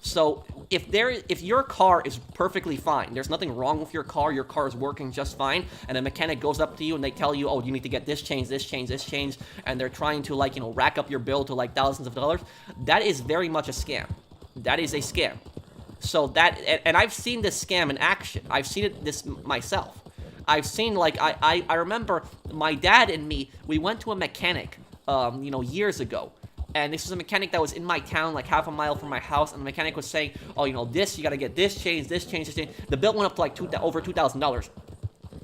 So if your car is perfectly fine, there's nothing wrong with your car is working just fine, and a mechanic goes up to you and they tell you, oh, you need to get this changed, this changed, this changed, and they're trying to, like, you know, rack up your bill to like thousands of dollars, that is very much a scam. That is a scam. So that, and I've seen this scam in action. I've seen this myself. I've seen, like, I remember my dad and me, we went to a mechanic, you know, years ago. And this was a mechanic that was in my town, like half a mile from my house, and the mechanic was saying, oh, you know, you gotta get this changed, this changed, this changed. The bill went up to like over $2,000.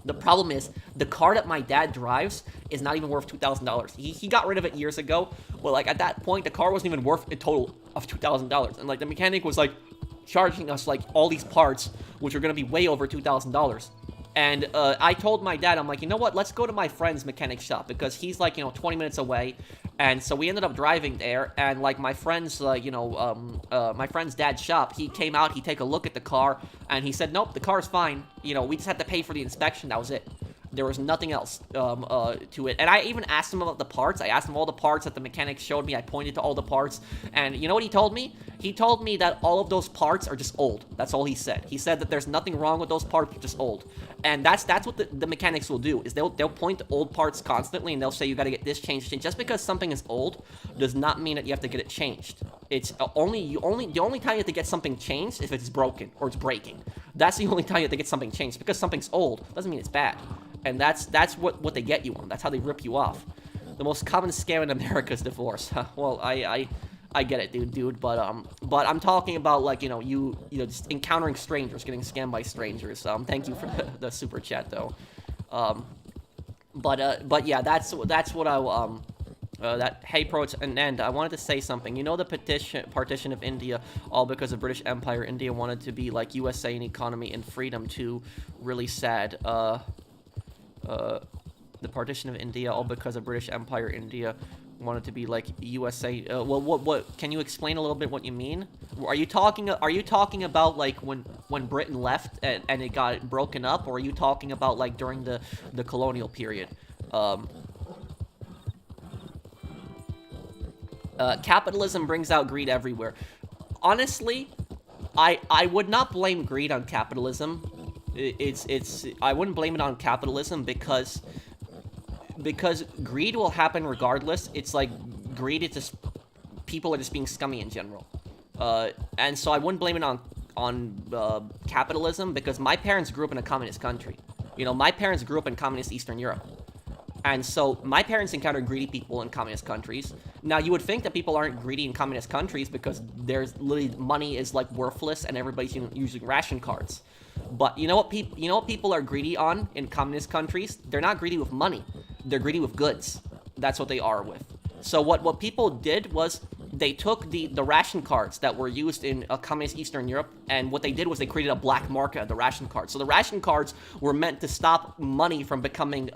The problem is, the car that my dad drives is not even worth $2,000. He got rid of it years ago, but like at that point, the car wasn't even worth a total of $2,000. And like the mechanic was like charging us like all these parts, which are gonna be way over $2,000. And I told my dad, I'm like, you know what, let's go to my friend's mechanic shop, because he's like, you know, 20 minutes away. And so we ended up driving there, and like my friend's, my friend's dad's shop, he came out, he take a look at the car, and he said, nope, the car's fine. You know, we just had to pay for the inspection, that was it. There was nothing else to it. And I even asked him about the parts. I asked him all the parts that the mechanic showed me. I pointed to all the parts. And you know what he told me? He told me that all of those parts are just old. That's all he said. He said that there's nothing wrong with those parts, they're just old. And that's what the mechanics will do, is they'll point to old parts constantly, and they'll say you got to get this changed. And just because something is old does not mean that you have to get it changed. It's the only time you have to get something changed is if it's broken or it's breaking. That's the only time you have to get something changed. Because something's old doesn't mean it's bad. And that's what they get you on. That's how they rip you off. The most common scam in America is divorce. Well, I get it, dude. But I'm talking about, like, you know, just encountering strangers, getting scammed by strangers. Thank you for the super chat though. But yeah, that's what I hey pro and end. I wanted to say something. You know, the partition of India, all because of British Empire. India wanted to be like USA in economy and freedom too. Really sad. The partition of India, all because of British Empire. India wanted to be like USA. Well, what? Can you explain a little bit what you mean? Are you talking about like when Britain left and it got broken up, or are you talking about like during the colonial period? Capitalism brings out greed everywhere. Honestly, I would not blame greed on capitalism. I wouldn't blame it on capitalism because greed will happen regardless. It's like greed, it's just people are just being scummy in general. And so I wouldn't blame it on capitalism, because my parents grew up in a communist country. You know, my parents grew up in communist Eastern Europe. And so my parents encountered greedy people in communist countries. Now, you would think that people aren't greedy in communist countries because there's literally money is like worthless and everybody's using ration cards. But you know what people are greedy on in communist countries? They're not greedy with money. They're greedy with goods. That's what they are with. So what people did was they took the ration cards that were used in communist Eastern Europe, and what they did was they created a black market of the ration cards. So the ration cards were meant to stop money from becoming,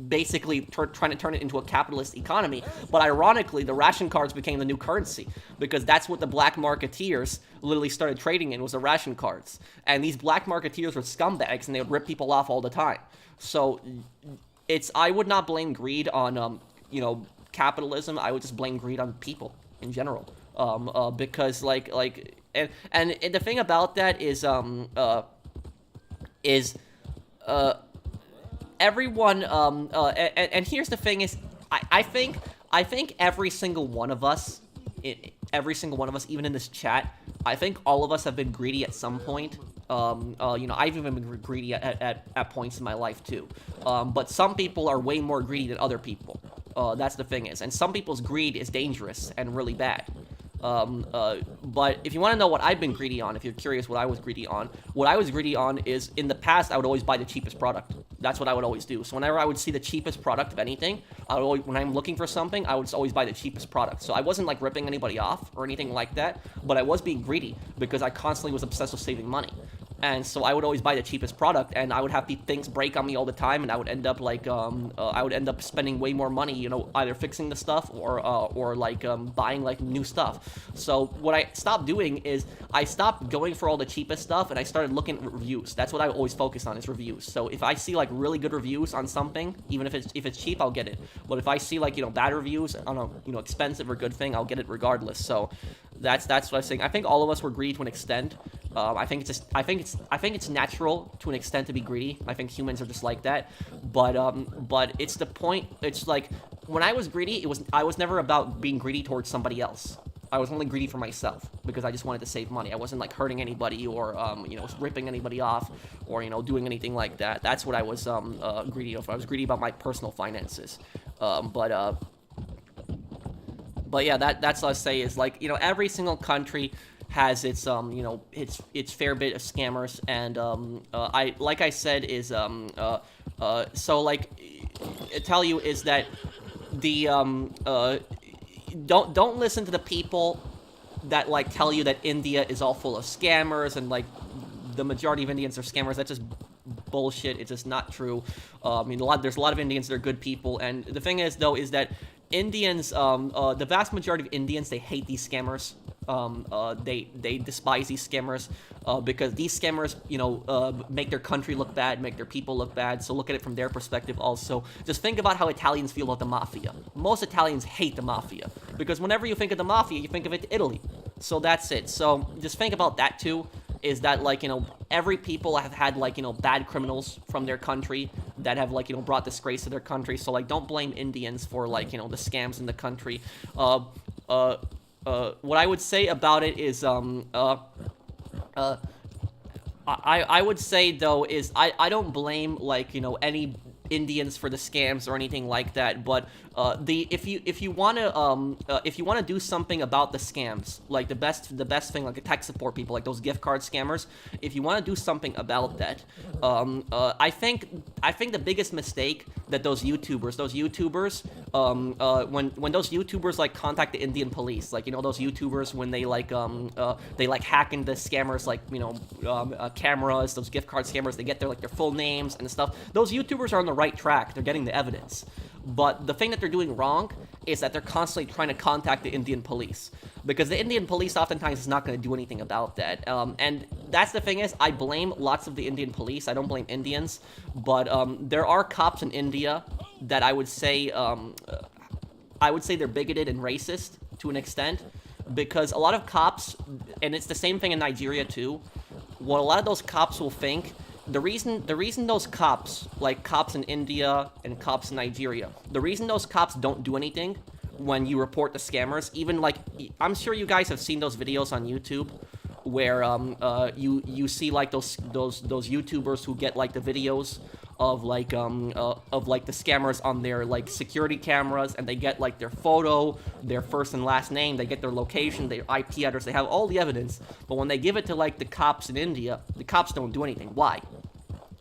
basically trying to turn it into a capitalist economy. But ironically, the ration cards became the new currency, because that's what the black marketeers literally started trading in, was the ration cards. And these black marketeers were scumbags, and they would rip people off all the time. So I would not blame greed on, capitalism. I would just blame greed on people in general. Because and the thing about that is everyone, and here's the thing is, I think every single one of us, even in this chat, I think all of us have been greedy at some point. I've even been greedy at points in my life too. But some people are way more greedy than other people. That's the thing is, and some people's greed is dangerous and really bad. But if you want to know what I've been greedy on, if you're curious what I was greedy on is, in the past, I would always buy the cheapest product. That's what I would always do. So whenever I would see the cheapest product of anything, when I'm looking for something, I would always buy the cheapest product. So I wasn't like ripping anybody off or anything like that, but I was being greedy because I constantly was obsessed with saving money. And so I would always buy the cheapest product, and I would have things break on me all the time, and I would end up like spending way more money, either fixing the stuff or buying like new stuff. So what I stopped doing is I stopped going for all the cheapest stuff, and I started looking at reviews. That's what I always focus on, is reviews. So if I see like really good reviews on something, even if it's cheap, I'll get it. But if I see like bad reviews on a expensive or good thing, I'll get it regardless. So that's what I was saying. I think all of us were greedy to an extent. I think it's natural to an extent to be greedy. I think humans are just like that. But it's the point. It's like when I was greedy, I was never about being greedy towards somebody else. I was only greedy for myself because I just wanted to save money. I wasn't like hurting anybody or ripping anybody off or doing anything like that. That's what I was greedy of. I was greedy about my personal finances. But yeah, that's what I say is like every single country has its its fair bit of scammers, and I said is so like I tell you is that the don't listen to the people that like tell you that India is all full of scammers and like the majority of Indians are scammers. That's just bullshit. It's just not true. There's a lot of Indians that are good people, and the thing is though is that Indians, the vast majority of Indians, they hate these scammers. They despise these scammers because these scammers, make their country look bad, make their people look bad. So look at it from their perspective also. Just think about how Italians feel about the mafia. Most Italians hate the mafia because whenever you think of the mafia, you think of it Italy. So that's it. So just think about that too. Is that like every people have had like bad criminals from their country that have like brought disgrace to their country. So like don't blame Indians for like the scams in the country. What I would say about it is I would say though is I don't blame like any Indians for the scams or anything like that, but if you want to do something about the scams, like the best thing, like the tech support people, like those gift card scammers, if you want to do something about that, I think the biggest mistake that those YouTubers when those YouTubers like contact the Indian police, like those YouTubers when they like hack into scammers like cameras, those gift card scammers, they get their full names and stuff. Those YouTubers are on the right track. They're getting the evidence. But the thing that they're doing wrong is that they're constantly trying to contact the Indian police. Because the Indian police oftentimes is not going to do anything about that. And that's the thing is, I blame lots of the Indian police. I don't blame Indians. But there are cops in India that I would say they're bigoted and racist to an extent. Because a lot of cops, and it's the same thing in Nigeria too, what a lot of those cops will think, the reason those cops, like cops in India and cops in Nigeria, the reason those cops don't do anything when you report the scammers, even like, I'm sure you guys have seen those videos on YouTube where you see like those YouTubers who get like the videos of like the scammers on their like security cameras, and they get like their photo, their first and last name, they get their location, their IP address, they have all the evidence, but when they give it to like the cops in India, the cops don't do anything. Why?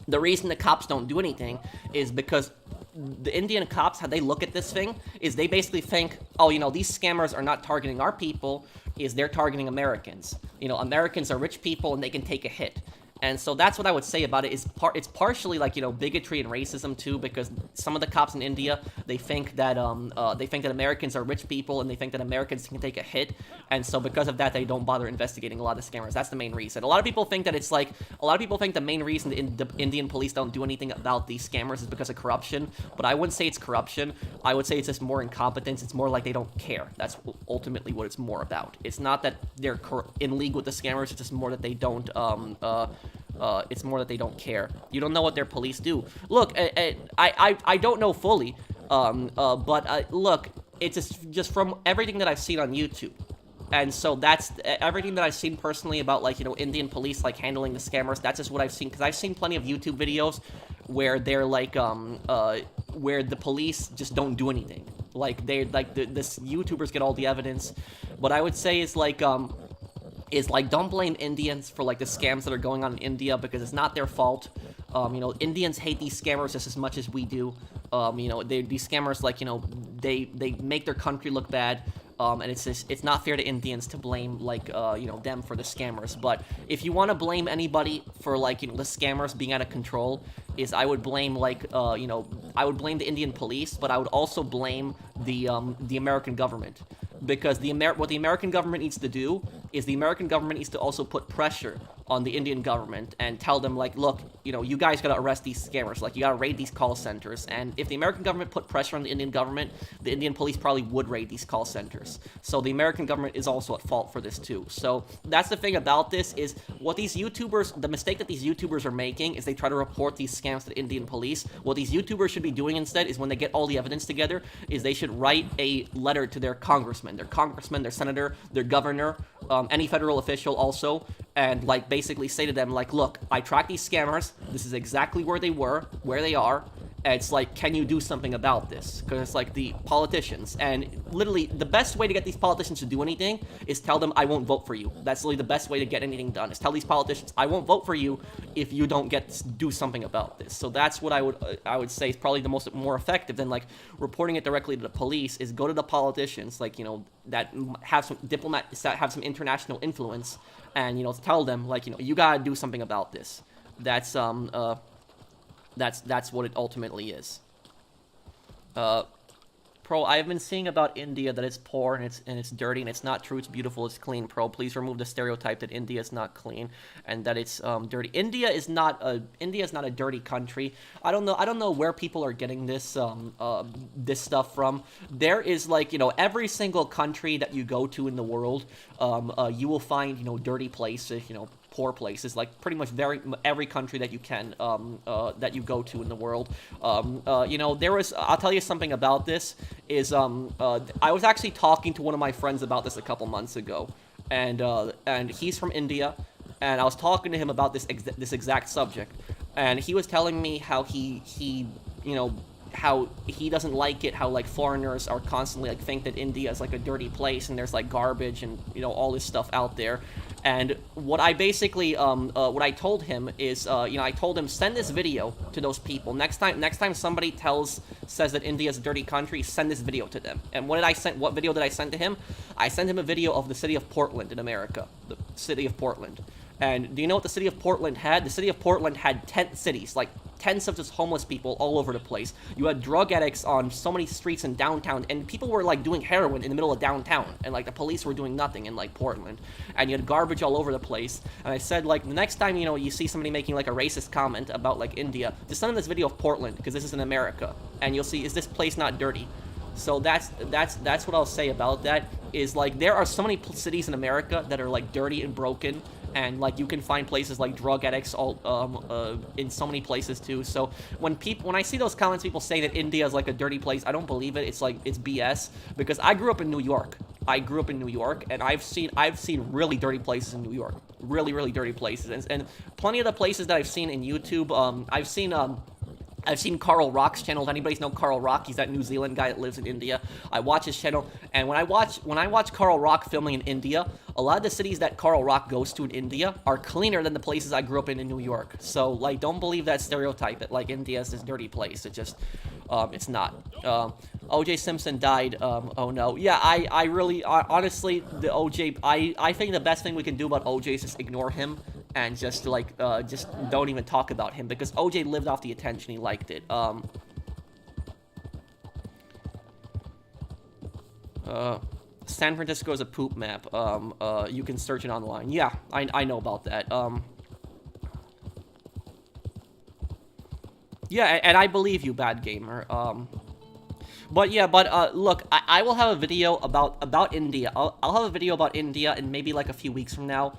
The reason the cops don't do anything is because the Indian cops, how they look at this thing, is they basically think, oh, these scammers are not targeting our people, is they're targeting Americans. Americans are rich people and they can take a hit. And so that's what I would say about it. It's partially like bigotry and racism too, because some of the cops in India, they think that Americans are rich people and they think that Americans can take a hit, and so because of that they don't bother investigating a lot of scammers. That's the main reason. A lot of people think that it's like the main reason the Indian police don't do anything about these scammers is because of corruption, but I wouldn't say it's corruption. I would say it's just more incompetence. It's more like they don't care. That's ultimately what it's more about. It's not that they're in league with the scammers. It's just more that they don't it's more that they don't care. You don't know what their police do. Look, I don't know fully, but look, it's just from everything that I've seen on YouTube. And so that's everything that I've seen personally about, like, you know, Indian police, like, handling the scammers. That's just what I've seen, because I've seen plenty of YouTube videos where they're, like, where the police just don't do anything. Like, this YouTubers get all the evidence. What I would say is, like, don't blame Indians for, like, the scams that are going on in India, because it's not their fault. You know, Indians hate these scammers just as much as we do. You know, these scammers, like, you know, they make their country look bad. And it's not fair to Indians to blame, like, you know, them for the scammers. But if you want to blame anybody for, like, you know, the scammers being out of control, I would blame, like, you know, I would blame the Indian police, but I would also blame the American government. Because what the American government needs to do is the American government needs to also put pressure on the Indian government and tell them, like, look, you know, you guys gotta arrest these scammers, like, you gotta raid these call centers. And if the American government put pressure on the Indian government, the Indian police probably would raid these call centers. So the American government is also at fault for this too. So that's the thing about this, is what these YouTubers, the mistake that these YouTubers are making is they try to report these scams to the Indian police. What these YouTubers should be doing instead is, when they get all the evidence together, is they should write a letter to their congressman, their senator, their governor, any federal official also, and, like, basically say to them, like, look, I tracked these scammers, this is exactly where they are, and it's like, can you do something about this? Because it's like the politicians, and literally the best way to get these politicians to do anything is tell them, I won't vote for you. That's literally the best way to get anything done, is tell these politicians, I won't vote for you if you don't do something about this. So that's what I would say is probably the more effective than, like, reporting it directly to the police, is go to the politicians, like, you know, that have some diplomats, that have some international influence, and, you know, tell them, like, you know, you gotta do something about this. That's what it ultimately is. Pro, I've been seeing about India that it's poor and it's dirty, and it's not true. It's beautiful. It's clean. Pro, please remove the stereotype that India is not clean and that it's dirty. India is not a dirty country. I don't know where people are getting this this stuff from. There is, like, you know, every single country that you go to in the world, you will find, you know, dirty places, you know, poor places, like pretty much every country that you can that you go to in the world. You know, I'll tell you something about this, is I was actually talking to one of my friends about this a couple months ago, and he's from India, and I was talking to him about this exact subject, and he was telling me how he you know, how he doesn't like it, how, like, foreigners are constantly, like, think that India is, like, a dirty place and there's, like, garbage and, you know, all this stuff out there. And what I basically, what I told him is, you know, I told him, send this video to those people. Next time somebody says that India is a dirty country, send this video to them. And what video did I send to him? I sent him a video of the city of Portland in America. The city of Portland. And do you know what the city of Portland had? The city of Portland had tent cities, like tents of just homeless people all over the place. You had drug addicts on so many streets in downtown, and people were, like, doing heroin in the middle of downtown, and, like, the police were doing nothing in, like, Portland. And you had garbage all over the place. And I said, like, the next time, you know, you see somebody making, like, a racist comment about, like, India, just send them this video of Portland, because this is in America, and you'll see, is this place not dirty? So that's what I'll say about that, is, like, there are so many cities in America that are, like, dirty and broken, and, like, you can find places like drug addicts all in so many places too. So when I see those comments, people saying that India is, like, a dirty place, I don't believe it. It's, like, it's BS, because I grew up in New York. And I've seen really dirty places in New York, really dirty places, and plenty of the places that I've seen in YouTube. I've seen Carl Rock's channel. If anybody's know Carl Rock, he's that New Zealand guy that lives in India. I watch his channel, and when I watch Carl Rock filming in India, a lot of the cities that Carl Rock goes to in India are cleaner than the places I grew up in New York. So, like, don't believe that stereotype that, like, India is this dirty place. It just, it's not. O.J. Simpson died. Oh no. Yeah, I really, honestly, the O.J. I think the best thing we can do about O.J. is just ignore him. And just, like, just don't even talk about him, because OJ lived off the attention. He liked it. San Francisco is a poop map. You can search it online. Yeah, I know about that. Yeah, and I believe you, bad gamer. Look, I will have a video about India. I'll have a video about India in maybe, like, a few weeks from now,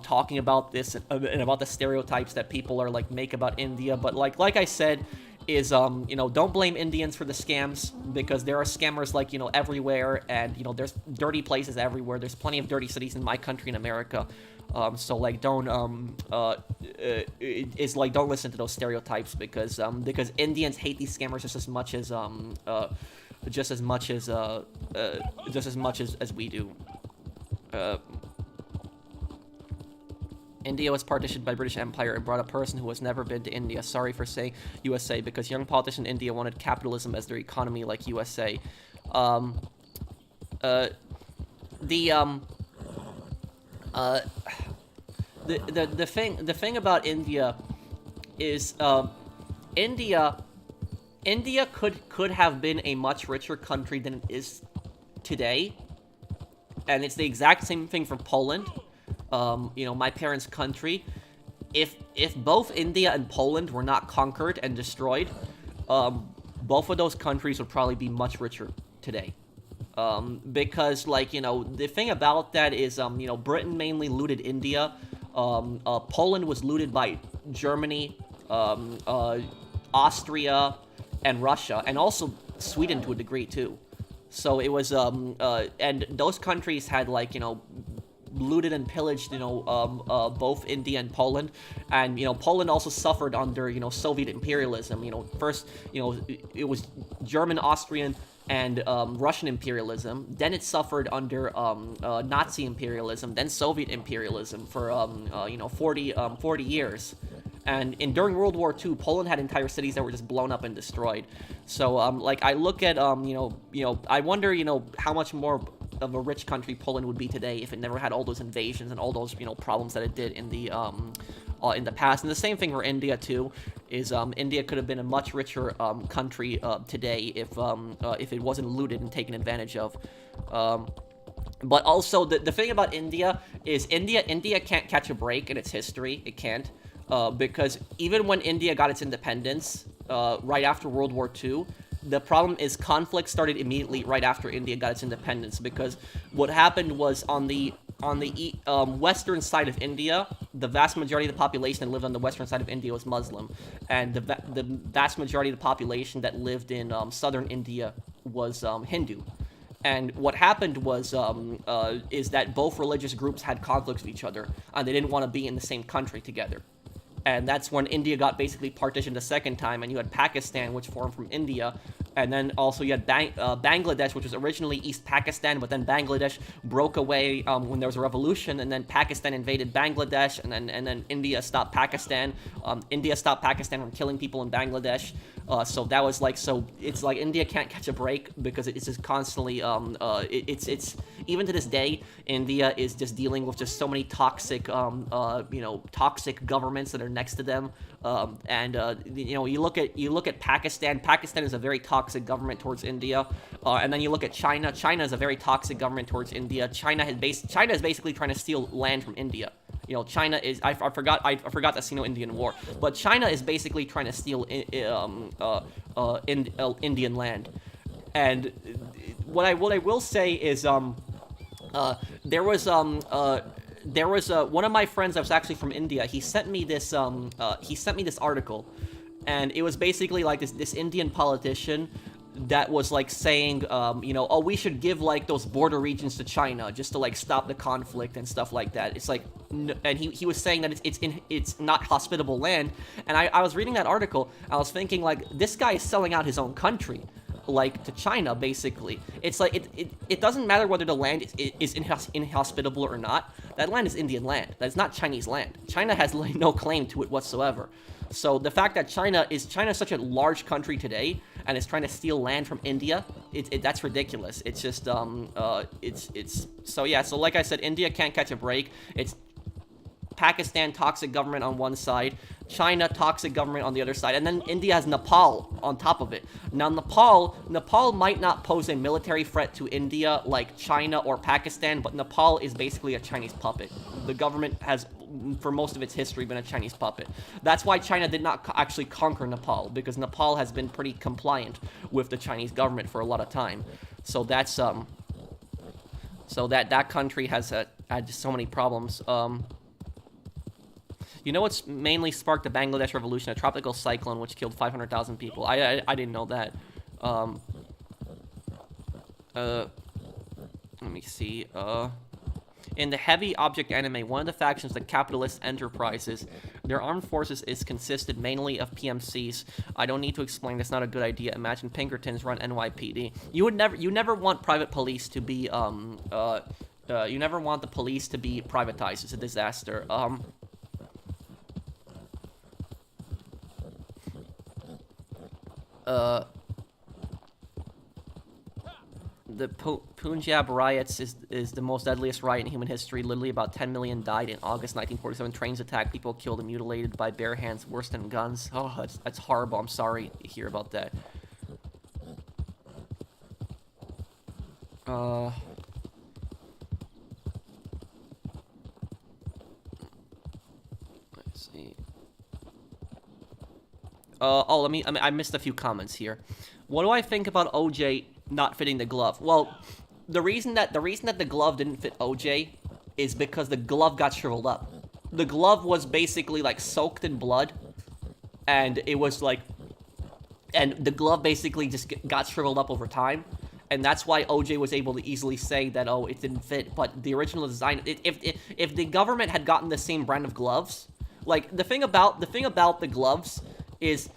talking about this and about the stereotypes that people are, like, make about India. But like I said, is, don't blame Indians for the scams, because there are scammers, like, everywhere, and, there's dirty places everywhere. There's plenty of dirty cities in my country in America. So, like, don't listen to those stereotypes, because Indians hate these scammers just as much as we do. India was partitioned by British Empire and brought a person who has never been to India. Sorry for saying USA, because young politicians in India wanted capitalism as their economy, like USA. The thing about India is India could have been a much richer country than it is today, and it's the exact same thing for Poland. My parents' country. If both India and Poland were not conquered and destroyed, both of those countries would probably be much richer today. Because, like, the thing about that is, Britain mainly looted India. Poland was looted by Germany, Austria, and Russia, and also Sweden to a degree, too. So it was, and those countries had, like, looted and pillaged, both India and Poland, and Poland also suffered under Soviet imperialism. First it was German, Austrian, and Russian imperialism. Then it suffered under Nazi imperialism, then Soviet imperialism for 40 years. And during World War II, Poland had entire cities that were just blown up and destroyed. So like, I look at I wonder how much more of a rich country Poland would be today if it never had all those invasions and all those problems that it did in the past. And the same thing for India too, is India could have been a much richer country today if it wasn't looted and taken advantage of. But also the thing about India is India can't catch a break in its history. It can't, because even when India got its independence right after World War II, the problem is conflict started immediately right after India got its independence, because what happened was on the western side of India, the vast majority of the population that lived on the western side of India was Muslim, and the vast majority of the population that lived in southern India was Hindu. And what happened was is that both religious groups had conflicts with each other, and they didn't want to be in the same country together. And that's when India got basically partitioned a second time, and you had Pakistan, which formed from India, and then also you had Bangladesh, which was originally East Pakistan, but then Bangladesh broke away when there was a revolution, and then Pakistan invaded Bangladesh, and then India stopped Pakistan. India stopped Pakistan from killing people in Bangladesh. So that was like, so it's like India can't catch a break, because it's just constantly it's even to this day, India is just dealing with just so many toxic toxic governments that are next to them. You look at Pakistan. Pakistan is a very toxic government towards India, and then you look at China. China is a very toxic government towards India. China is basically trying to steal land from India. China is, I forgot the Sino-Indian War, but China is basically trying to steal Indian land. And what I will say is there was one of my friends that was actually from India. He sent me this article, and it was basically like this Indian politician that was like saying, oh, we should give like those border regions to China just to like stop the conflict and stuff like that. It's like, and he was saying that it's not hospitable land. And I was reading that article, I was thinking, like, this guy is selling out his own country, like, to China, basically. It's like, it doesn't matter whether the land is inhospitable or not. That land is Indian land. That's not Chinese land. China has like no claim to it whatsoever. So the fact that China is such a large country today and is trying to steal land from India, that's ridiculous. It's just so yeah. So like I said, India can't catch a break. It's Pakistan, toxic government on one side, China, toxic government on the other side, and then India has Nepal on top of it. Now Nepal might not pose a military threat to India like China or Pakistan, but Nepal is basically a Chinese puppet. The government has, for most of its history, been a Chinese puppet. That's why China did not actually conquer Nepal, because Nepal has been pretty compliant with the Chinese government for a lot of time. So that's so that country has had just so many problems. You know what's mainly sparked the Bangladesh revolution? A tropical cyclone which killed 500,000 people. I didn't know that. Let me see. In the heavy object anime, one of the factions, the capitalist enterprises, their armed forces is consisted mainly of PMCs. I don't need to explain. That's not a good idea. Imagine Pinkertons run NYPD. You never want private police to be you never want the police to be privatized. It's a disaster. The Punjab riots is the most deadliest riot in human history. Literally about 10 million died in August 1947. Trains attacked, people killed and mutilated by bare hands, worse than guns. Oh, that's horrible. I'm sorry to hear about that. Let's see. I missed a few comments here. What do I think about OJ not fitting the glove? Well, the reason that the glove didn't fit OJ is because the glove got shriveled up. The glove was basically like soaked in blood, and it was like, and the glove basically just got shriveled up over time, and that's why OJ was able to easily say that, oh, it didn't fit. But the original design, if the government had gotten the same brand of gloves, like the thing about the gloves is,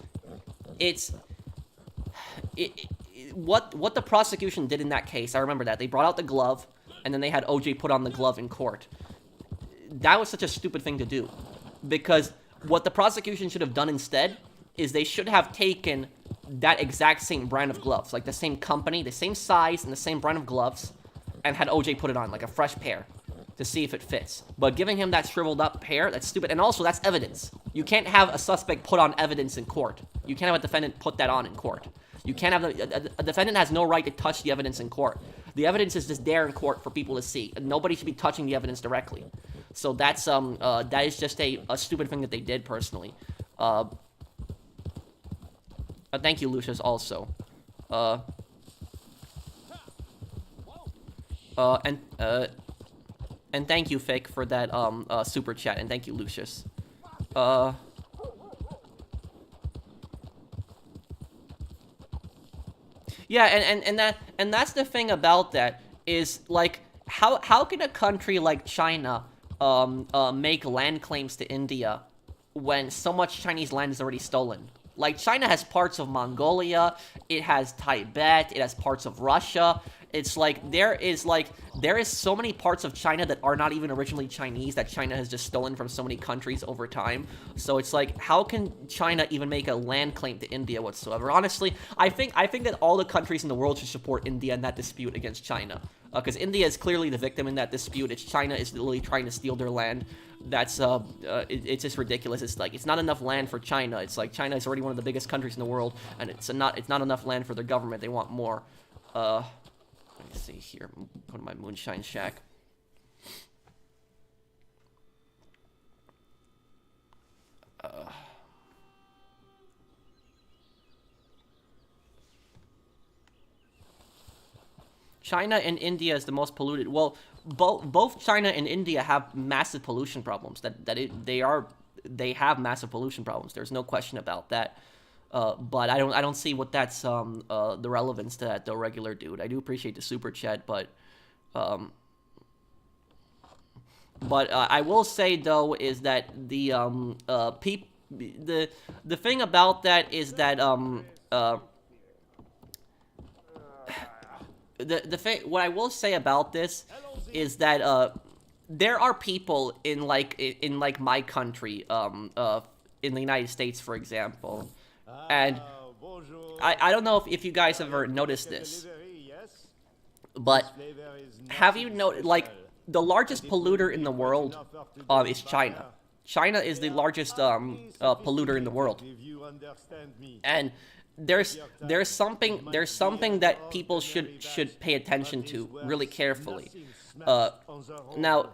what the prosecution did in that case, I remember that. They brought out the glove, and then they had OJ put on the glove in court. That was such a stupid thing to do. Because what the prosecution should have done instead is they should have taken that exact same brand of gloves, like the same company, the same size, and the same brand of gloves, and had OJ put it on, like a fresh pair, to see if it fits. But giving him that shriveled up pair, that's stupid. And also, that's evidence. You can't have a suspect put on evidence in court. You can't have a defendant put that on in court. You can't have a defendant has no right to touch the evidence in court. The evidence is just there in court for people to see, and nobody should be touching the evidence directly. So that's that is just a stupid thing that they did personally. Thank you, Lucius. Also, and thank you, Fake, for that super chat, and thank you, Lucius. Yeah, and that's the thing about that is, like, how can a country like China make land claims to India when so much Chinese land is already stolen? Like, China has parts of Mongolia, it has Tibet, it has parts of Russia. It's like there is so many parts of China that are not even originally Chinese that China has just stolen from so many countries over time. So it's like, how can China even make a land claim to India whatsoever? Honestly, I think that all the countries in the world should support India in that dispute against China. Because India is clearly the victim in that dispute. It's China is literally trying to steal their land. That's it's just ridiculous. It's like, it's not enough land for China. It's like China is already one of the biggest countries in the world, and it's not enough land for their government. They want more. Let me see here. Go to my Moonshine Shack. China and India is the most polluted. Well, both China and India have massive pollution problems. They have massive pollution problems. There's no question about that. But I don't see what that's the relevance to that, though, regular dude. I do appreciate the super chat, but I will say, though, is that the thing about that is that what I will say about this is that there are people in my country, in the United States, for example. And I don't know if you guys have ever noticed this, but have you noticed, like, the largest polluter in the world is China. China is the largest polluter in the world, and there's something that people should pay attention to really carefully. Now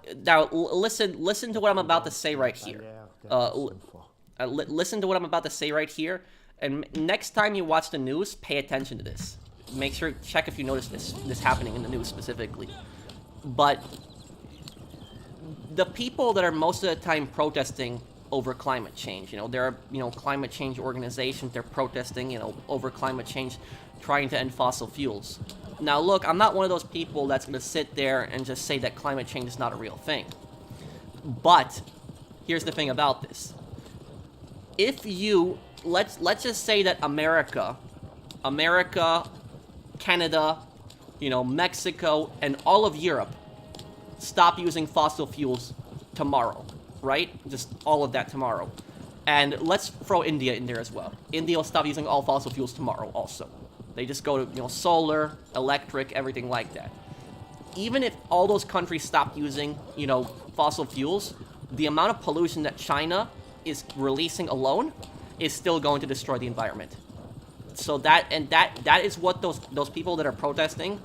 listen to what I'm about to say right here. Listen to what I'm about to say right here. And next time you watch the news, pay attention to this. Make sure, check if you notice this happening in the news specifically. But the people that are most of the time protesting over climate change. There are, climate change organizations, they're protesting, over climate change, trying to end fossil fuels. Now, look, I'm not one of those people that's going to sit there and just say that climate change is not a real thing. But here's the thing about this. If you, let's just say that America, Canada, Mexico, and all of Europe stop using fossil fuels tomorrow, right? Just all of that tomorrow. And let's throw India in there as well. India will stop using all fossil fuels tomorrow also. They just go to, solar, electric, everything like that. Even if all those countries stop using, fossil fuels, the amount of pollution that China is releasing alone is still going to destroy the environment. So that is what those people that are protesting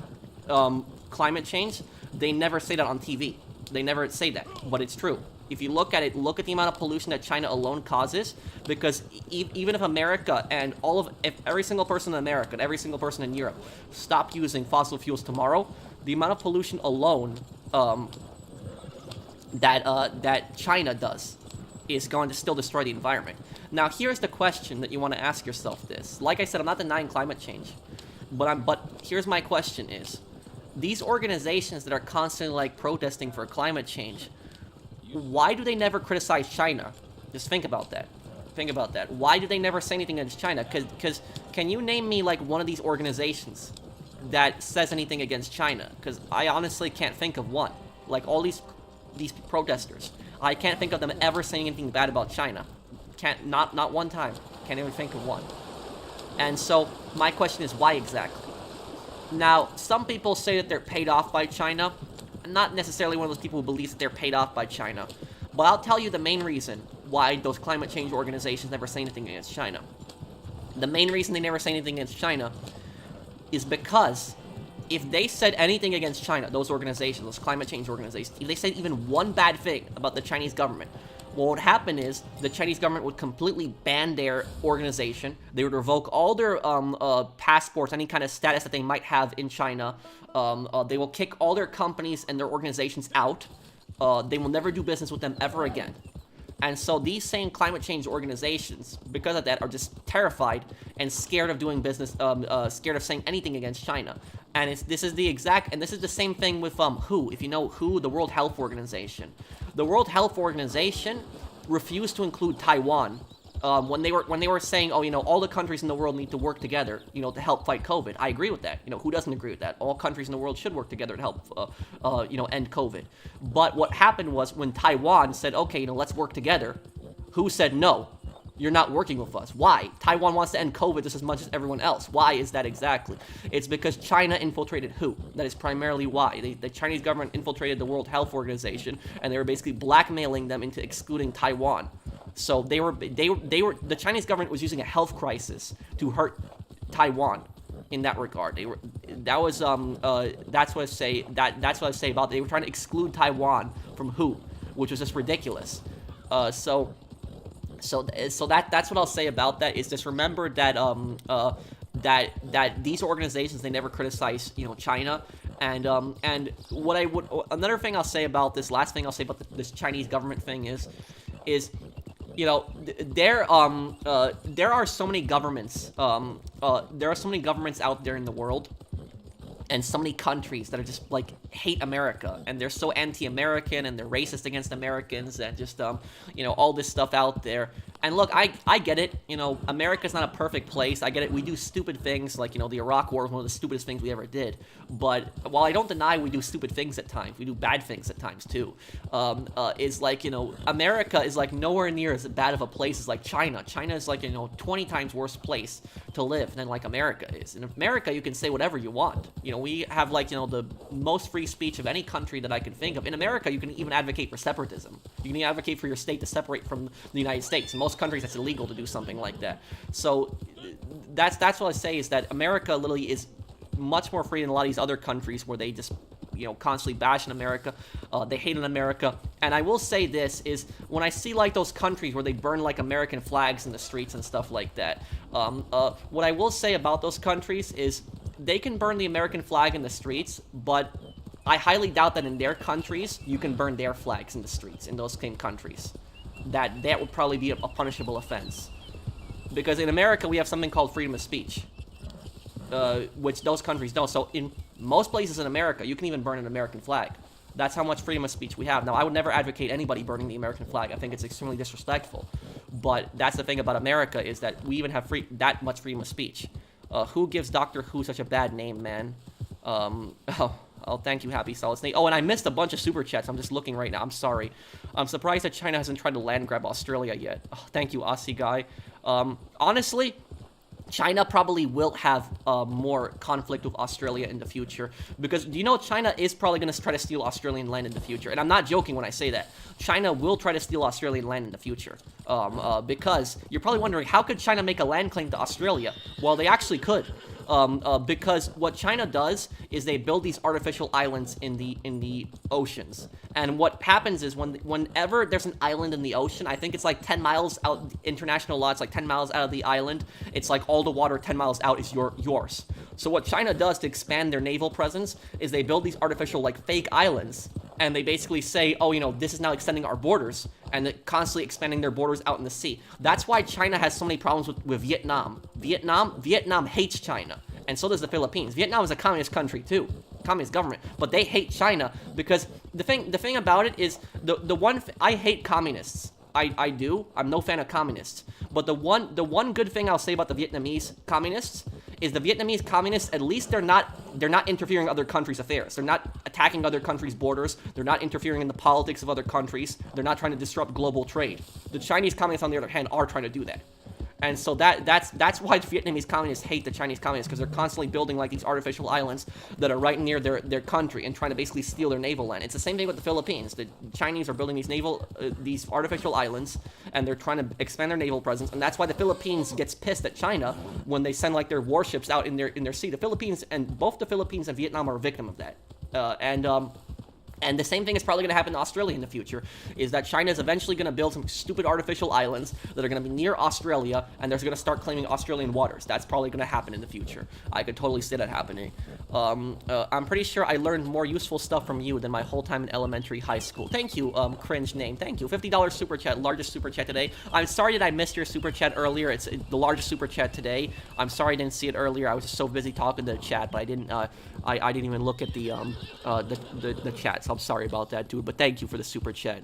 climate change, they never say that on TV. They never say that, but it's true. If you look at it, look at the amount of pollution that China alone causes, because even if America and if every single person in America and every single person in Europe stop using fossil fuels tomorrow, the amount of pollution alone that China does is going to still destroy the environment. Now, here's the question that you want to ask yourself this. Like I said, I'm not denying climate change, but here's my question is, these organizations that are constantly, protesting for climate change, why do they never criticize China? Just think about that. Why do they never say anything against China? Because can you name me, one of these organizations that says anything against China? Because I honestly can't think of one. All these protesters, I can't think of them ever saying anything bad about China. Not one time. Can't even think of one. And so, my question is, why exactly? Now, some people say that they're paid off by China. I'm not necessarily one of those people who believes that they're paid off by China. But I'll tell you the main reason why those climate change organizations never say anything against China. The main reason they never say anything against China is because if they said anything against China, those organizations, those climate change organizations, if they said even one bad thing about the Chinese government, what would happen is the Chinese government would completely ban their organization. They would revoke all their passports, any kind of status that they might have in China. They will kick all their companies and their organizations out. They will never do business with them ever again. And so these same climate change organizations, because of that, are just terrified and scared of doing business, scared of saying anything against China. And this is the same thing with WHO. If you know WHO, the World Health Organization. The World Health Organization refused to include Taiwan when they were saying, all the countries in the world need to work together, to help fight COVID. I agree with that. Who doesn't agree with that? All countries in the world should work together to help, end COVID. But what happened was when Taiwan said, okay, let's work together, WHO said no. You're not working with us. Why? Taiwan wants to end COVID just as much as everyone else. Why is that exactly? It's because China infiltrated WHO. That is primarily why. The Chinese government infiltrated the World Health Organization, and they were basically blackmailing them into excluding Taiwan. So the Chinese government was using a health crisis to hurt Taiwan in that regard. That's what I say about it. They were trying to exclude Taiwan from WHO, which was just ridiculous. So that's what I'll say about that. Is just remember that that these organizations, they never criticize China, and another thing I'll say about this, last thing I'll say about this Chinese government thing is there are so many governments out there in the world, and so many countries that are just hate America, and they're so anti-American, and they're racist against Americans, and just all this stuff out there. And look, I get it. America's not a perfect place. I get it. We do stupid things, like the Iraq War was one of the stupidest things we ever did. But while I don't deny we do stupid things at times, we do bad things at times too. America is nowhere near as bad of a place as China. China is 20 times worse place to live than America is. In America, you can say whatever you want. We have the most free speech of any country that I can think of. In America, you can even advocate for separatism. You can advocate for your state to separate from the United States. In most countries, that's illegal to do something like that. So that's what I say, is that America literally is much more free than a lot of these other countries where they just constantly bash in America. They hate on America. And I will say this is, when I see those countries where they burn American flags in the streets and stuff like that, what I will say about those countries is they can burn the American flag in the streets, but I highly doubt that in their countries you can burn their flags in the streets in those same countries. that would probably be a punishable offense. Because in America, we have something called freedom of speech, which those countries don't. So in most places in America, you can even burn an American flag. That's how much freedom of speech we have. Now, I would never advocate anybody burning the American flag. I think it's extremely disrespectful. But that's the thing about America, is that we even have that much freedom of speech. Who gives Doctor Who such a bad name, man? Oh, thank you, Happy Solid Snake. Oh, and I missed a bunch of super chats. I'm just looking right now. I'm sorry. I'm surprised that China hasn't tried to land grab Australia yet. Oh, thank you, Aussie guy. Honestly, China probably will have more conflict with Australia in the future, because do you know China is probably going to try to steal Australian land in the future, and I'm not joking when I say that. China will try to steal Australian land in the future, because you're probably wondering, how could China make a land claim to Australia? Well, they actually could. Because what China does is they build these artificial islands in the oceans, and what happens is whenever there's an island in the ocean, I think it's like 10 miles out, international law, it's like 10 miles out of the island, it's like all the water 10 miles out is yours. So what China does to expand their naval presence is they build these artificial, like, fake islands, and they basically say, oh, you know, this is now extending our borders, and they're constantly expanding their borders out in the sea. That's why China has so many problems with Vietnam. Vietnam hates China, and so does the Philippines. Vietnam is a communist country too, communist government, but they hate China because the thing about it is I hate communists. I do. I'm no fan of communists. But the one good thing I'll say about the Vietnamese communists is the Vietnamese communists, at least they're not interfering in other countries' affairs. They're not attacking other countries' borders. They're not interfering in the politics of other countries. They're not trying to disrupt global trade. The Chinese communists, on the other hand, are trying to do that. And so that's why Vietnamese communists hate the Chinese communists, because they're constantly building like these artificial islands that are right near their country and trying to basically steal their naval land. It's the same thing with the Philippines. The Chinese are building these artificial islands, and they're trying to expand their naval presence, and that's why the Philippines gets pissed at China when they send like their warships out in their sea. The Philippines, and both the Philippines and Vietnam, are a victim of that. And the same thing is probably going to happen in Australia in the future, is that China is eventually going to build some stupid artificial islands that are going to be near Australia, and they're going to start claiming Australian waters. That's probably going to happen in the future. I could totally see that happening. I'm pretty sure I learned more useful stuff from you than my whole time in elementary, high school. Thank you, cringe name. Thank you. $50 super chat, largest super chat today. I'm sorry that I missed your super chat earlier. It's the largest super chat today. I'm sorry I didn't see it earlier. I was just so busy talking to the chat, but I didn't even look at the chat. So I'm sorry about that, dude, but thank you for the super chat.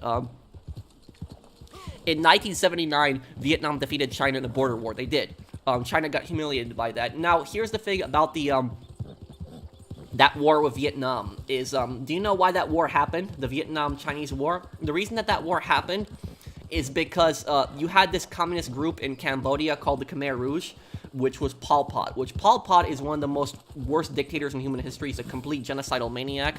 In 1979, Vietnam defeated China in the border war. They did. China got humiliated by that. Now, here's the thing about that war with Vietnam is, do you know why that war happened? The Vietnam-Chinese War? The reason that war happened is because you had this communist group in Cambodia called the Khmer Rouge, which was Pol Pot, Pol Pot is one of the most worst dictators in human history. He's a complete genocidal maniac.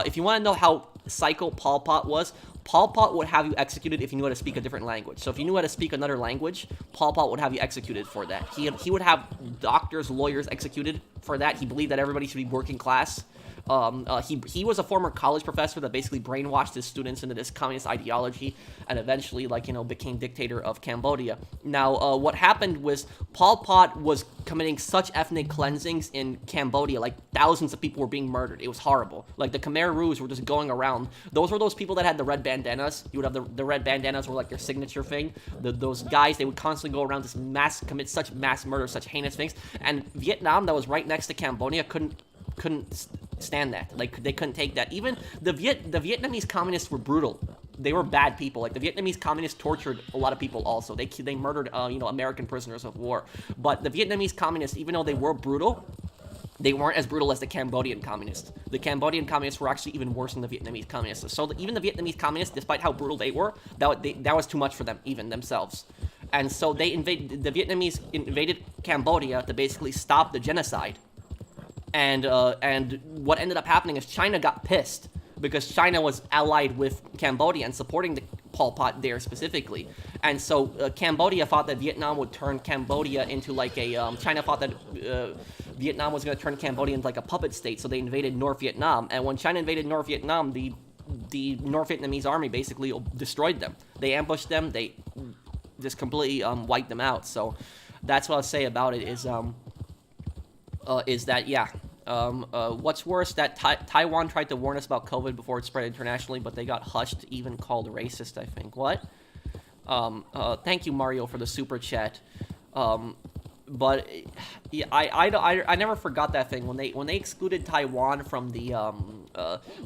If you want to know how psycho Pol Pot was, Pol Pot would have you executed if you knew how to speak a different language. So if you knew how to speak another language, Pol Pot would have you executed for that. He would have doctors, lawyers executed for that. He believed that everybody should be working class. He was a former college professor that basically brainwashed his students into this communist ideology, and eventually, became dictator of Cambodia. Now, what happened was Pol Pot was committing such ethnic cleansings in Cambodia, like thousands of people were being murdered. It was horrible. Like the Khmer Rouge were just going around. Those were those people that had the red bandanas. You would have the red bandanas were like their signature thing. Those guys, they would constantly go around commit such mass murder, such heinous things. And Vietnam, that was right next to Cambodia, couldn't stand that. Like, they couldn't take that. Even the Vietnamese communists were brutal. They were bad people. Like, the Vietnamese communists tortured a lot of people also. They murdered, American prisoners of war. But the Vietnamese communists, even though they were brutal, they weren't as brutal as the Cambodian communists. The Cambodian communists were actually even worse than the Vietnamese communists. So even the Vietnamese communists, despite how brutal they were, that was too much for them, even themselves. And so the Vietnamese invaded Cambodia to basically stop the genocide. And what ended up happening is China got pissed because China was allied with Cambodia and supporting the Pol Pot there specifically. And so Cambodia thought that Vietnam would turn Cambodia into like China thought that Vietnam was going to turn Cambodia into like a puppet state, so they invaded North Vietnam. And when China invaded North Vietnam, the North Vietnamese army basically destroyed them. They ambushed them. They just completely wiped them out. So that's what I'll say about it is that, yeah. What's worse, that Taiwan tried to warn us about COVID before it spread internationally, but they got hushed, even called racist, I think. What? Thank you, Mario, for the super chat. But yeah, I never forgot that thing when they excluded Taiwan from the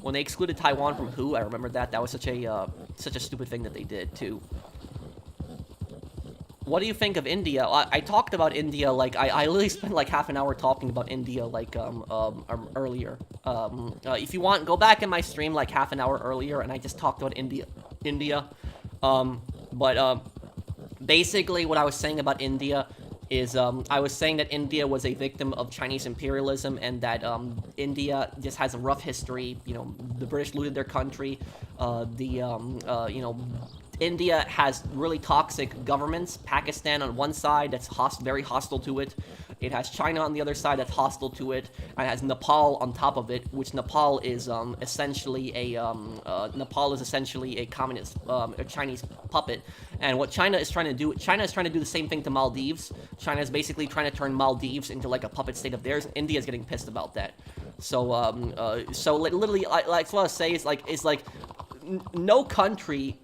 when they excluded Taiwan from WHO. I remember that. That was such a stupid thing that they did too. What do you think of India? I talked about India, like, I literally spent like half an hour talking about India, like, earlier. If you want, go back in my stream like half an hour earlier, and I just talked about India. Basically what I was saying about India is, I was saying that India was a victim of Chinese imperialism, and that, India just has a rough history. You know, the British looted their country, you know, India has really toxic governments. Pakistan on one side that's very hostile to it. It has China on the other side that's hostile to it. And it has Nepal on top of it, which Nepal is essentially a communist, a Chinese puppet. And what China is trying to do the same thing to Maldives. China is basically trying to turn Maldives into like a puppet state of theirs. India is getting pissed about that. So literally, like what I say is like no country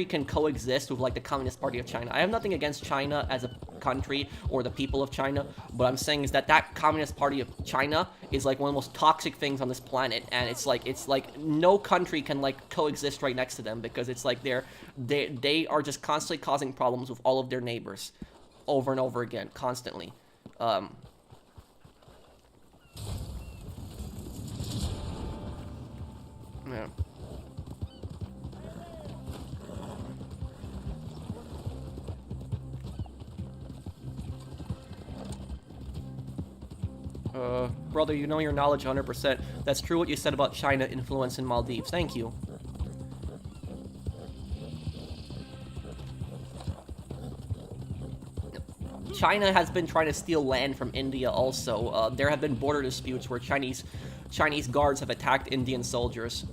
can coexist with like the Communist Party of China. I have nothing against China as a country or the people of China. What I'm saying is that Communist Party of China is like one of the most toxic things on this planet, and it's like no country can like coexist right next to them, because it's like they are just constantly causing problems with all of their neighbors over and over again, constantly. Yeah. Brother, you know your knowledge 100%. That's true what you said about China influence in Maldives. Thank you. China has been trying to steal land from India also. There have been border disputes where Chinese guards have attacked Indian soldiers.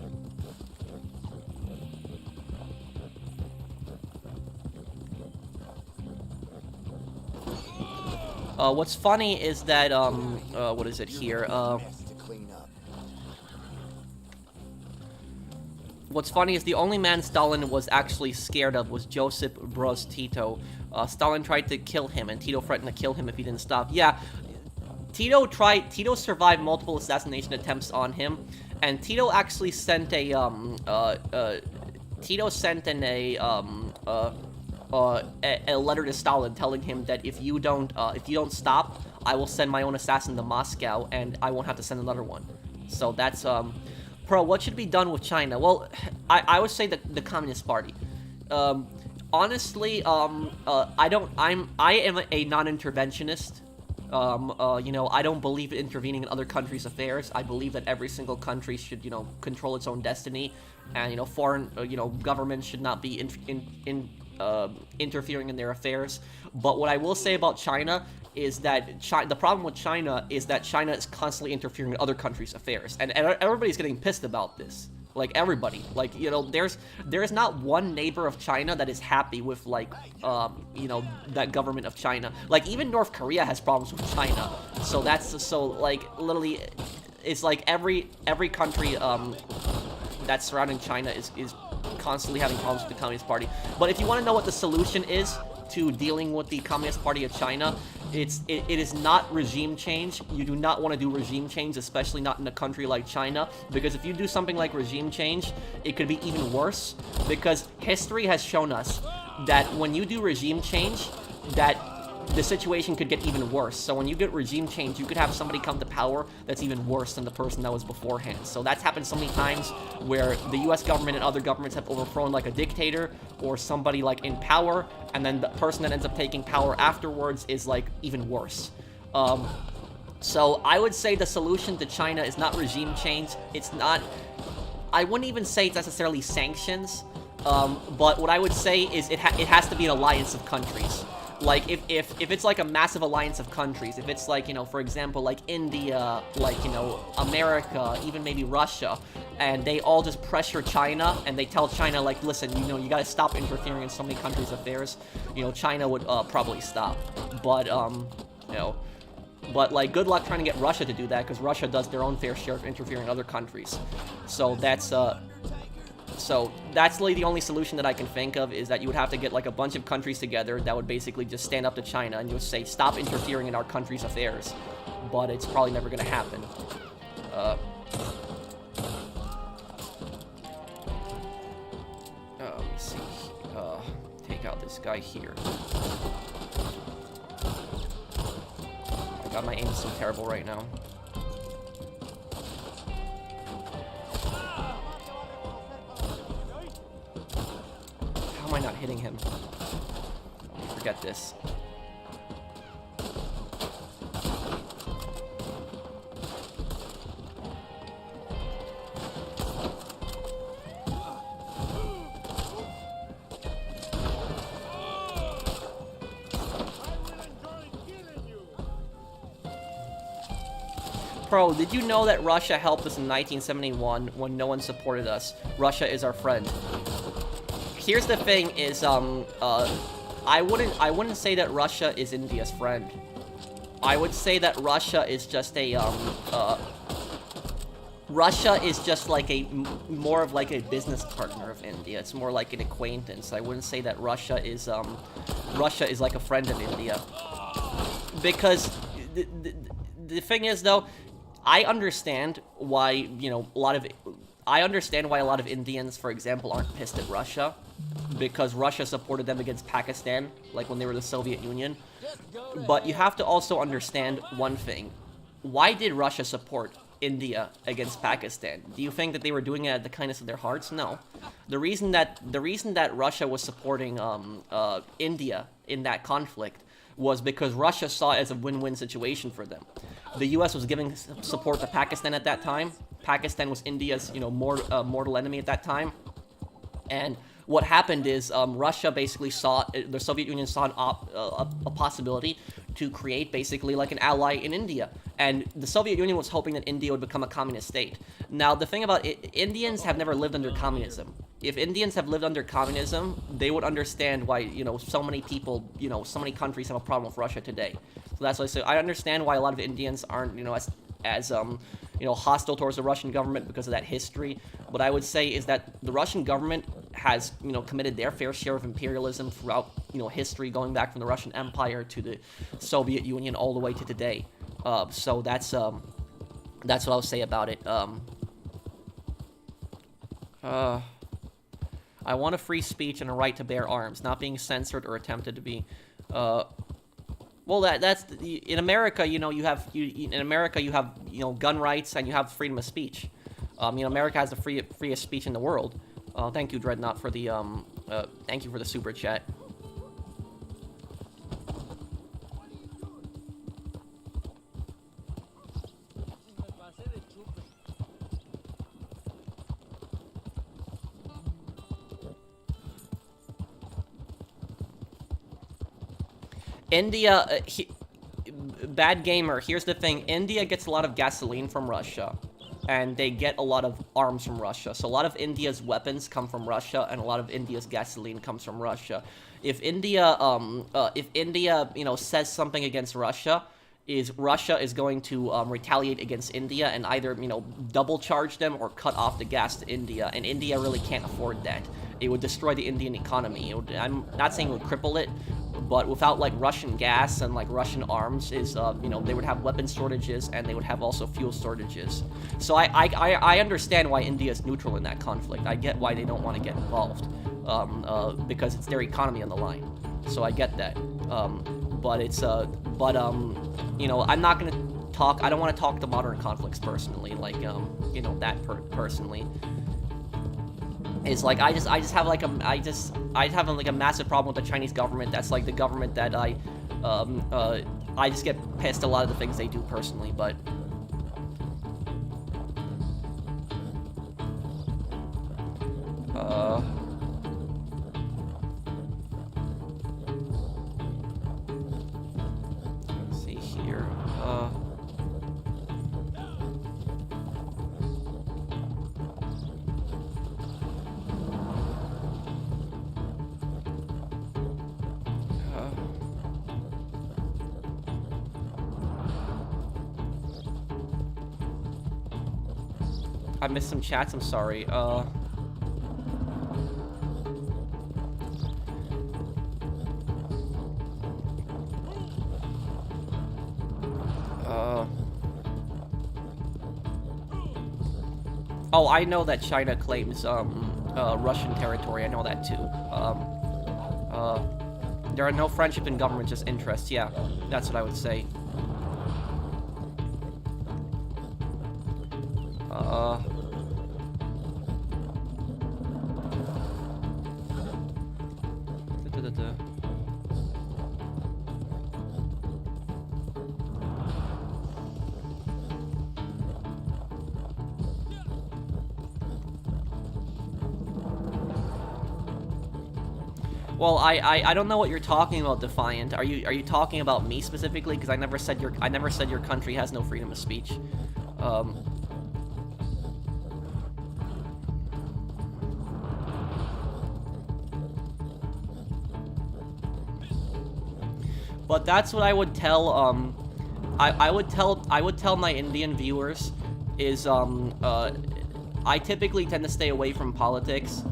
What's funny is that, what is it here? What's funny is the only man Stalin was actually scared of was Joseph Broz Tito. Stalin tried to kill him, and Tito threatened to kill him if he didn't stop. Yeah, Tito survived multiple assassination attempts on him, and Tito actually sent a letter to Stalin telling him that if you don't stop, I will send my own assassin to Moscow, and I won't have to send another one. So that's, Pro, what should be done with China? Well, I would say the Communist Party. Honestly, I am a non-interventionist. You know, I don't believe in intervening in other countries' affairs. I believe that every single country should, you know, control its own destiny, and, you know, foreign, you know, governments should not be interfering in their affairs. But what I will say about China is that the problem with China is that China is constantly interfering in other countries' affairs, and everybody's getting pissed about this. Like, everybody. Like, you know, there's not one neighbor of China that is happy with, like, you know, that government of China. Like, even North Korea has problems with China. So like, literally, it's like every country, that's surrounding China is constantly having problems with the Communist Party. But if you want to know what the solution is to dealing with the Communist Party of China, it is not regime change. You do not want to do regime change, especially not in a country like China, because if you do something like regime change, it could be even worse, because history has shown us that when you do regime change, that the situation could get even worse. So when you get regime change, you could have somebody come to power that's even worse than the person that was beforehand. So that's happened so many times where the US government and other governments have overthrown like a dictator or somebody like in power, and then the person that ends up taking power afterwards is like even worse. So I would say the solution to China is not regime change. It's not, I wouldn't even say it's necessarily sanctions, but what I would say is it has to be an alliance of countries. Like, if it's like a massive alliance of countries, if it's like, you know, for example, like India, like, you know, America, even maybe Russia, and they all just pressure China, and they tell China, like, listen, you know, you gotta stop interfering in so many countries' affairs, you know, China would probably stop. But, you know, but, like, good luck trying to get Russia to do that, because Russia does their own fair share of interfering in other countries. So that's, So that's really the only solution that I can think of, is that you would have to get like a bunch of countries together that would basically just stand up to China and just say, stop interfering in our country's affairs. But it's probably never going to happen. Let me see. Take out this guy here. Oh god, my aim is so terrible right now. How am I not hitting him? Forget this. Bro, did you know that Russia helped us in 1971 when no one supported us? Russia is our friend. Here's the thing: is I wouldn't say that Russia is India's friend. I would say that Russia is just a Russia is just like more of like a business partner of India. It's more like an acquaintance. I wouldn't say that Russia is like a friend of India. Because the thing is, though, I understand why, you know, a lot of Indians, for example, aren't pissed at Russia, because Russia supported them against Pakistan, like when they were the Soviet Union. But you have to also understand one thing. Why did Russia support India against Pakistan? Do you think that they were doing it out of the kindness of their hearts? No. The reason that Russia was supporting India in that conflict was because Russia saw it as a win-win situation for them. The U.S. was giving support to Pakistan at that time. Pakistan was India's, you know, mortal enemy at that time. And what happened is Russia basically saw, the Soviet Union saw a possibility to create basically like an ally in India. And the Soviet Union was hoping that India would become a communist state. Now, the thing about it, Indians have never lived under communism. If Indians have lived under communism, they would understand why, you know, so many people, you know, so many countries have a problem with Russia today. So that's why I say I understand why a lot of Indians aren't, you know, as you know, hostile towards the Russian government because of that history. What I would say is that the Russian government has, you know, committed their fair share of imperialism throughout, you know, history, going back from the Russian Empire to the Soviet Union all the way to today. So that's what I'll say about it. I want a free speech and a right to bear arms, not being censored or attempted to be. Well, that's in America. You know, you have gun rights and you have freedom of speech. You know, America has the freest speech in the world. Thank you, Dreadnought, for the thank you for the super chat. India, bad gamer, here's the thing. India gets a lot of gasoline from Russia, and they get a lot of arms from Russia. So a lot of India's weapons come from Russia, and a lot of India's gasoline comes from Russia. If India, you know, says something against Russia is going to retaliate against India and either, you know, double charge them or cut off the gas to India, and India really can't afford that. It would destroy the Indian economy. I'm not saying it would cripple it, but without like Russian gas and like Russian arms, you know, they would have weapon shortages and they would have also fuel shortages. So I understand why India is neutral in that conflict. I get why they don't want to get involved, because it's their economy on the line. So I get that. But you know, I'm not gonna talk. I don't want to talk to modern conflicts personally, like you know, that personally. It's like I just have like I have like a massive problem with the Chinese government. That's like the government that I just get pissed at a lot of the things they do personally, but let's see here. I missed some chats, I'm sorry. Oh, I know that China claims Russian territory. I know that too. There are no friendship in government, just interests. Yeah, that's what I would say. Well, I don't know what you're talking about, Defiant. Are you talking about me specifically? Because I never said your country has no freedom of speech. But that's what I would tell I would tell my Indian viewers is I typically tend to stay away from politics.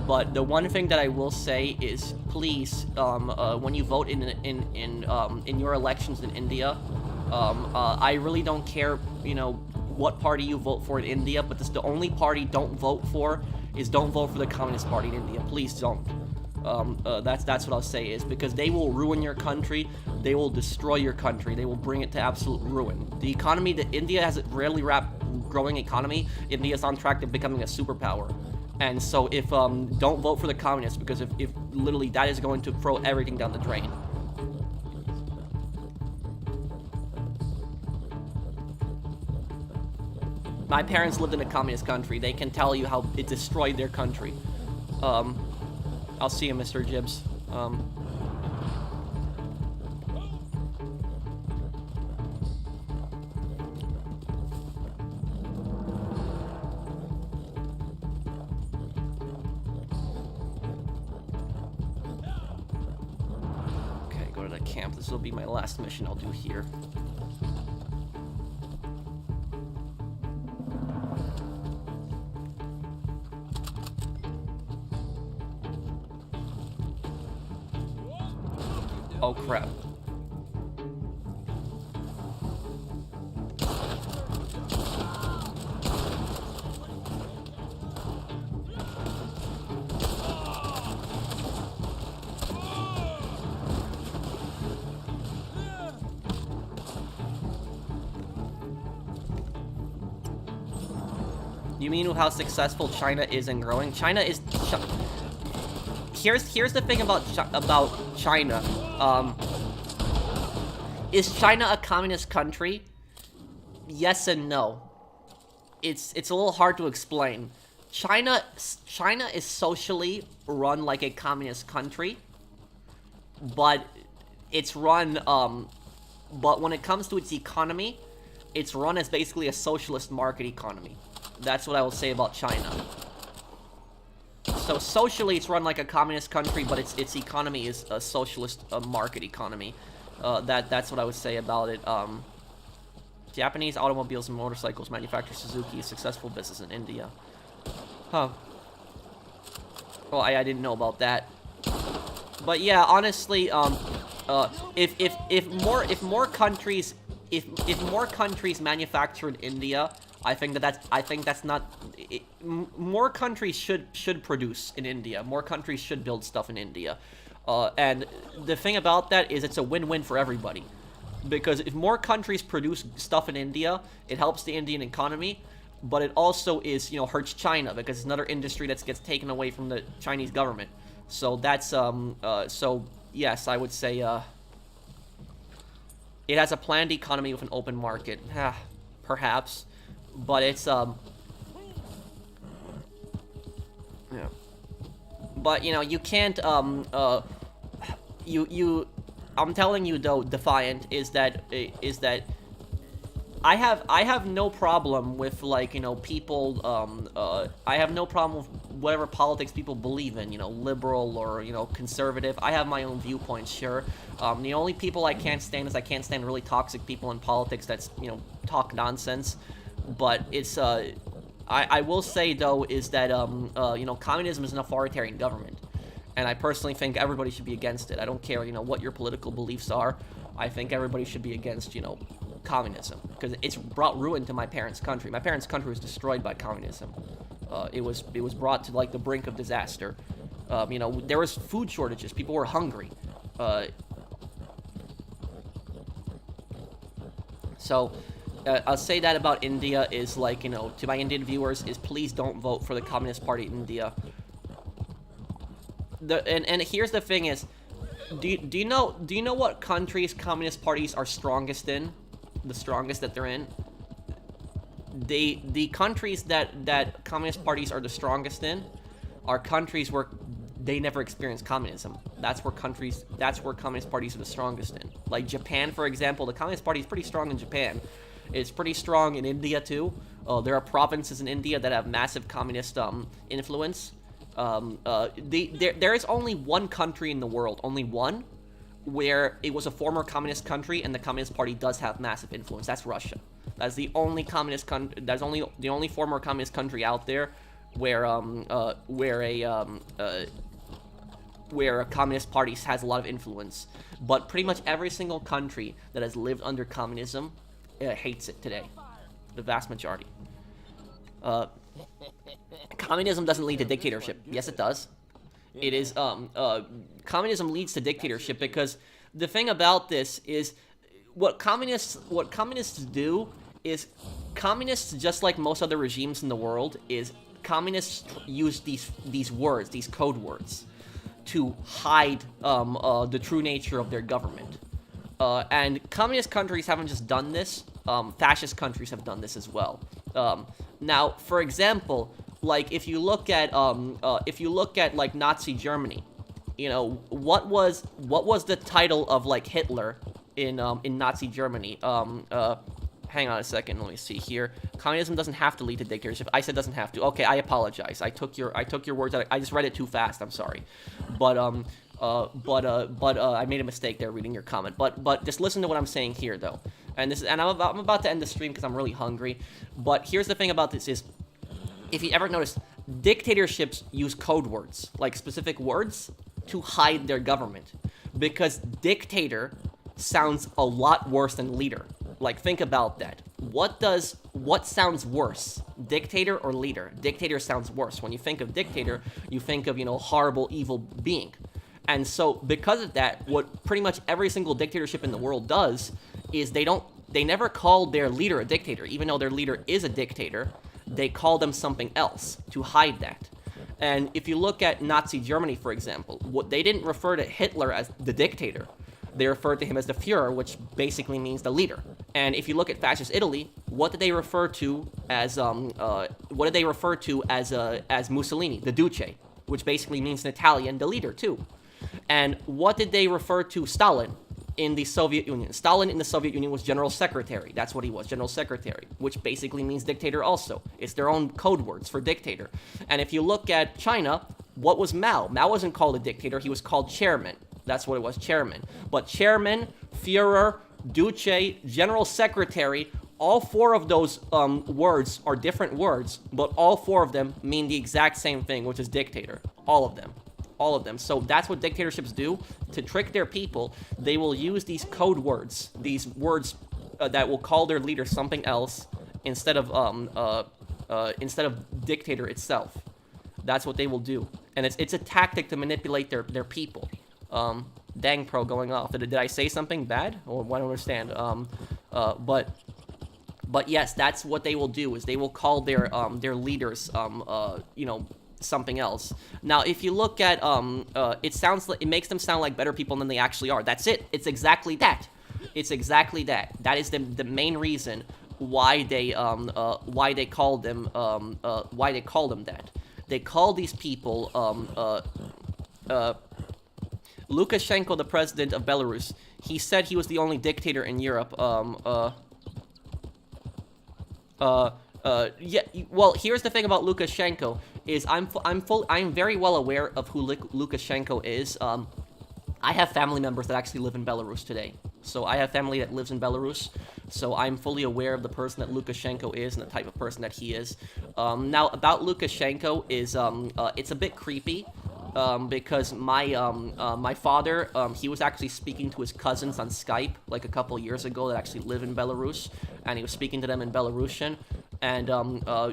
But the one thing that I will say is, please, when you vote in your elections in India, I really don't care, you know, what party you vote for in India. But the only party don't vote for the Communist Party in India. Please don't. That's what I'll say is because they will ruin your country. They will destroy your country. They will bring it to absolute ruin. The economy that India has a rarely growing economy. India is on track to becoming a superpower. And so if, don't vote for the communists, because if literally that is going to throw everything down the drain. My parents lived in a communist country. They can tell you how it destroyed their country. I'll see you, Mr. Gibbs. Camp. This will be my last mission I'll do here. Oh crap. You mean how successful China is in growing? China is... Here's the thing about China. Is China a communist country? Yes and no. It's a little hard to explain. China is socially run like a communist country, but it's run but when it comes to its economy, it's run as basically a socialist market economy. That's what I will say about China. So socially, it's run like a communist country, but its economy is a socialist market economy. That's what I would say about it. Japanese automobiles and motorcycles manufacturer Suzuki, a successful business in India. Huh. Well, I didn't know about that. But yeah, honestly, if more countries manufacture in India, I think that's not. More countries should produce in India. More countries should build stuff in India, and the thing about that is it's a win-win for everybody, because if more countries produce stuff in India, it helps the Indian economy, but it also hurts China because it's another industry that gets taken away from the Chinese government. So that's so yes, I would say it has a planned economy with an open market, perhaps. But it's yeah. But you can't I'm telling you though, Defiant, is that I have no problem with people I have no problem with whatever politics people believe in, liberal or conservative. I have my own viewpoints, sure. The only people I can't stand is I can't stand really toxic people in politics that's talk nonsense. But it's I will say though is that communism is an authoritarian government, and I personally think everybody should be against it. I don't care what your political beliefs are. I think everybody should be against communism, because it's brought ruin to my parents' country. My parents' country was destroyed by communism. It was brought to like the brink of disaster. You know, there was food shortages. People were hungry. So I'll say that about India is like, you know, to my Indian viewers, is please don't vote for the Communist Party in India. And here's the thing is, do you know what countries communist parties are strongest in? The strongest that they're in? The countries that communist parties are the strongest in are countries where they never experienced communism. That's where communist parties are the strongest in. Like Japan, for example, the Communist Party is pretty strong in Japan. It's pretty strong in India too. There are provinces in India that have massive communist influence. There is only one country in the world, only one, where it was a former communist country and the Communist Party does have massive influence. That's Russia. That's the only communist country. That's the only former communist country out there where a communist party has a lot of influence. But pretty much every single country that has lived under communism hates it today. The vast majority. Communism doesn't lead to dictatorship. Yes, it does. It is, communism leads to dictatorship because the thing about this is what communists do is communists, just like most other regimes in the world, is communists use these words, these code words, to hide the true nature of their government. And communist countries haven't just done this, fascist countries have done this as well. Now, for example, like if you look at like Nazi Germany, you know, what was the title of like Hitler in Nazi Germany? Hang on a second, let me see here. Communism doesn't have to lead to dictatorship. I said doesn't have to. Okay, I apologize. I took your words out. I just read it too fast. I'm sorry. But I made a mistake there reading your comment. But just listen to what I'm saying here though. And I'm about to end the stream because I'm really hungry. But here's the thing about this is, if you ever noticed, dictatorships use code words, like specific words, to hide their government. Because dictator sounds a lot worse than leader. Like, think about that. What sounds worse? Dictator or leader? Dictator sounds worse. When you think of dictator, you think of, you know, horrible, evil being. And so, because of that, what pretty much every single dictatorship in the world does is they never call their leader a dictator. Even though their leader is a dictator, they call them something else to hide that. And if you look at Nazi Germany, for example, they didn't refer to Hitler as the dictator. They referred to him as the Führer, which basically means the leader. And if you look at fascist Italy, what did they refer to as Mussolini, the Duce, which basically means in Italian, the leader too. And what did they refer to Stalin in the Soviet Union? Stalin in the Soviet Union was General Secretary. That's what he was, General Secretary, which basically means dictator also. It's their own code words for dictator. And if you look at China, what was Mao? Mao wasn't called a dictator, he was called chairman. That's what it was, chairman. But chairman, Führer, Duce, General Secretary, all four of those words are different words, but all four of them mean the exact same thing, which is dictator. All of them. All of them. So that's what dictatorships do. To trick their people, they will use these code words, these words that will call their leader something else instead of dictator itself. That's what they will do. And it's a tactic to manipulate their people. Dang pro going off. Did I say something bad? Or I don't understand. But yes, that's what they will do, is they will call their leaders, you know, something else. Now, if you look at, it makes them sound like better people than they actually are. That's it. It's exactly that. It's exactly that. That is the main reason why they call them that. They call these people, Lukashenko, the president of Belarus, he said he was the only dictator in Europe. Yeah. Well, here's the thing about Lukashenko is I'm very well aware of who Lukashenko is. I have family members that actually live in Belarus today. So I have family that lives in Belarus. So I'm fully aware of the person that Lukashenko is and the type of person that he is. Now, about Lukashenko is, it's a bit creepy. because my father, he was actually speaking to his cousins on Skype like a couple years ago that actually live in Belarus, and he was speaking to them in Belarusian. And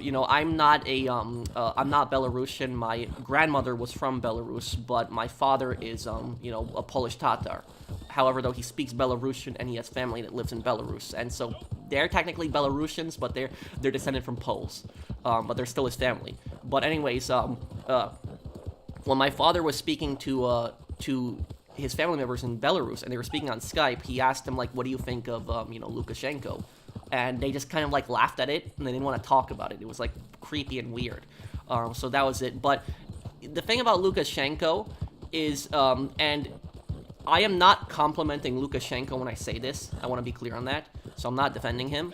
you know, I'm not Belarusian. My grandmother was from Belarus, but my father is you know, a Polish Tatar. However, though, he speaks Belarusian and he has family that lives in Belarus, and so they're technically Belarusians, but they're descended from Poles, but they're still his family. But anyways, when my father was speaking to his family members in Belarus, and they were speaking on Skype, he asked them, like, what do you think of you know, Lukashenko? And they just kind of like laughed at it, and they didn't want to talk about it. It was like creepy and weird. So that was it. But the thing about Lukashenko is, and I am not complimenting Lukashenko when I say this. I want to be clear on that. So I'm not defending him.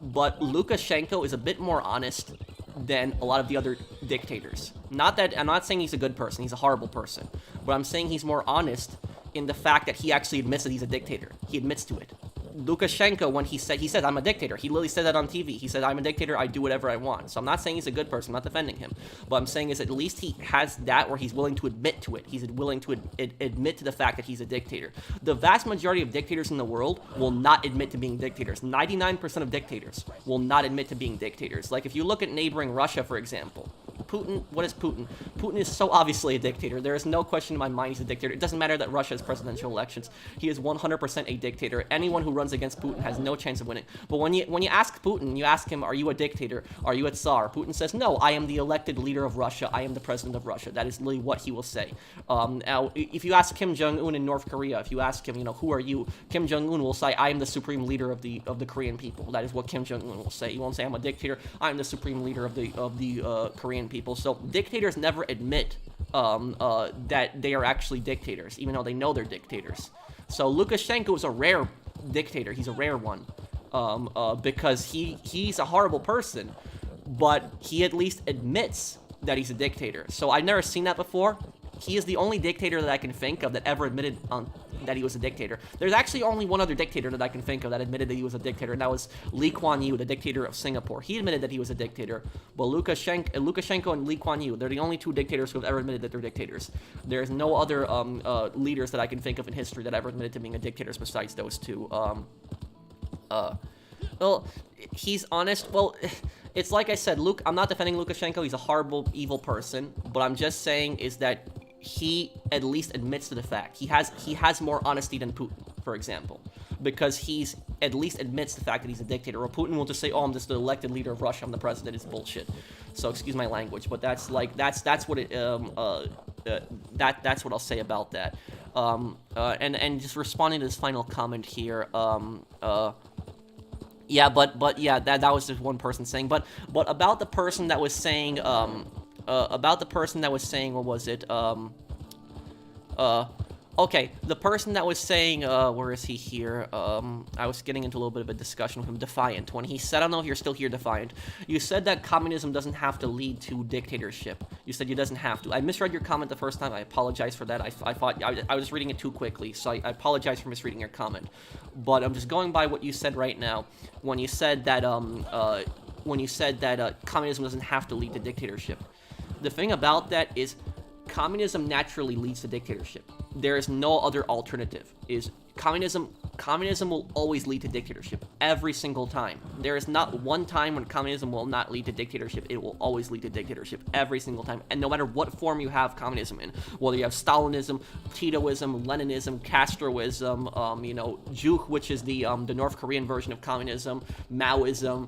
But Lukashenko is a bit more honest than a lot of the other dictators. Not that, I'm not saying he's a good person. He's a horrible person. But I'm saying he's more honest in the fact that he actually admits that he's a dictator. He admits to it. Lukashenko, when he said I'm a dictator, he literally said that on TV. He said, I'm a dictator, I do whatever I want. So I'm not saying he's a good person, I'm not defending him. But I'm saying is at least he has that where he's willing to admit to it. He's willing to admit to the fact that he's a dictator. The vast majority of dictators in the world will not admit to being dictators. 99% of dictators will not admit to being dictators. Like if you look at neighboring Russia, for example, Putin, what is Putin? Putin is so obviously a dictator. There is no question in my mind he's a dictator. It doesn't matter that Russia has presidential elections. He is 100% a dictator. Anyone who runs against Putin has no chance of winning. But when you ask Putin, you ask him, are you a dictator? Are you a Tsar? Putin says, no, I am the elected leader of Russia. I am the president of Russia. That is literally what he will say. Now, if you ask Kim Jong-un in North Korea, if you ask him, you know, who are you? Kim Jong-un will say, I am the supreme leader of the Korean people. That is what Kim Jong-un will say. He won't say, I'm a dictator. I'm the supreme leader of the Korean people. So dictators never admit that they are actually dictators, even though they know they're dictators. So Lukashenko is a rare dictator. He's a rare one because he's a horrible person, but he at least admits that he's a dictator. So I've never seen that before. He is the only dictator that I can think of that ever admitted that he was a dictator. There's actually only one other dictator that I can think of that admitted that he was a dictator, and that was Lee Kuan Yew, the dictator of Singapore. He admitted that he was a dictator. But Lukashenko and Lee Kuan Yew, they're the only two dictators who have ever admitted that they're dictators. There's no other leaders that I can think of in history that ever admitted to being a dictator besides those two. Well, he's honest. Well, it's like I said, I'm not defending Lukashenko. He's a horrible, evil person. But I'm just saying is that he at least admits to the fact. He has more honesty than Putin, for example, because he's at least admits the fact that he's a dictator. Or Putin will just say, "Oh, I'm just the elected leader of Russia. I'm the president." It's bullshit. So excuse my language, but that's what I'll say about that. And just responding to this final comment here. Yeah, but yeah, that was just one person saying. But about the person that was saying, what was it? Okay, the person that was saying, where is he here? I was getting into a little bit of a discussion with him, Defiant, when he said, I don't know if you're still here, Defiant, you said that communism doesn't have to lead to dictatorship. You said it doesn't have to. I misread your comment the first time. I apologize for that. I thought I was reading it too quickly, so I apologize for misreading your comment. But I'm just going by what you said right now, when you said that, communism doesn't have to lead to dictatorship. The thing about that is, communism naturally leads to dictatorship. There is no other alternative. Communism will always lead to dictatorship every single time. There is not one time when communism will not lead to dictatorship. It will always lead to dictatorship every single time. And no matter what form you have communism in, whether you have Stalinism, Titoism, Leninism, Castroism, Juche, which is the North Korean version of communism, Maoism,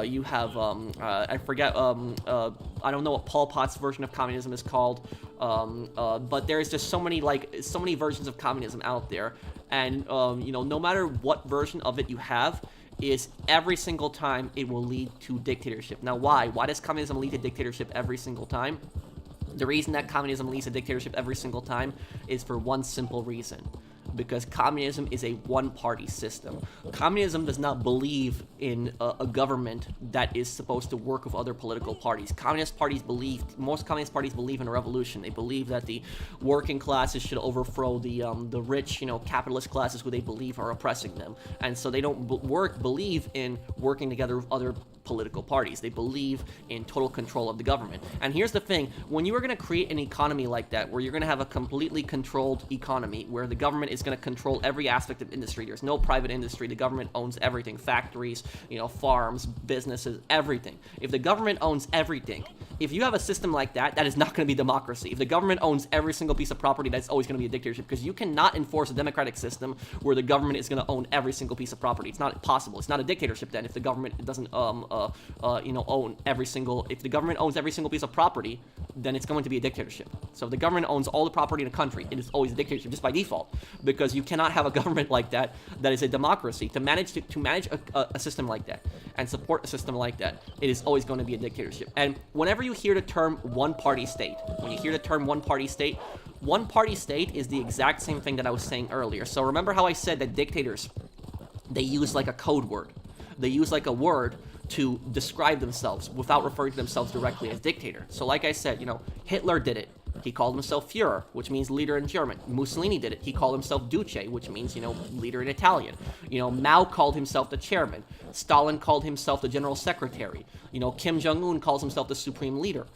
you have I forget, I don't know what Pol Pot's version of communism is called, but there's just so many versions of communism out there. And, no matter what version of it you have, is every single time it will lead to dictatorship. Now, why? Why does communism lead to dictatorship every single time? The reason that communism leads to dictatorship every single time is for one simple reason. Because communism is a one-party system. Communism does not believe in a government that is supposed to work with other political parties. Most communist parties believe in a revolution. They believe that the working classes should overthrow the rich, capitalist classes who they believe are oppressing them. And so they don't believe in working together with other political parties. They believe in total control of the government. And here's the thing, when you are going to create an economy like that, where you're going to have a completely controlled economy, where the government is going to control every aspect of industry, there's no private industry, the government owns everything, factories, farms, businesses, everything. If the government owns everything, if you have a system like that, that is not going to be democracy. If the government owns every single piece of property, that's always going to be a dictatorship, because you cannot enforce a democratic system where the government is going to own every single piece of property. It's not possible. It's not a dictatorship then if the government doesn't own every single. If the government owns every single piece of property, then it's going to be a dictatorship. So if the government owns all the property in a country, it is always a dictatorship just by default, because you cannot have a government like that that is a democracy. To manage a system like that and support a system like that, it is always going to be a dictatorship. And whenever you hear the term one-party state, one-party state is the exact same thing that I was saying earlier. So remember how I said that dictators, they use like a code word. They use like a word to describe themselves without referring to themselves directly as dictator. So like I said, Hitler did it. He called himself Führer, which means leader in German. Mussolini did it. He called himself Duce, which means, leader in Italian. Mao called himself the chairman. Stalin called himself the general secretary. Kim Jong-un calls himself the supreme leader.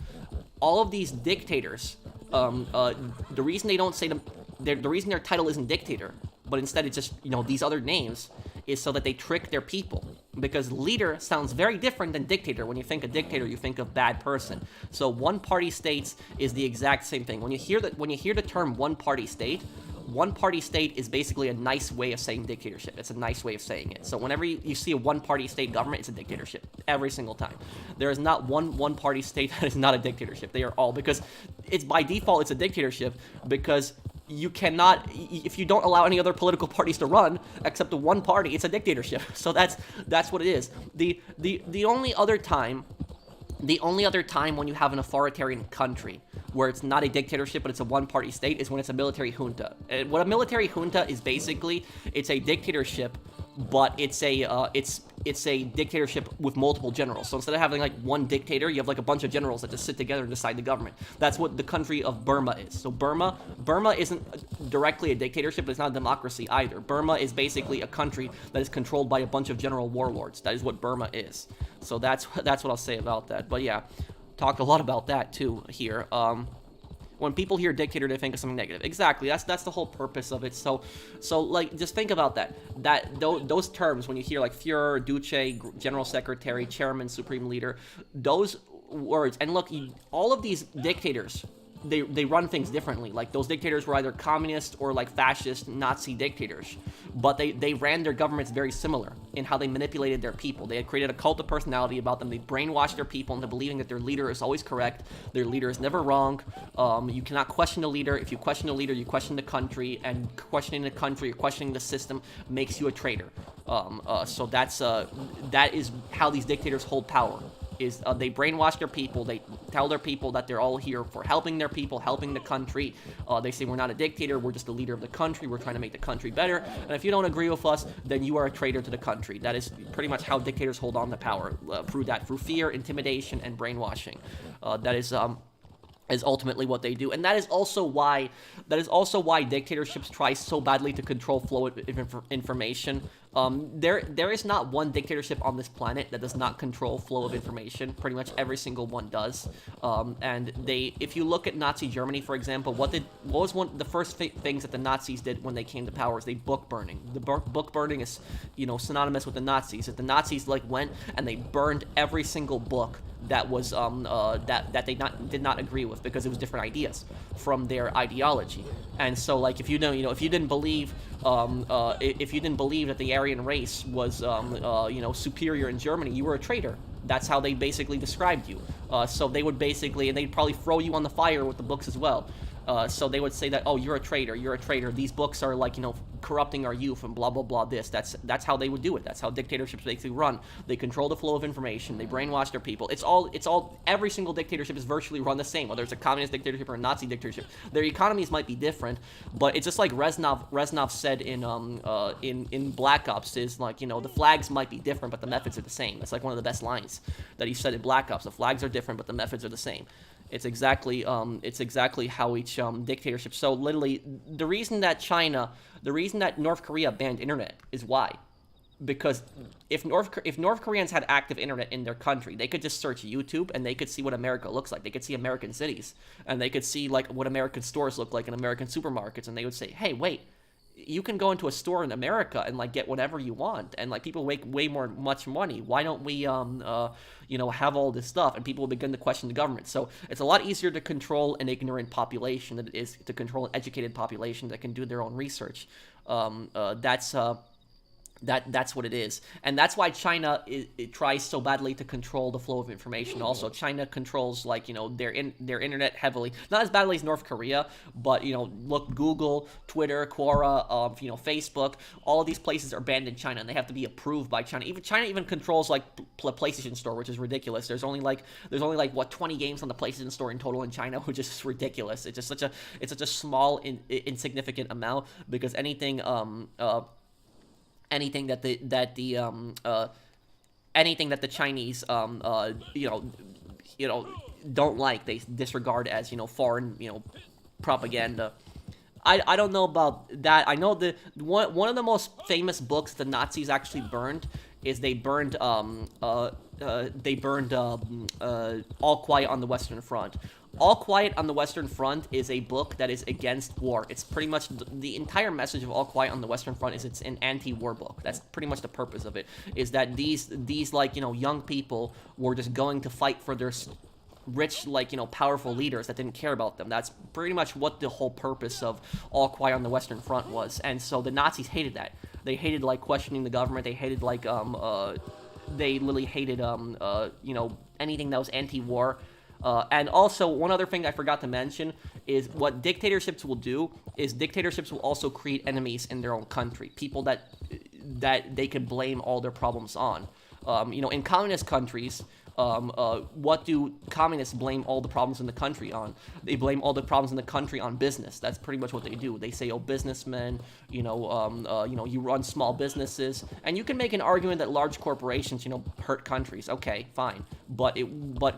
All of these dictators, the reason they don't say them, the reason their title isn't dictator, but instead it's just, these other names, is so that they trick their people. Because leader sounds very different than dictator. When you think of dictator, you think of bad person. So one-party states is the exact same thing. When you hear the term one-party state is basically a nice way of saying dictatorship. It's a nice way of saying it. So whenever you see a one-party state government, it's a dictatorship. Every single time. There is not one-party state that is not a dictatorship. They are all, because it's by default, it's a dictatorship, because you cannot, if you don't allow any other political parties to run except the one party, it's a dictatorship. So that's what it is. The only other time when you have an authoritarian country where it's not a dictatorship but it's a one-party state is when it's a military junta. And what a military junta is basically, it's a dictatorship, but it's a dictatorship with multiple generals. So instead of having like one dictator, you have like a bunch of generals that just sit together and decide the government. That's what the country of Burma is. So Burma isn't directly a dictatorship, but it's not a democracy either. Burma is basically a country that is controlled by a bunch of general warlords. That is what Burma is. So that's what I'll say about that. But yeah, talked a lot about that too here. When people hear dictator, they think of something negative. Exactly. That's the whole purpose of it. So like, just think about that. Those terms, when you hear like Führer, Duce, General Secretary, Chairman, Supreme Leader, those words. And look, all of these dictators, they run things differently. Like, those dictators were either communist or like fascist Nazi dictators, but they ran their governments very similar in how they manipulated their people. They had created a cult of personality about them. They brainwashed their people into believing that their leader is always correct, their leader is never wrong. You cannot question the leader. If you question the leader, you question the country, and questioning the country or questioning the system makes you a traitor. So that is how these dictators hold power. They brainwash their people. They tell their people that they're all here for helping their people, helping the country. They say, we're not a dictator, we're just the leader of the country, we're trying to make the country better, and if you don't agree with us, then you are a traitor to the country. That is pretty much how dictators hold on to power, through fear, intimidation, and brainwashing. That is ultimately what they do, and that is also why dictatorships try so badly to control flow of information. There is not one dictatorship on this planet that does not control flow of information. Pretty much every single one does. And if you look at Nazi Germany, for example, what was one of the first things that the Nazis did when they came to power? Is they book burning. The book burning is, synonymous with the Nazis. If the Nazis went and they burned every single book that was that they did not agree with, because it was different ideas from their ideology. And so, if you didn't believe that the Aryan race was superior in Germany, you were a traitor. That's how they basically described you. So they would basically, and they'd probably throw you on the fire with the books as well. So they would say that, oh, you're a traitor. These books are corrupting our youth and blah, blah, blah, this. That's how they would do it. That's how dictatorships basically run. They control the flow of information. They brainwash their people. Every single dictatorship is virtually run the same, whether it's a communist dictatorship or a Nazi dictatorship. Their economies might be different, but it's just like Reznov said in Black Ops, is the flags might be different, but the methods are the same. That's one of the best lines that he said in Black Ops. The flags are different, but the methods are the same. It's exactly how each dictatorship. So literally, the reason that North Korea banned internet is why, because if North Koreans had active internet in their country, they could just search YouTube and they could see what America looks like. They could see American cities, and they could see like what American stores look like in American supermarkets, and they would say, "Hey, wait, you can go into a store in America and like get whatever you want, and like people make much money. Why don't we have all this stuff?" And people will begin to question the government. So it's a lot easier to control an ignorant population than it is to control an educated population that can do their own research. That's what it is, and that's why China it tries so badly to control the flow of information. Also, China controls their internet heavily, not as badly as North Korea, but look, Google, Twitter, Quora, Facebook, all of these places are banned in China, and they have to be approved by China. China even controls like PlayStation Store, which is ridiculous. There's only 20 games on the PlayStation Store in total in China, which is ridiculous. It's just such a small insignificant amount, because anything that the Chinese don't like, they disregard as foreign propaganda. I don't know about that. I know one of the most famous books the Nazis actually burned is they burned All Quiet on the Western Front. All Quiet on the Western Front is a book that is against war. It's pretty much the entire message of All Quiet on the Western Front is it's an anti-war book. That's pretty much the purpose of it, is that these young people were just going to fight for their rich, powerful leaders that didn't care about them. That's pretty much what the whole purpose of All Quiet on the Western Front was. And so the Nazis hated that. They hated questioning the government. They hated they literally hated anything that was anti-war. And also, one other thing I forgot to mention is what dictatorships will do is dictatorships will also create enemies in their own country, people that they can blame all their problems on. In communist countries, what do communists blame all the problems in the country on? They blame all the problems in the country on business. That's pretty much what they do. They say, "Oh, businessmen, you run small businesses," and you can make an argument that large corporations, hurt countries. Okay, fine, but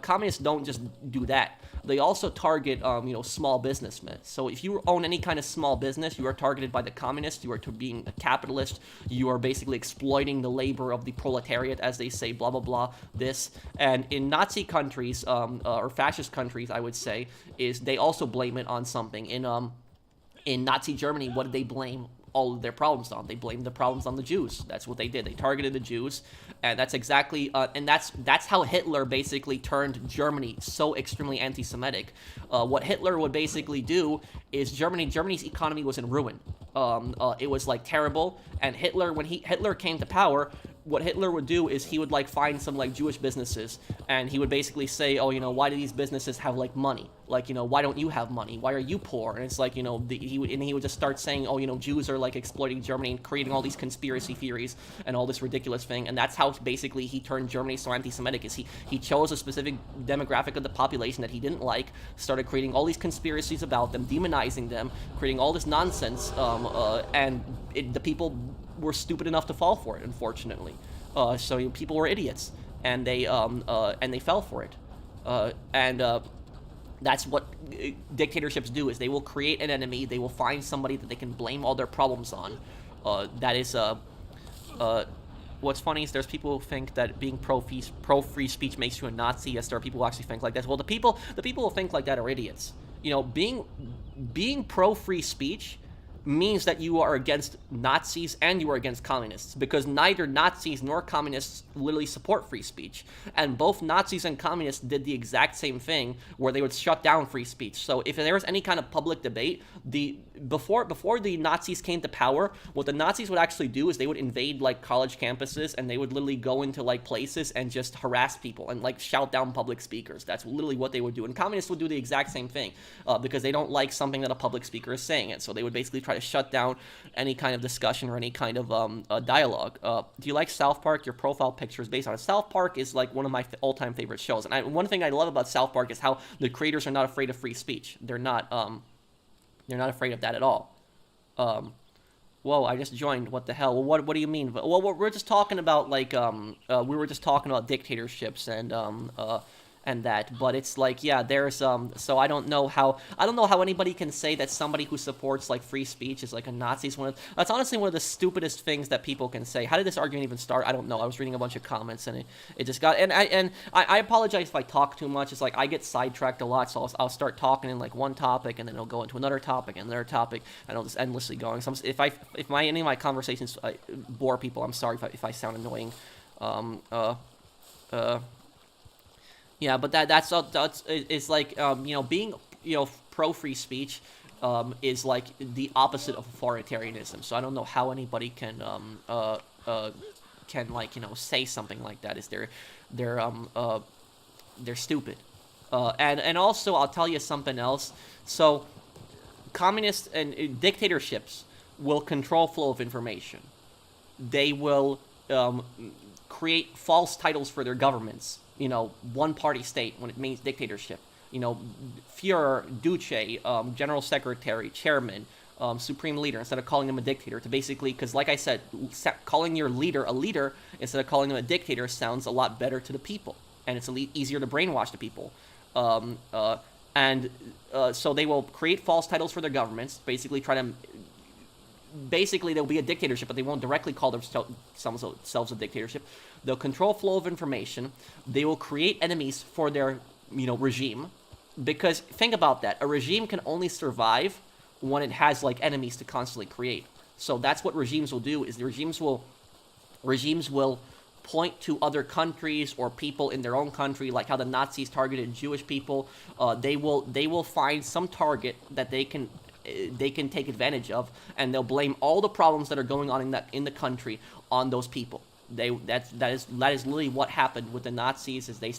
communists don't just do that. They also target, small businessmen. So if you own any kind of small business, you are targeted by the communists. You are being a capitalist. You are basically exploiting the labor of the proletariat, as they say, blah, blah, blah, this. And in Nazi countries, or fascist countries, I would say, is they also blame it on something. In Nazi Germany, what did they blame all of their problems on? They blamed the problems on the Jews. That's what they did. They targeted the Jews, and that's exactly, and that's how Hitler basically turned Germany so extremely anti-Semitic. What Hitler would basically do is Germany's economy was in ruin. It was terrible, and when Hitler came to power, what Hitler would do is he would find some Jewish businesses, and he would basically say, "Oh, why do these businesses have money? Why don't you have money? Why are you poor?" And it's he would just start saying, "Oh, Jews are exploiting Germany and creating all these conspiracy theories and all this ridiculous thing." And that's how basically he turned Germany so anti-Semitic. Is he chose a specific demographic of the population that he didn't like, started creating all these conspiracies about them, demonizing them, creating all this nonsense, and the people were stupid enough to fall for it, unfortunately. So people were idiots, and they fell for it. That's what dictatorships do, is they will create an enemy, they will find somebody that they can blame all their problems on. That is, what's funny is there's people who think that being pro-free speech makes you a Nazi. Yes, there are people who actually think like that. Well, the people who think like that are idiots. Being pro-free speech means that you are against Nazis and you are against communists, because neither Nazis nor communists literally support free speech. And both Nazis and communists did the exact same thing, where they would shut down free speech. So if there was any kind of public debate, before the Nazis came to power, what the Nazis would actually do is they would invade college campuses, and they would literally go into places and just harass people and shout down public speakers. That's literally what they would do. And communists would do the exact same thing, because they don't like something that a public speaker is saying, and so they would basically try to shut down any kind of discussion or any kind of dialogue. Do you like South Park? Your profile picture is based on it. South Park is one of my all-time favorite shows, and one thing I love about South Park is how the creators are not afraid of free speech. They're not afraid of that at all. Whoa, I just joined. What the hell? Well, what do you mean? Well, we're just talking about we were just talking about dictatorships and and that, but it's like, yeah, there's so I don't know how anybody can say that somebody who supports like free speech is like a Nazi. That's honestly one of the stupidest things that people can say. How did this argument even start? I don't know. I was reading a bunch of comments and it just got, and I apologize if I talk too much. It's like I get sidetracked a lot, so I'll start talking in like one topic and then it'll go into another topic and another topic, and I'll just endlessly going. So if any of my conversations bore people, I'm sorry if I sound annoying. Yeah, but that's it's like being pro free speech is like the opposite of authoritarianism. So I don't know how anybody can like say something like that. Is they're stupid. And also I'll tell you something else. So communists and dictatorships will control flow of information. They will create false titles for their governments. One-party state when it means dictatorship. Führer, Duce, General Secretary, Chairman, Supreme Leader, instead of calling them a dictator. To basically, because like I said, calling your leader a leader instead of calling them a dictator sounds a lot better to the people. And it's easier to brainwash the people. So they will create false titles for their governments, basically they'll be a dictatorship, but they won't directly call themselves a dictatorship. They'll control flow of information. They will create enemies for their, regime. Because think about that. A regime can only survive when it has, like, enemies to constantly create. So that's what regimes will do, is the regimes will point to other countries or people in their own country, like how the Nazis targeted Jewish people. They will find some target that they can take advantage of, and they'll blame all the problems that are going on in the country on those people. That is literally what happened with the Nazis. Is they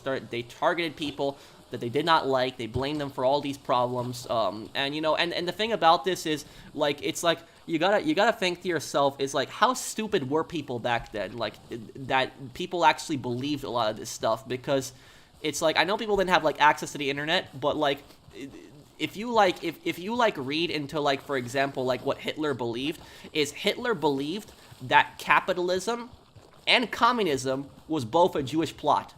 targeted people that they did not like. They blamed them for all these problems. And the thing about this is, like, it's like you gotta think to yourself, is like, how stupid were people back then? Like, that people actually believed a lot of this stuff, because it's like, I know people didn't have like access to the internet, but like, if you read into, like, for example, like what Hitler believed, is Hitler believed that capitalism and communism was both a Jewish plot,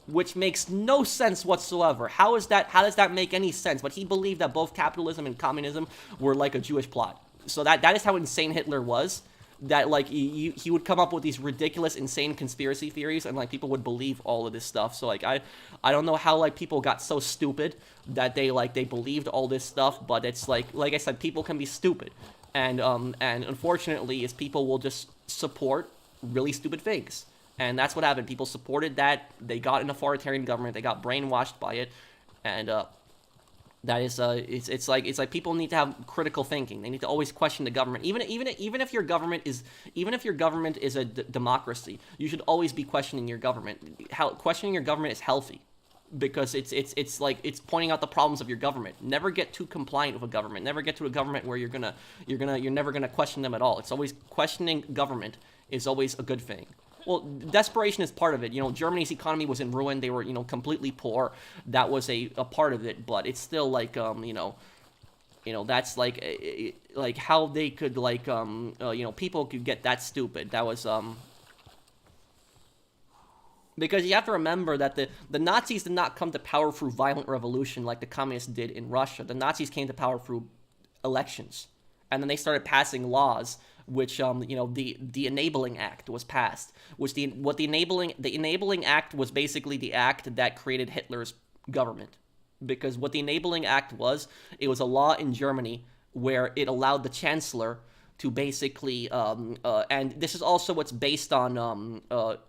which makes no sense whatsoever. How does that make any sense? But he believed that both capitalism and communism were like a Jewish plot. So that is how insane Hitler was. That, like, he would come up with these ridiculous, insane conspiracy theories, and, like, people would believe all of this stuff. So, like, I don't know how, like, people got so stupid that they believed all this stuff, but it's like I said, people can be stupid. And unfortunately, is people will just support really stupid things. And that's what happened. People supported that. They got an authoritarian government. They got brainwashed by it. And, that is, it's like people need to have critical thinking. They need to always question the government. Even if your government is a democracy, you should always be questioning your government. Questioning your government is healthy, because it's like, it's pointing out the problems of your government. Never get too compliant with a government. Never get to a government where you're never gonna question them at all. It's always questioning government is always a good thing. Well, desperation is part of it. Germany's economy was in ruin. They were, completely poor. That was a part of it, but it's still like, that's like how they could, like, people could get that stupid. That was, because you have to remember that the Nazis did not come to power through violent revolution like the communists did in Russia. The Nazis came to power through elections, and then they started passing laws, which the Enabling Act was passed, which the Enabling Act was basically the act that created Hitler's government, because what the Enabling Act was, it was a law in Germany where it allowed the Chancellor to basically and this is also what's based on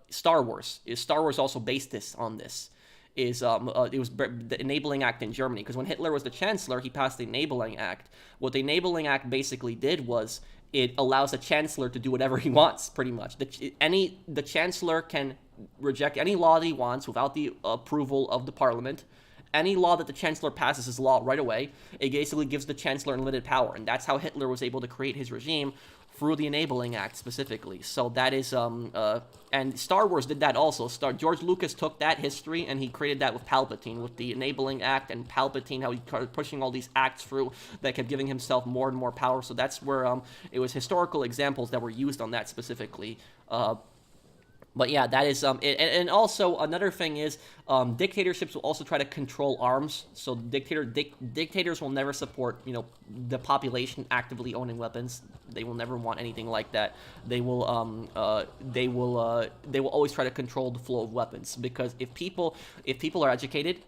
Star Wars. Star Wars also based on this. It was the Enabling Act in Germany, because when Hitler was the Chancellor, he passed the Enabling Act. What the Enabling Act basically did was, it allows the Chancellor to do whatever he wants, pretty much. The Chancellor can reject any law that he wants without the approval of the Parliament. Any law that the Chancellor passes is law right away. It basically gives the Chancellor unlimited power, and that's how Hitler was able to create his regime, through the Enabling Act specifically. So that is, and Star Wars did that also. George Lucas took that history and he created that with Palpatine, with the Enabling Act and Palpatine, how he started pushing all these acts through that kept giving himself more and more power. So that's where, it was historical examples that were used on that specifically. But yeah, that is and also another thing is dictatorships will also try to control arms. So dictators will never support the population actively owning weapons. They will never want anything like that. They will always try to control the flow of weapons, because if people are educated,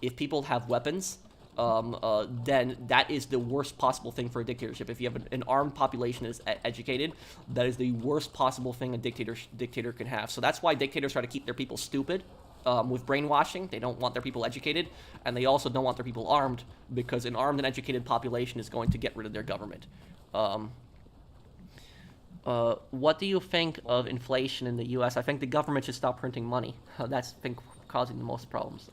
if people have weapons, then that is the worst possible thing for a dictatorship. If you have an armed population that is educated, that is the worst possible thing a dictator can have. So that's why dictators try to keep their people stupid with brainwashing. They don't want their people educated, and they also don't want their people armed, because an armed and educated population is going to get rid of their government. What do you think of inflation in the U.S.? I think the government should stop printing money. That's, I think, causing the most problems.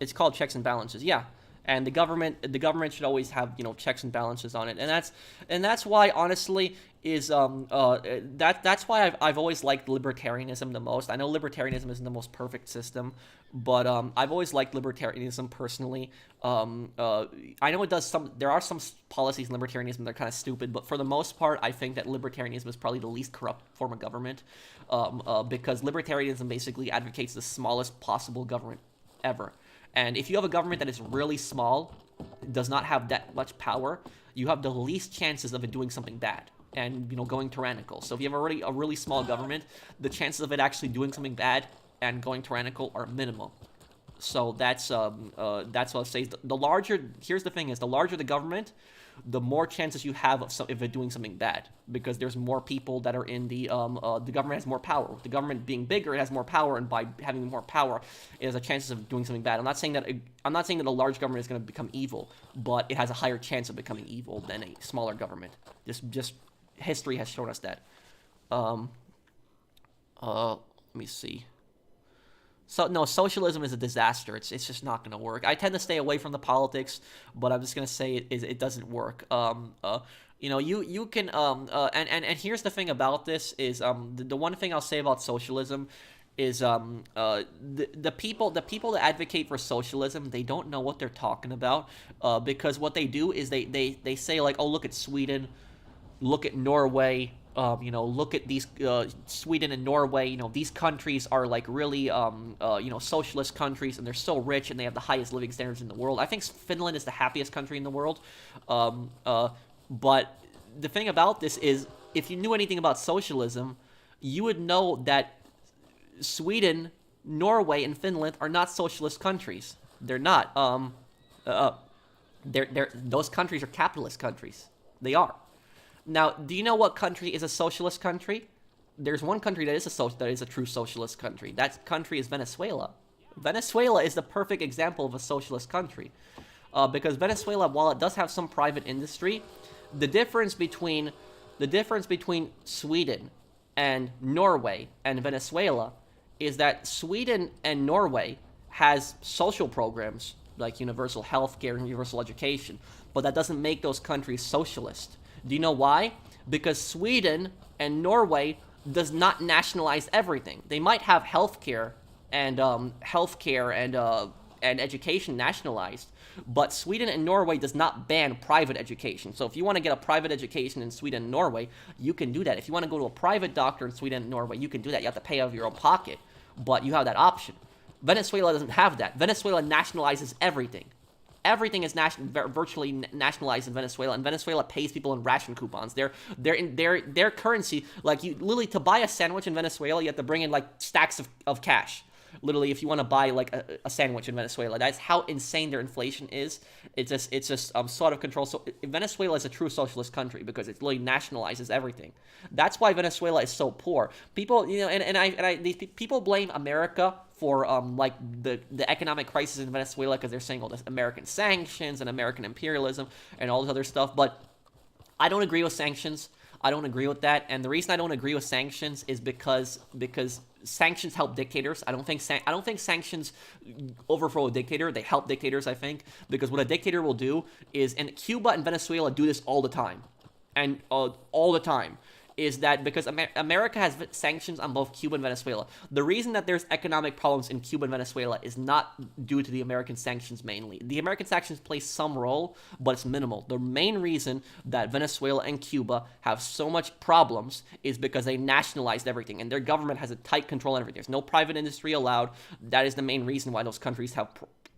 It's called checks and balances, yeah. And the government should always have checks and balances on it, and that's why honestly is that's why I've always liked libertarianism the most. I know libertarianism isn't the most perfect system, but I've always liked libertarianism personally. I know there are some policies in libertarianism that are kind of stupid, but for the most part, I think that libertarianism is probably the least corrupt form of government, because libertarianism basically advocates the smallest possible government ever. And if you have a government that is really small, does not have that much power, you have the least chances of it doing something bad and going tyrannical. So if you have already a really small government, the chances of it actually doing something bad and going tyrannical are minimal. So that's what I'll say. The larger, here's the thing is, the larger the government, the more chances you have of it doing something bad, because there's more people that are in the government has more power. With the government being bigger, it has more power, and by having more power, it has a chances of doing something bad. I'm not saying that a large government is going to become evil, but it has a higher chance of becoming evil than a smaller government. Just history has shown us that. Let me see. So no, socialism is a disaster. It's just not going to work. I tend to stay away from the politics, but I'm just going to say it doesn't work. You can and here's the thing about this is the one thing I'll say about socialism is the people that advocate for socialism, they don't know what they're talking about, because what they do is they say, like, oh, look at Sweden, look at Norway. Look at these Sweden and Norway. These countries are like really, socialist countries, and they're so rich, and they have the highest living standards in the world. I think Finland is the happiest country in the world. But the thing about this is, if you knew anything about socialism, you would know that Sweden, Norway, and Finland are not socialist countries. They're not. Those countries are capitalist countries. They are. Now, do you know what country is a socialist country? There's one country that is a true socialist country. That country is Venezuela. Venezuela is the perfect example of a socialist country, because Venezuela, while it does have some private industry, the difference between Sweden and Norway and Venezuela is that Sweden and Norway has social programs like universal health care and universal education, but that doesn't make those countries socialist. Do you know why? Because Sweden and Norway does not nationalize everything. They might have healthcare and education nationalized, but Sweden and Norway does not ban private education. So if you want to get a private education in Sweden and Norway, you can do that. If you want to go to a private doctor in Sweden and Norway, you can do that. You have to pay out of your own pocket, but you have that option. Venezuela doesn't have that. Venezuela nationalizes everything. Everything is virtually nationalized in Venezuela, and Venezuela pays people in ration coupons. Their currency, like, you literally, to buy a sandwich in Venezuela, you have to bring in like stacks of cash. Literally, if you want to buy like a sandwich in Venezuela, that's how insane their inflation is. It's just sort of control. So Venezuela is a true socialist country because it literally nationalizes everything. That's why Venezuela is so poor. People, people blame America for like the economic crisis in Venezuela because they're saying all this American sanctions and American imperialism and all this other stuff. But I don't agree with sanctions. I don't agree with that, and the reason I don't agree with sanctions is because sanctions help dictators. I don't think sanctions overthrow a dictator. They help dictators, I think, because what a dictator will do is, and Cuba and Venezuela do this all the time, and all the time. is that because America has sanctions on both Cuba and Venezuela. The reason that there's economic problems in Cuba and Venezuela is not due to the American sanctions mainly. The American sanctions play some role, but it's minimal. The main reason that Venezuela and Cuba have so much problems is because they nationalized everything, and their government has a tight control on everything. There's no private industry allowed. That is the main reason why those countries have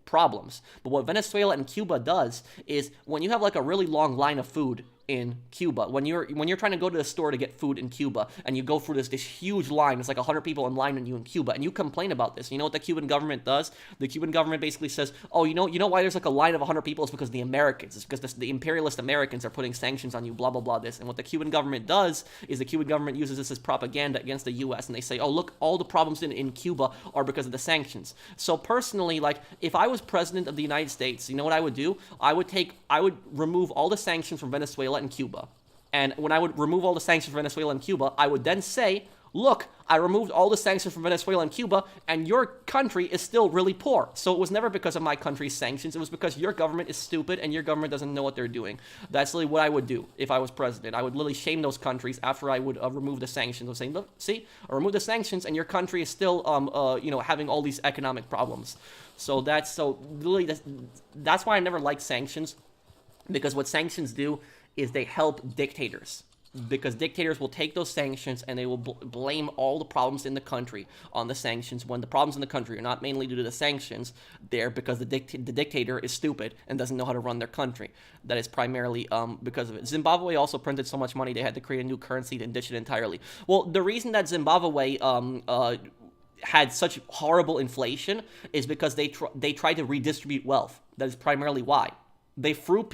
problems. But what Venezuela and Cuba does is when you have like a really long line of food in Cuba, when you're trying to go to the store to get food in Cuba, and you go through this huge line, it's like 100 people in line on you in Cuba, and you complain about this. You know what the Cuban government does? The Cuban government basically says, oh, you know why there's like a line of 100 people? It's because the Americans. It's because the imperialist Americans are putting sanctions on you, blah, blah, blah, this. And what the Cuban government does is the Cuban government uses this as propaganda against the U.S., and they say, oh, look, all the problems in Cuba are because of the sanctions. So personally, like, if I was president of the United States, you know what I would do? I would remove all the sanctions from Venezuela and Cuba. And when I would remove all the sanctions from Venezuela and Cuba, I would then say, look, I removed all the sanctions from Venezuela and Cuba, and your country is still really poor. So it was never because of my country's sanctions. It was because your government is stupid and your government doesn't know what they're doing. That's literally what I would do if I was president. I would literally shame those countries after I would remove the sanctions. I would say, look, see, I removed the sanctions, and your country is still, having all these economic problems. So that's why I never liked sanctions, because what sanctions do is they help dictators. Because dictators will take those sanctions and they will blame all the problems in the country on the sanctions, when the problems in the country are not mainly due to the sanctions. They're because the dictator is stupid and doesn't know how to run their country. That is primarily because of it. Zimbabwe also printed so much money they had to create a new currency to ditch it entirely. Well, the reason that Zimbabwe had such horrible inflation is because they tried to redistribute wealth. That is primarily why. They threw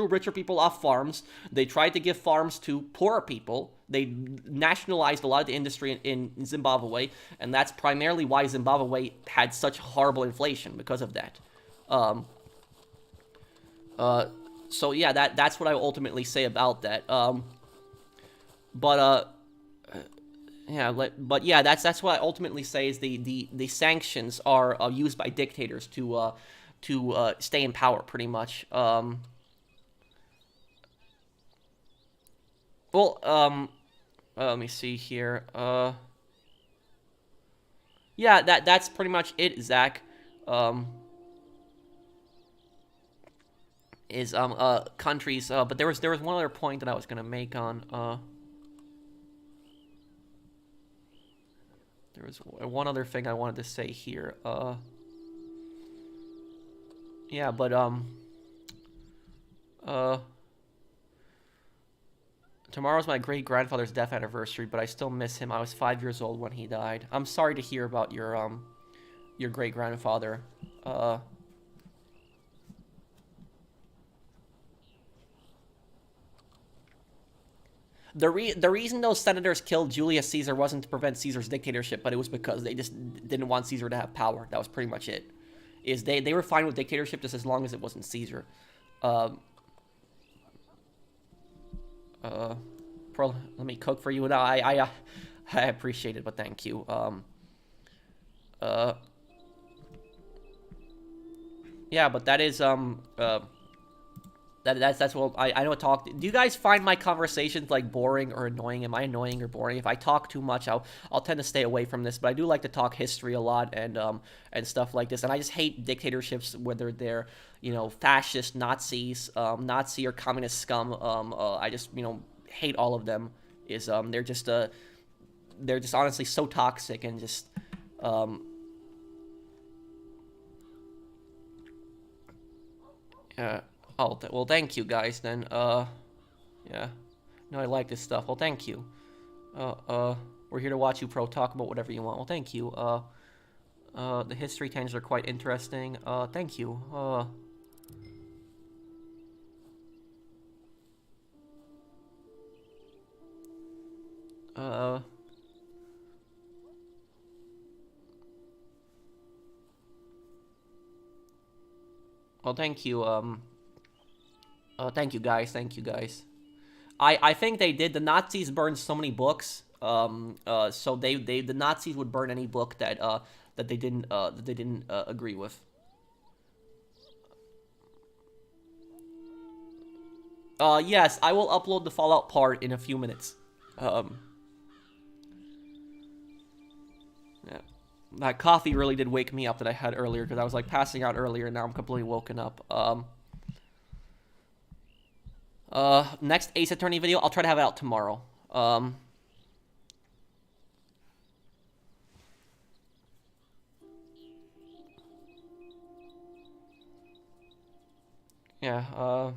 richer people off farms. They tried to give farms to poorer people. They nationalized a lot of the industry in Zimbabwe, and that's primarily why Zimbabwe had such horrible inflation, because of that. So yeah, that's what I will ultimately say about that. That's what I ultimately say is the sanctions are used by dictators to stay in power, pretty much. Let me see here. Yeah, that's pretty much it, Zach. Countries. But there was one other point that I was gonna make on. There was one other thing I wanted to say here. Yeah, but, tomorrow's my great-grandfather's death anniversary, but I still miss him. I was 5 years old when he died. I'm sorry to hear about your great-grandfather. The reason those senators killed Julius Caesar wasn't to prevent Caesar's dictatorship, but it was because they just didn't want Caesar to have power. That was pretty much it. They were fine with dictatorship just as long as it wasn't Caesar. Pearl, let me cook for you now. I appreciate it, but thank you. Yeah, but that is that's what I know. Do you guys find my conversations like boring or annoying? Am I annoying or boring? If I talk too much, I'll tend to stay away from this. But I do like to talk history a lot and stuff like this. And I just hate dictatorships, whether they're fascist, Nazis, Nazi or communist scum. I just hate all of them. They're just honestly so toxic and just Oh, well, thank you, guys, then. Yeah. No, I like this stuff. Well, thank you. We're here to watch you pro talk about whatever you want. Well, thank you. The history tangents are quite interesting. Thank you. Well, thank you, thank you guys. Thank you guys. I think they did. The Nazis burned so many books. So the Nazis would burn any book that they didn't agree with. Yes, I will upload the Fallout part in a few minutes. Yeah. That coffee really did wake me up that I had earlier, because I was like passing out earlier, and now I'm completely woken up. Next Ace Attorney video, I'll try to have it out tomorrow. Yeah,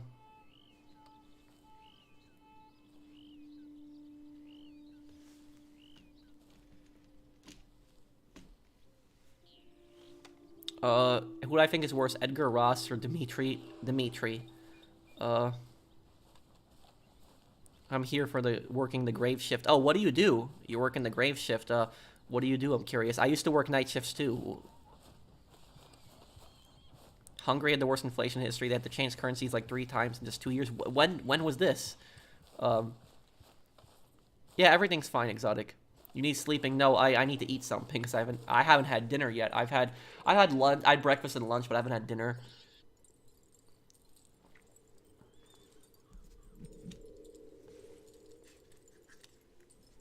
who do I think is worse, Edgar Ross or Dimitri? Dimitri. I'm here for working the grave shift. Oh, what do you do? You work in the grave shift. What do you do? I'm curious. I used to work night shifts too. Hungary had the worst inflation in history. They had to change currencies like 3 times in just 2 years. When was this? Yeah, everything's fine, Exotic. You need sleeping? No, I need to eat something because I haven't had dinner yet. I had lunch. I had breakfast and lunch, but I haven't had dinner.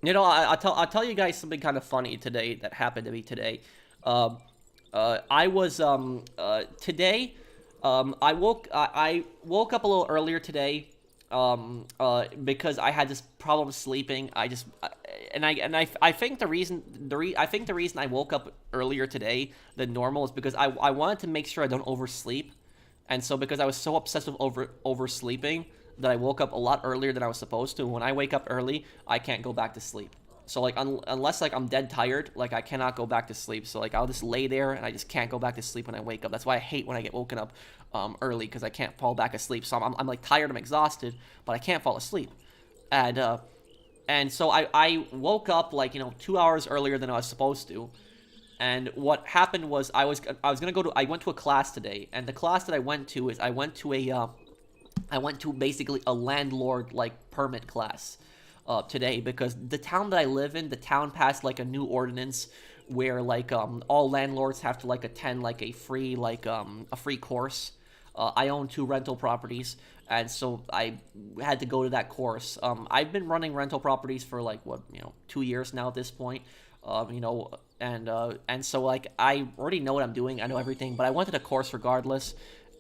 You know, I'll tell you guys something kind of funny today that happened to me today. I was today. I woke up a little earlier today. Because I had this problem sleeping. I think the reason I woke up earlier today than normal is because I wanted to make sure I don't oversleep, and so because I was so obsessed with oversleeping that I woke up a lot earlier than I was supposed to. When I wake up early, I can't go back to sleep. So like unless like I'm dead tired, like I cannot go back to sleep. So like I'll just lay there and I just can't go back to sleep when I wake up. That's why I hate when I get woken up early, because I can't fall back asleep. So I'm like tired, I'm exhausted, but I can't fall asleep. And so I woke up like, you know, 2 hours earlier than I was supposed to. And what happened was I went to a class today, and the class that I went to is I went to basically a landlord like permit class today, because the town that I live in, the town passed like a new ordinance where like all landlords have to like attend like a free course. I own 2 rental properties, and so I had to go to that course. I've been running rental properties for like 2 years now at this point. And so like I already know what I'm doing. I know everything, but I went to the course regardless.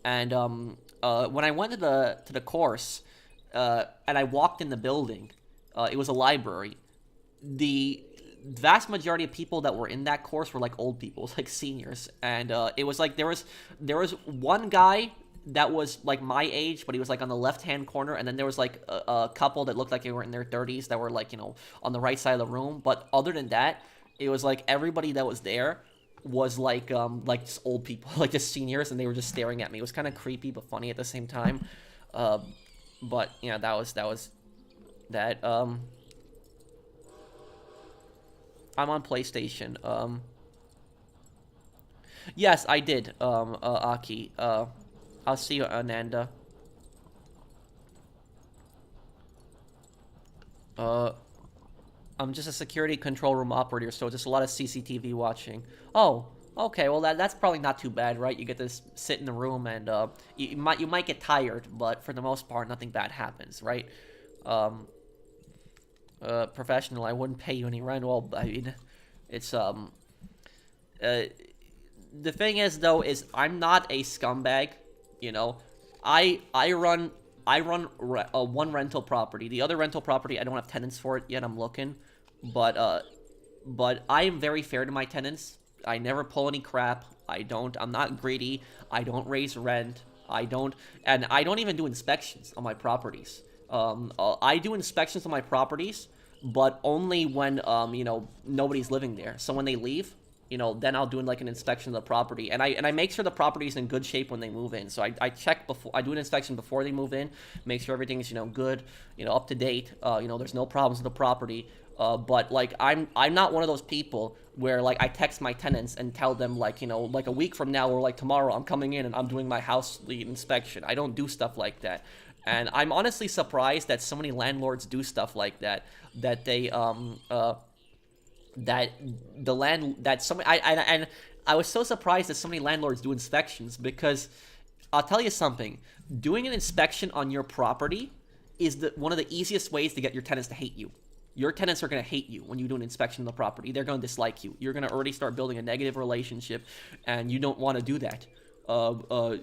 And when I went to the course, and I walked in the building, it was a library. The vast majority of people that were in that course were like old people, like seniors, and it was like there was one guy that was like my age, but he was like on the left-hand corner, and then there was like a couple that looked like they were in their 30s that were like, you know, on the right side of the room. But other than that, it was like everybody that was there was like just old people, like just seniors, and they were just staring at me. It was kind of creepy but funny at the same time. But yeah, that was that. I'm on PlayStation. Yes, I did. Aki. I'll see you, Ananda. I'm just a security control room operator, so just a lot of CCTV watching. Oh, okay. Well, that's probably not too bad, right? You get to sit in the room, and you might get tired, but for the most part, nothing bad happens, right? Professional. I wouldn't pay you any rent. Well, I mean, it's the thing is though, is I'm not a scumbag. You know, I run one rental property. The other rental property, I don't have tenants for it yet. I'm looking, but I am very fair to my tenants. I never pull any crap. I'm not greedy. I don't raise rent. I don't even do inspections on my properties. I do inspections on my properties, but only when nobody's living there. So when they leave, then I'll do like an inspection of the property, and I make sure the property's in good shape when they move in. So I check before, I do an inspection before they move in, make sure everything's good, up to date. There's no problems with the property. But like I'm not one of those people where like I text my tenants and tell them like like a week from now or like tomorrow I'm coming in and I'm doing my house inspection. I don't do stuff like that. And I'm honestly surprised that so many landlords do stuff like that. That they I was so surprised that so many landlords do inspections, because I'll tell you something. Doing an inspection on your property is one of the easiest ways to get your tenants to hate you. your tenants are going to hate you when you do an inspection of the property. They're going to dislike you. You're going to already start building a negative relationship, and you don't want to do that.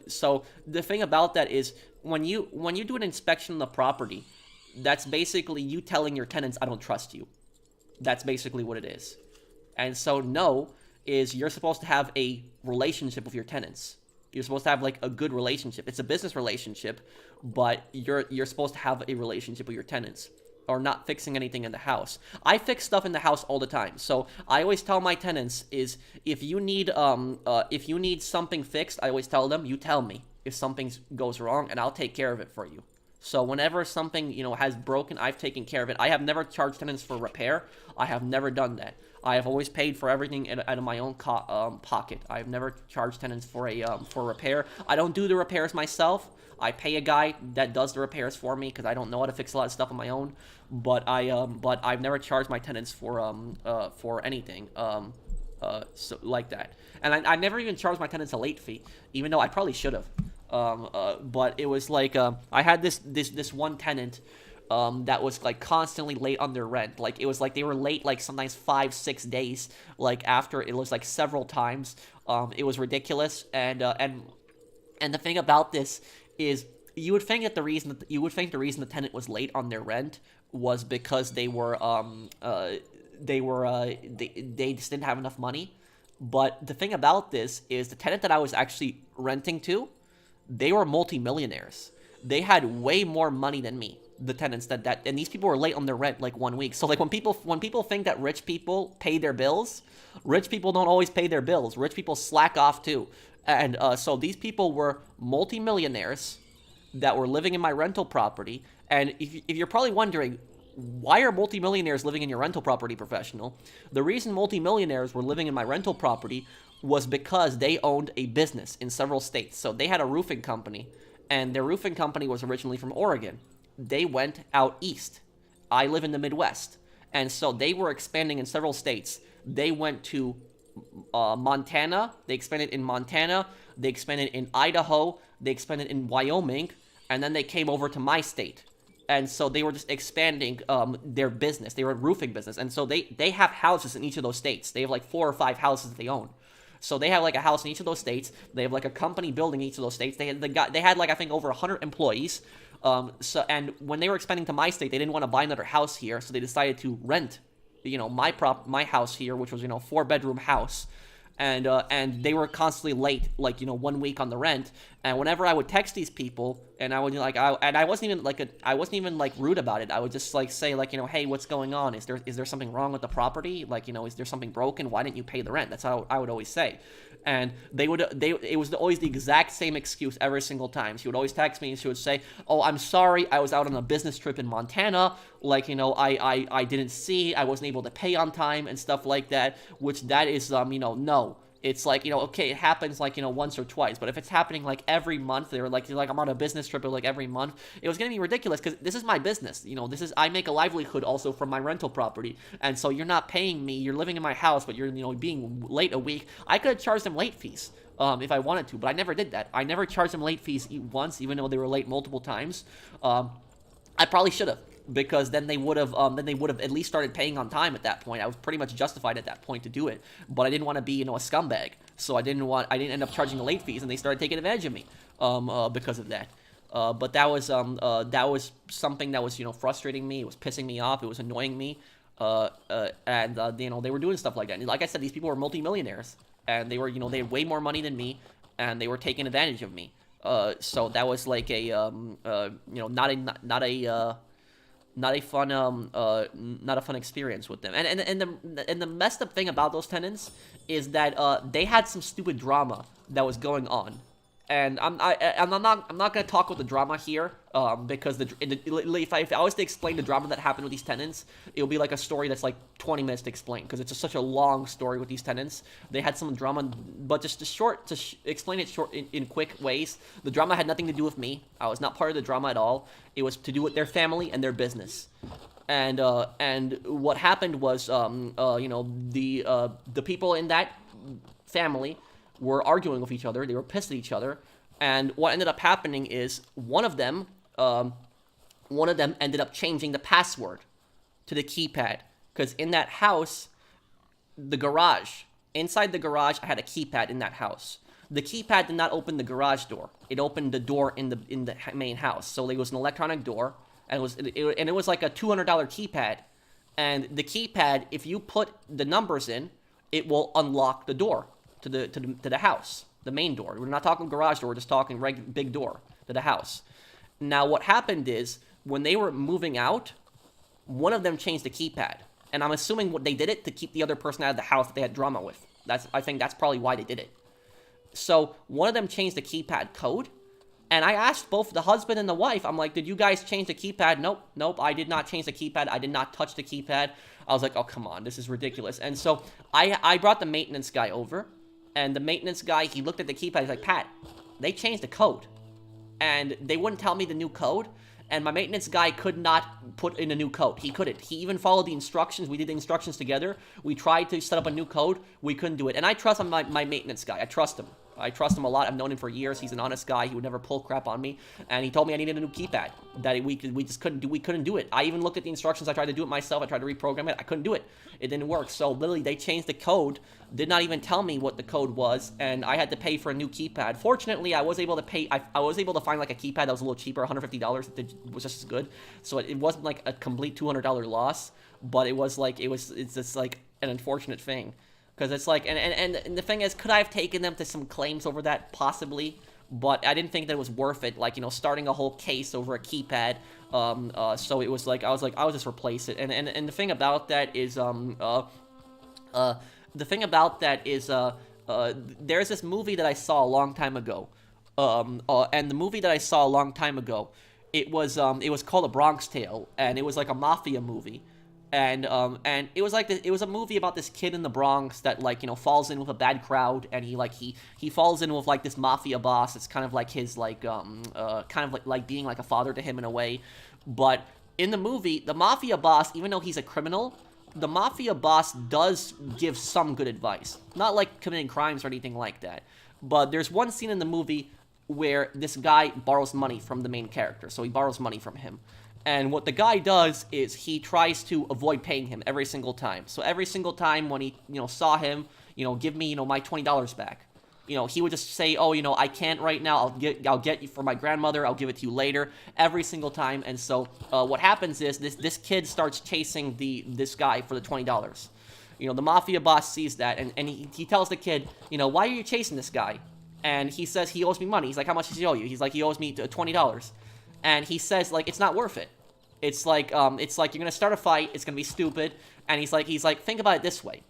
So the thing about that is when you do an inspection of the property, that's basically you telling your tenants, I don't trust you. That's basically what it is. And so no is you're supposed to have a relationship with your tenants. You're supposed to have like a good relationship. It's a business relationship, but you're supposed to have a relationship with your tenants, or not fixing anything in the house. I fix stuff in the house all the time. So I always tell my tenants is if you need something fixed, I always tell them, you tell me if something goes wrong and I'll take care of it for you. So whenever something, has broken, I've taken care of it. I have never charged tenants for repair. I have never done that. I have always paid for everything out of my own pocket. I have never charged tenants for repair. I don't do the repairs myself. I pay a guy that does the repairs for me because I don't know how to fix a lot of stuff on my own. But I've never charged my tenants for anything so like that. And I never even charged my tenants a late fee, even though I probably should have. But it was like I had this one tenant that was like constantly late on their rent. Like it was like they were late like sometimes 5-6 days. Like after it was like several times. It was ridiculous. And the thing about this is you would think the reason the tenant was late on their rent was because they just didn't have enough money. But the thing about this is the tenant that I was actually renting to, they were multimillionaires. They had way more money than me. The tenants and these people were late on their rent like 1 week. So like when people think that rich people pay their bills, rich people don't always pay their bills. Rich people slack off too. And so these people were multimillionaires that were living in my rental property. And if you're probably wondering, why are multimillionaires living in your rental property, professional? The reason multimillionaires were living in my rental property was because they owned a business in several states. So they had a roofing company, and their roofing company was originally from Oregon. They went out east. I live in the Midwest. And so they were expanding in several states. They went to Montana. They expanded in Montana. They expanded in Idaho. They expanded in Wyoming. And then they came over to my state. And so they were just expanding their business. They were a roofing business. And so they have houses in each of those states. They have like 4 or 5 houses that they own. So they have like a house in each of those states. They have like a company building in each of those states. They had like I think over 100 employees. And when they were expanding to my state, they didn't want to buy another house here, so they decided to rent, my house here, which was 4-bedroom house. And they were constantly late, 1 week on the rent. And whenever I would text these people, and I would I wasn't even rude about it. I would just say hey, what's going on? Is there something wrong with the property? Is there something broken? Why didn't you pay the rent? That's how I would always say. And it was always the exact same excuse every single time. She would always text me and she would say, oh, I'm sorry, I was out on a business trip in Montana. I didn't see, I wasn't able to pay on time and stuff like that, which that is, no. It's okay, it happens once or twice, but if it's happening every month, they're like I'm on a business trip every month, it was gonna be ridiculous because this is my business. I make a livelihood also from my rental property, and so you're not paying me. You're living in my house, but you're being late a week. I could have charged them late fees if I wanted to, but I never did that. I never charged them late fees once, even though they were late multiple times. I probably should have. Because then they would have at least started paying on time at that point. I was pretty much justified at that point to do it, but I didn't want to be a scumbag, so I didn't end up charging the late fees, and they started taking advantage of me because of that. But that was something that was frustrating me. It was pissing me off. It was annoying me, and they were doing stuff like that. And like I said, these people were multimillionaires, and they had way more money than me, and they were taking advantage of me. So that was like not a fun experience with them. And the messed up thing about those tenants is that they had some stupid drama that was going on. And I'm not gonna talk about the drama here, because if I was to explain the drama that happened with these tenants, it would be like a story that's 20 minutes to explain, because it's just such a long story with these tenants. They had some drama, but just to explain it in quick ways, the drama had nothing to do with me. I was not part of the drama at all. It was to do with their family and their business. And what happened was, the people in that family were arguing with each other. They were pissed at each other, and what ended up happening is one of them ended up changing the password to the keypad. Because in that house, the garage, inside the garage, I had a keypad in that house. The keypad did not open the garage door. It opened the door in the main house. So it was an electronic door, and it was like a $200 keypad. And the keypad, if you put the numbers in, it will unlock the door to the house, the main door. We're not talking garage door. We're just talking big door to the house. Now, what happened is when they were moving out, one of them changed the keypad, and I'm assuming what they did it to keep the other person out of the house that they had drama with. I think that's probably why they did it. So one of them changed the keypad code, and I asked both the husband and the wife, I'm like, did you guys change the keypad? Nope, I did not change the keypad. I did not touch the keypad. I was like, oh, come on, this is ridiculous. And so I brought the maintenance guy over, and the maintenance guy, he looked at the keypad, he's like, Pat, they changed the code. And they wouldn't tell me the new code, and my maintenance guy could not put in a new code. He couldn't. He even followed the instructions. We did the instructions together. We tried to set up a new code. We couldn't do it. And I trust my maintenance guy. I trust him. I trust him a lot. I've known him for years. He's an honest guy. He would never pull crap on me. And he told me I needed a new keypad. That we just couldn't do it. I even looked at the instructions. I tried to do it myself. I tried to reprogram it. I couldn't do it. It didn't work. So literally, they changed the code. Did not even tell me what the code was, and I had to pay for a new keypad. Fortunately, I was able to pay. I was able to find like a keypad that was a little cheaper, $150. That was just as good. So it wasn't like a complete $200 loss, but it's just like an unfortunate thing. Because it's like, and the thing is, could I have taken them to some claims over that? Possibly. But I didn't think that it was worth it, like, starting a whole case over a keypad. So it was like, I'll just replace it. And the thing about that is, there's this movie that I saw a long time ago. And the movie that I saw a long time ago, it was called A Bronx Tale, and it was like a mafia movie. And it was like it was a movie about this kid in the Bronx that falls in with a bad crowd, and he falls in with like this mafia boss. It's kind of like his kind of like being like a father to him in a way. But in the movie, the mafia boss, even though he's a criminal, the mafia boss does give some good advice. Not like committing crimes or anything like that. But there's one scene in the movie where this guy borrows money from the main character. So he borrows money from him. And what the guy does is he tries to avoid paying him every single time. So every single time when he, saw him, give me, my $20 back. He would just say, oh, I can't right now. I'll get you for my grandmother. I'll give it to you later. Every single time. And so what happens is this kid starts chasing this guy for the $20. The mafia boss sees that, and he tells the kid, why are you chasing this guy? And he says he owes me money. He's like, how much does he owe you? He's like, he owes me $20. And he says, like, it's not worth it. It's like you're gonna start a fight. It's gonna be stupid. And he's like, think about it this way: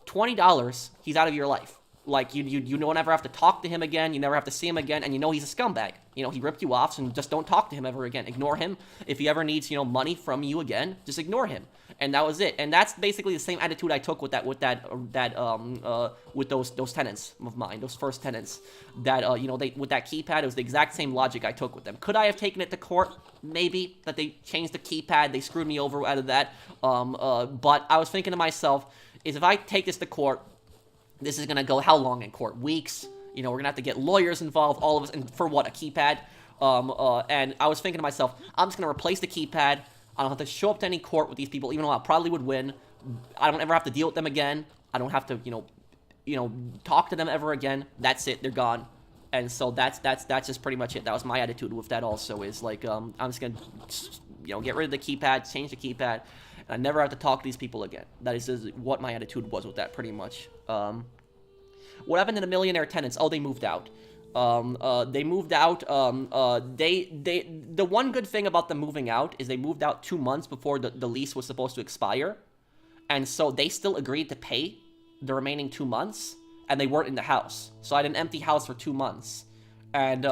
$20, he's out of your life. Like you don't ever have to talk to him again. You never have to see him again. And he's a scumbag. He ripped you off, so just don't talk to him ever again. Ignore him. If he ever needs money from you again, just ignore him. And that was it. And that's basically the same attitude I took with those tenants of mine, those first tenants. That with that keypad, it was the exact same logic I took with them. Could I have taken it to court? Maybe. That they changed the keypad, they screwed me over out of that. But I was thinking to myself, is if I take this to court, this is gonna go how long in court? Weeks. We're gonna have to get lawyers involved, all of us, and for what? A keypad. And I was thinking to myself, I'm just gonna replace the keypad. I don't have to show up to any court with these people, even though I probably would win. I don't ever have to deal with them again. I don't have to, talk to them ever again. That's it. They're gone. And so that's just pretty much it. That was my attitude with that. Also, is like I'm just gonna get rid of the keypad, change the keypad, and I never have to talk to these people again. That is just what my attitude was with that, pretty much. What happened to the millionaire tenants? Oh, they moved out. They moved out. The one good thing about them moving out is they moved out 2 months before the lease was supposed to expire. And so they still agreed to pay the remaining 2 months, and they weren't in the house. So I had an empty house for 2 months. And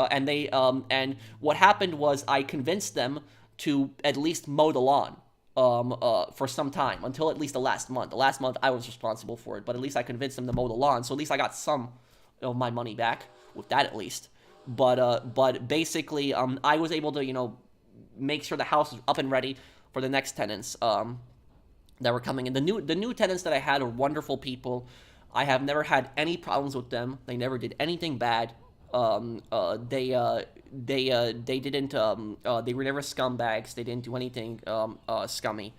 what happened was I convinced them to at least mow the lawn. For some time, until at least the last month. The last month I was responsible for it, but at least I convinced them to mow the lawn, so at least I got some of my money back with that, at least. But basically, I was able to, make sure the house was up and ready for the next tenants, that were coming in. The new tenants that I had are wonderful people. I have never had any problems with them. They never did anything bad. They were never scumbags. They didn't do anything scummy.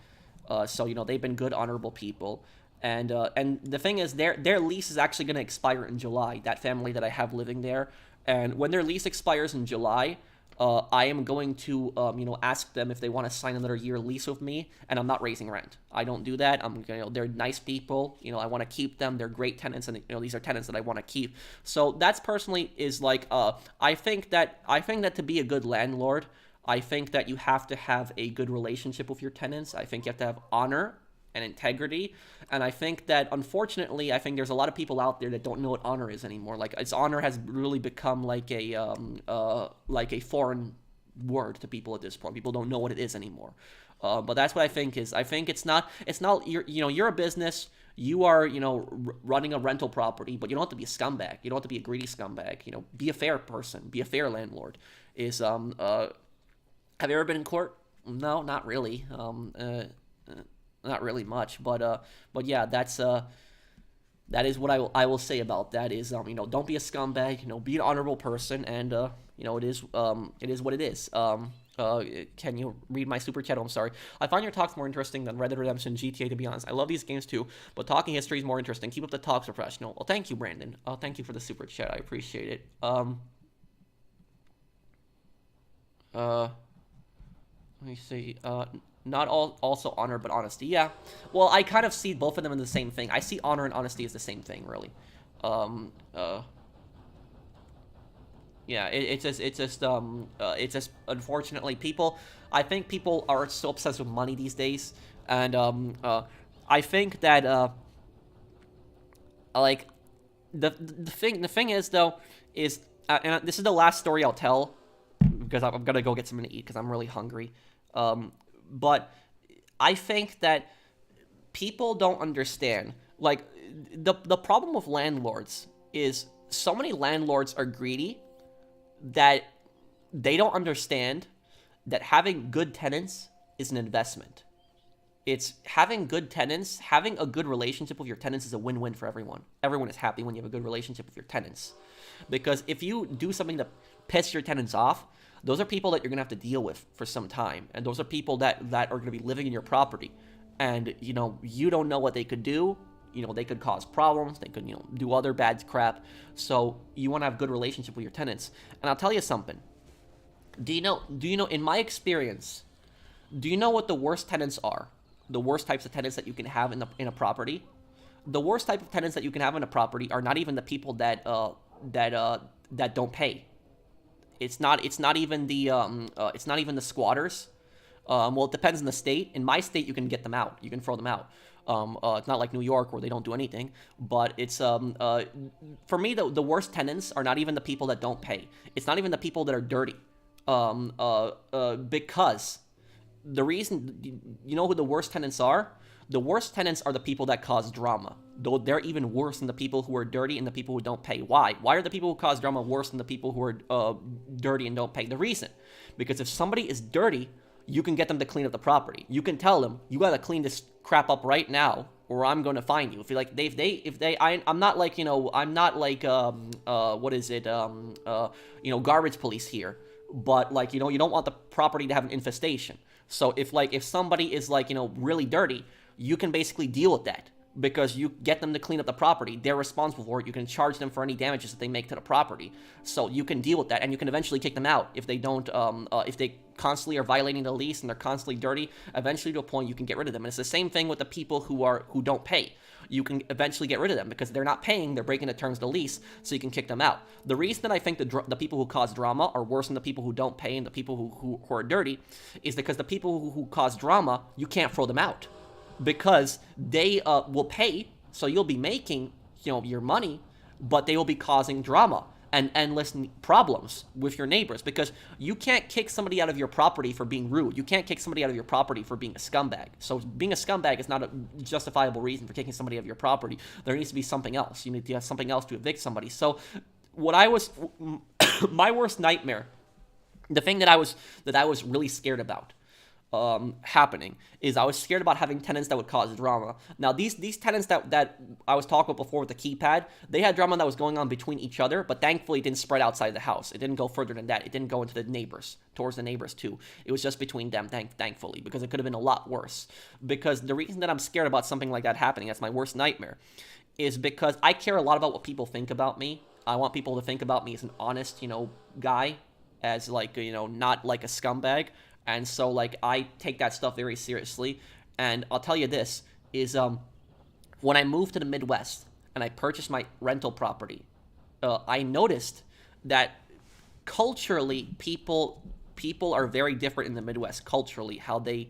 So they've been good, honorable people. And the thing is, their lease is actually going to expire in July. That family that I have living there, and when their lease expires in July, I am going to ask them if they want to sign another year lease with me, and I'm not raising rent. I don't do that. They're nice people. I want to keep them. They're great tenants, and these are tenants that I want to keep. So that's personally is like I think that to be a good landlord, I think that you have to have a good relationship with your tenants. I think you have to have honor and integrity. And I think that, unfortunately, I think there's a lot of people out there that don't know what honor is anymore. Like, honor has really become like a foreign word to people at this point. People don't know what it is anymore. But that's what I think is. I think it's not. You're a business. You are running a rental property, but you don't have to be a scumbag. You don't have to be a greedy scumbag. Be a fair person. Be a fair landlord. Have you ever been in court? No, not really. Not really much, but yeah, that is what I will say about that is don't be a scumbag, be an honorable person, and it is what it is. Can you read my super chat? I'm sorry. I find your talks more interesting than Red Dead Redemption, GTA, to be honest. I love these games too, but talking history is more interesting. Keep up the talks, professional. Well, thank you, Brandon. Thank you for the super chat. I appreciate it. Let me see. Not all also honor, but honesty. Yeah. Well, I kind of see both of them in the same thing. I see honor and honesty as the same thing, really. Yeah. It's just unfortunately I think people are so obsessed with money these days, and I think that like the thing is though is and this is the last story I'll tell because I'm gonna go get something to eat because I'm really hungry. But I think that people don't understand, like, the problem with landlords is so many landlords are greedy that they don't understand that having good tenants is an investment. It's having good tenants, having a good relationship with your tenants is a win-win for everyone. Everyone is happy when you have a good relationship with your tenants. Because if you do something to piss your tenants off, those are people that you're going to have to deal with for some time. And those are people that are going to be living in your property. And, you don't know what they could do. They could cause problems. They could, do other bad crap. So you want to have a good relationship with your tenants. And I'll tell you something. Do you know, in my experience, do you know what the worst tenants are? The worst types of tenants that you can have in a property? The worst type of tenants that you can have in a property are not even the people that don't pay. It's not even the squatters. Well, it depends on the state. In my state, you can get them out. You can throw them out. It's not like New York where they don't do anything. But it's for me, the worst tenants are not even the people that don't pay. It's not even the people that are dirty. Because the reason, who the worst tenants are? The worst tenants are the people that cause drama. Though they're even worse than the people who are dirty and the people who don't pay. Why? Why are the people who cause drama worse than the people who are dirty and don't pay? The reason. Because if somebody is dirty, you can get them to clean up the property. You can tell them, you gotta clean this crap up right now, or I'm gonna fine you. If you like, I'm not like, garbage police here. But like, you don't want the property to have an infestation. So if somebody is like, really dirty, you can basically deal with that because you get them to clean up the property. They're responsible for it. You can charge them for any damages that they make to the property. So you can deal with that, and you can eventually kick them out if they don't. If they constantly are violating the lease and they're constantly dirty, eventually to a point you can get rid of them. And it's the same thing with the people who don't pay. You can eventually get rid of them because they're not paying, they're breaking the terms of the lease, so you can kick them out. The reason that I think the people who cause drama are worse than the people who don't pay and the people who are dirty is because the people who cause drama, you can't throw them out because they will pay, so you'll be making your money, but they will be causing drama and endless problems with your neighbors because you can't kick somebody out of your property for being rude. You can't kick somebody out of your property for being a scumbag. So being a scumbag is not a justifiable reason for kicking somebody out of your property. There needs to be something else. You need to have something else to evict somebody. So my worst nightmare, the thing that I was really scared about happening is I was scared about having tenants that would cause drama. Now these tenants that I was talking about before with the keypad, they had drama that was going on between each other, but thankfully it didn't spread outside the house. It didn't go further than that. It didn't go into the neighbors, towards the neighbors too. It was just between them, thankfully, because it could have been a lot worse. Because the reason that I'm scared about something like that happening, that's my worst nightmare, is because I care a lot about what people think about me. I want people to think about me as an honest, guy, as like, not like a scumbag. And so, like, I take that stuff very seriously. And I'll tell you this, is when I moved to the Midwest and I purchased my rental property, I noticed that culturally, people are very different in the Midwest. Culturally, how they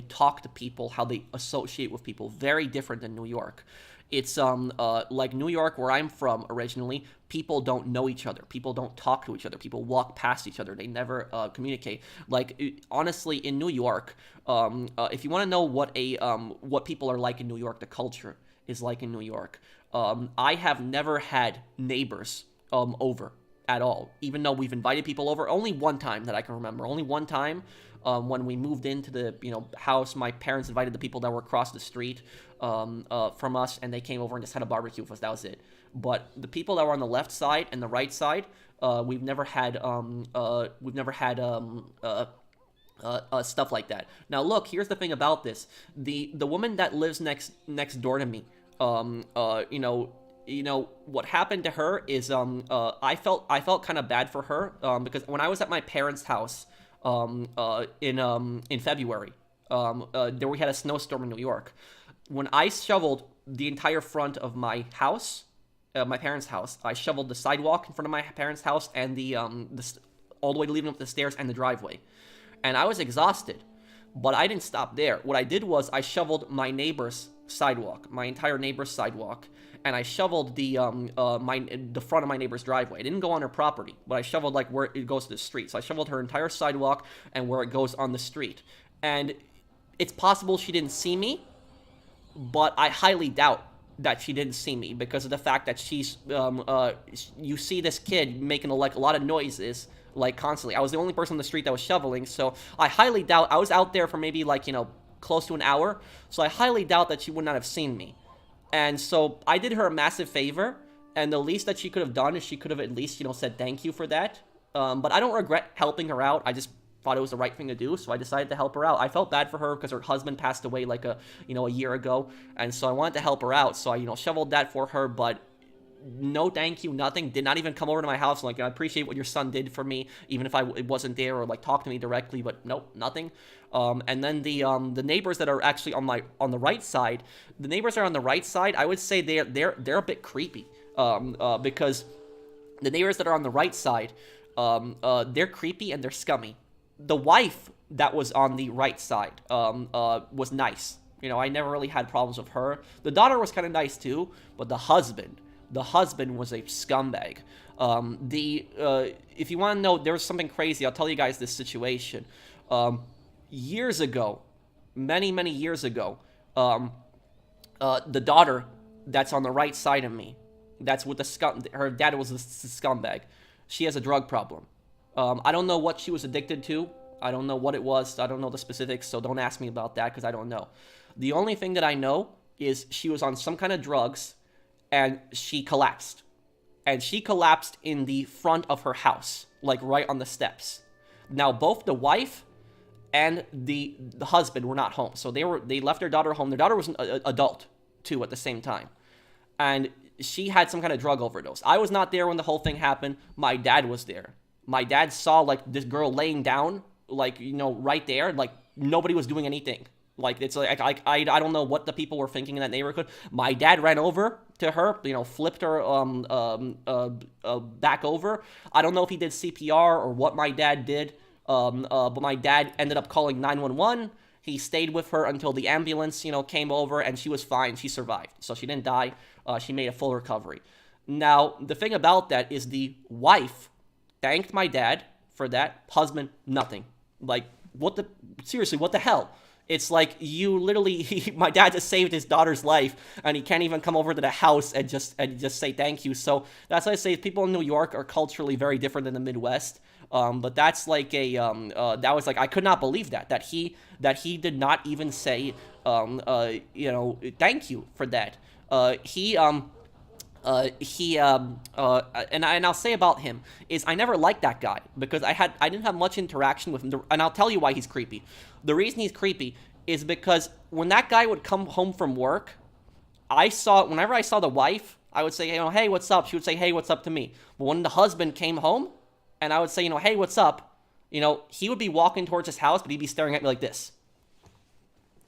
talk to people, how they associate with people, very different than New York. It's like New York, where I'm from originally, people don't know each other. People don't talk to each other. People walk past each other. They never communicate. Like, honestly, in New York, if you want to know what people are like in New York, the culture is like in New York. I have never had neighbors over at all, even though we've invited people over. Only one time that I can remember. Only one time. When we moved into the house, my parents invited the people that were across the street from us, and they came over and just had a barbecue with us. That was it. But the people that were on the left side and the right side, we've never had stuff like that. Now look, here's the thing about this: the woman that lives next door to me, what happened to her is I felt kind of bad for her because when I was at my parents' house. In February, there we had a snowstorm in New York. When I shoveled the entire front of my house, my parents' house, I shoveled the sidewalk in front of my parents' house and all the way leading up the stairs and the driveway. And I was exhausted, but I didn't stop there. What I did was I shoveled my neighbor's sidewalk, my entire neighbor's sidewalk, and I shoveled the front of my neighbor's driveway. I didn't go on her property, but I shoveled like where it goes to the street. So I shoveled her entire sidewalk and where it goes on the street. And it's possible she didn't see me, but I highly doubt that she didn't see me because of the fact that she's you see this kid making a lot of noises like constantly. I was the only person on the street that was shoveling, so I highly doubt. I was out there for maybe like close to an hour, so I highly doubt that she would not have seen me. And so I did her a massive favor, and the least that she could have done is she could have at least, said thank you for that. But I don't regret helping her out. I just thought it was the right thing to do, so I decided to help her out. I felt bad for her because her husband passed away like a year ago, and so I wanted to help her out. So I, shoveled that for her, but no thank you, nothing. Did not even come over to my house. Like, I appreciate what your son did for me, even if it wasn't there, or like talk to me directly, but nope, nothing. And then the neighbors that are actually on the right side, the neighbors that are on the right side, I would say they're a bit creepy, because the neighbors that are on the right side, they're creepy and they're scummy. The wife that was on the right side was nice. I never really had problems with her. The daughter was kind of nice too, but the husband was a scumbag. If you want to know, there was something crazy. I'll tell you guys this situation. Years ago, many years ago, the daughter that's on the right side of me, that's with her dad was a scumbag. She has a drug problem. I don't know what she was addicted to. I don't know what it was. I don't know the specifics, so don't ask me about that because I don't know. The only thing that I know is she was on some kind of drugs, and she collapsed. And she collapsed in the front of her house, like right on the steps. Now, both the wife and the husband were not home, so they left their daughter home. Their daughter was an adult too at the same time, and she had some kind of drug overdose. I was not there when the whole thing happened. My dad was there. My dad saw like this girl laying down, like right there, like nobody was doing anything. Like, it's like I don't know what the people were thinking in that neighborhood. My dad ran over to her, flipped her back over. I don't know if he did CPR or what my dad did, but my dad ended up calling 911. He stayed with her until the ambulance, came over, and she was fine. She survived, so she didn't die. She made a full recovery. Now, the thing about that is the wife thanked my dad for that. Husband, nothing. Like, seriously, what the hell? It's like you literally, my dad just saved his daughter's life, and he can't even come over to the house and just say thank you. So that's why I say people in New York are culturally very different than the Midwest. But that's like that was like, I could not believe that he did not even say, thank you for that. And I'll say about him is I never liked that guy because I didn't have much interaction with him, and I'll tell you why he's creepy. The reason he's creepy is because when that guy would come home from work, whenever I saw the wife, I would say, hey, what's up? She would say, hey, what's up to me. But when the husband came home, and I would say, hey, what's up? He would be walking towards his house, but he'd be staring at me like this,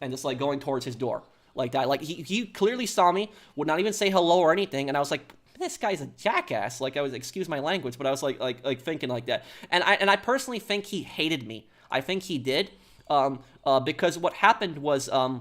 and just like going towards his door. Like that, like he clearly saw me, would not even say hello or anything, and I was like, this guy's a jackass. Like, I was, excuse my language, but I was like thinking like that, and I personally think he hated me. I think he did, because what happened was, I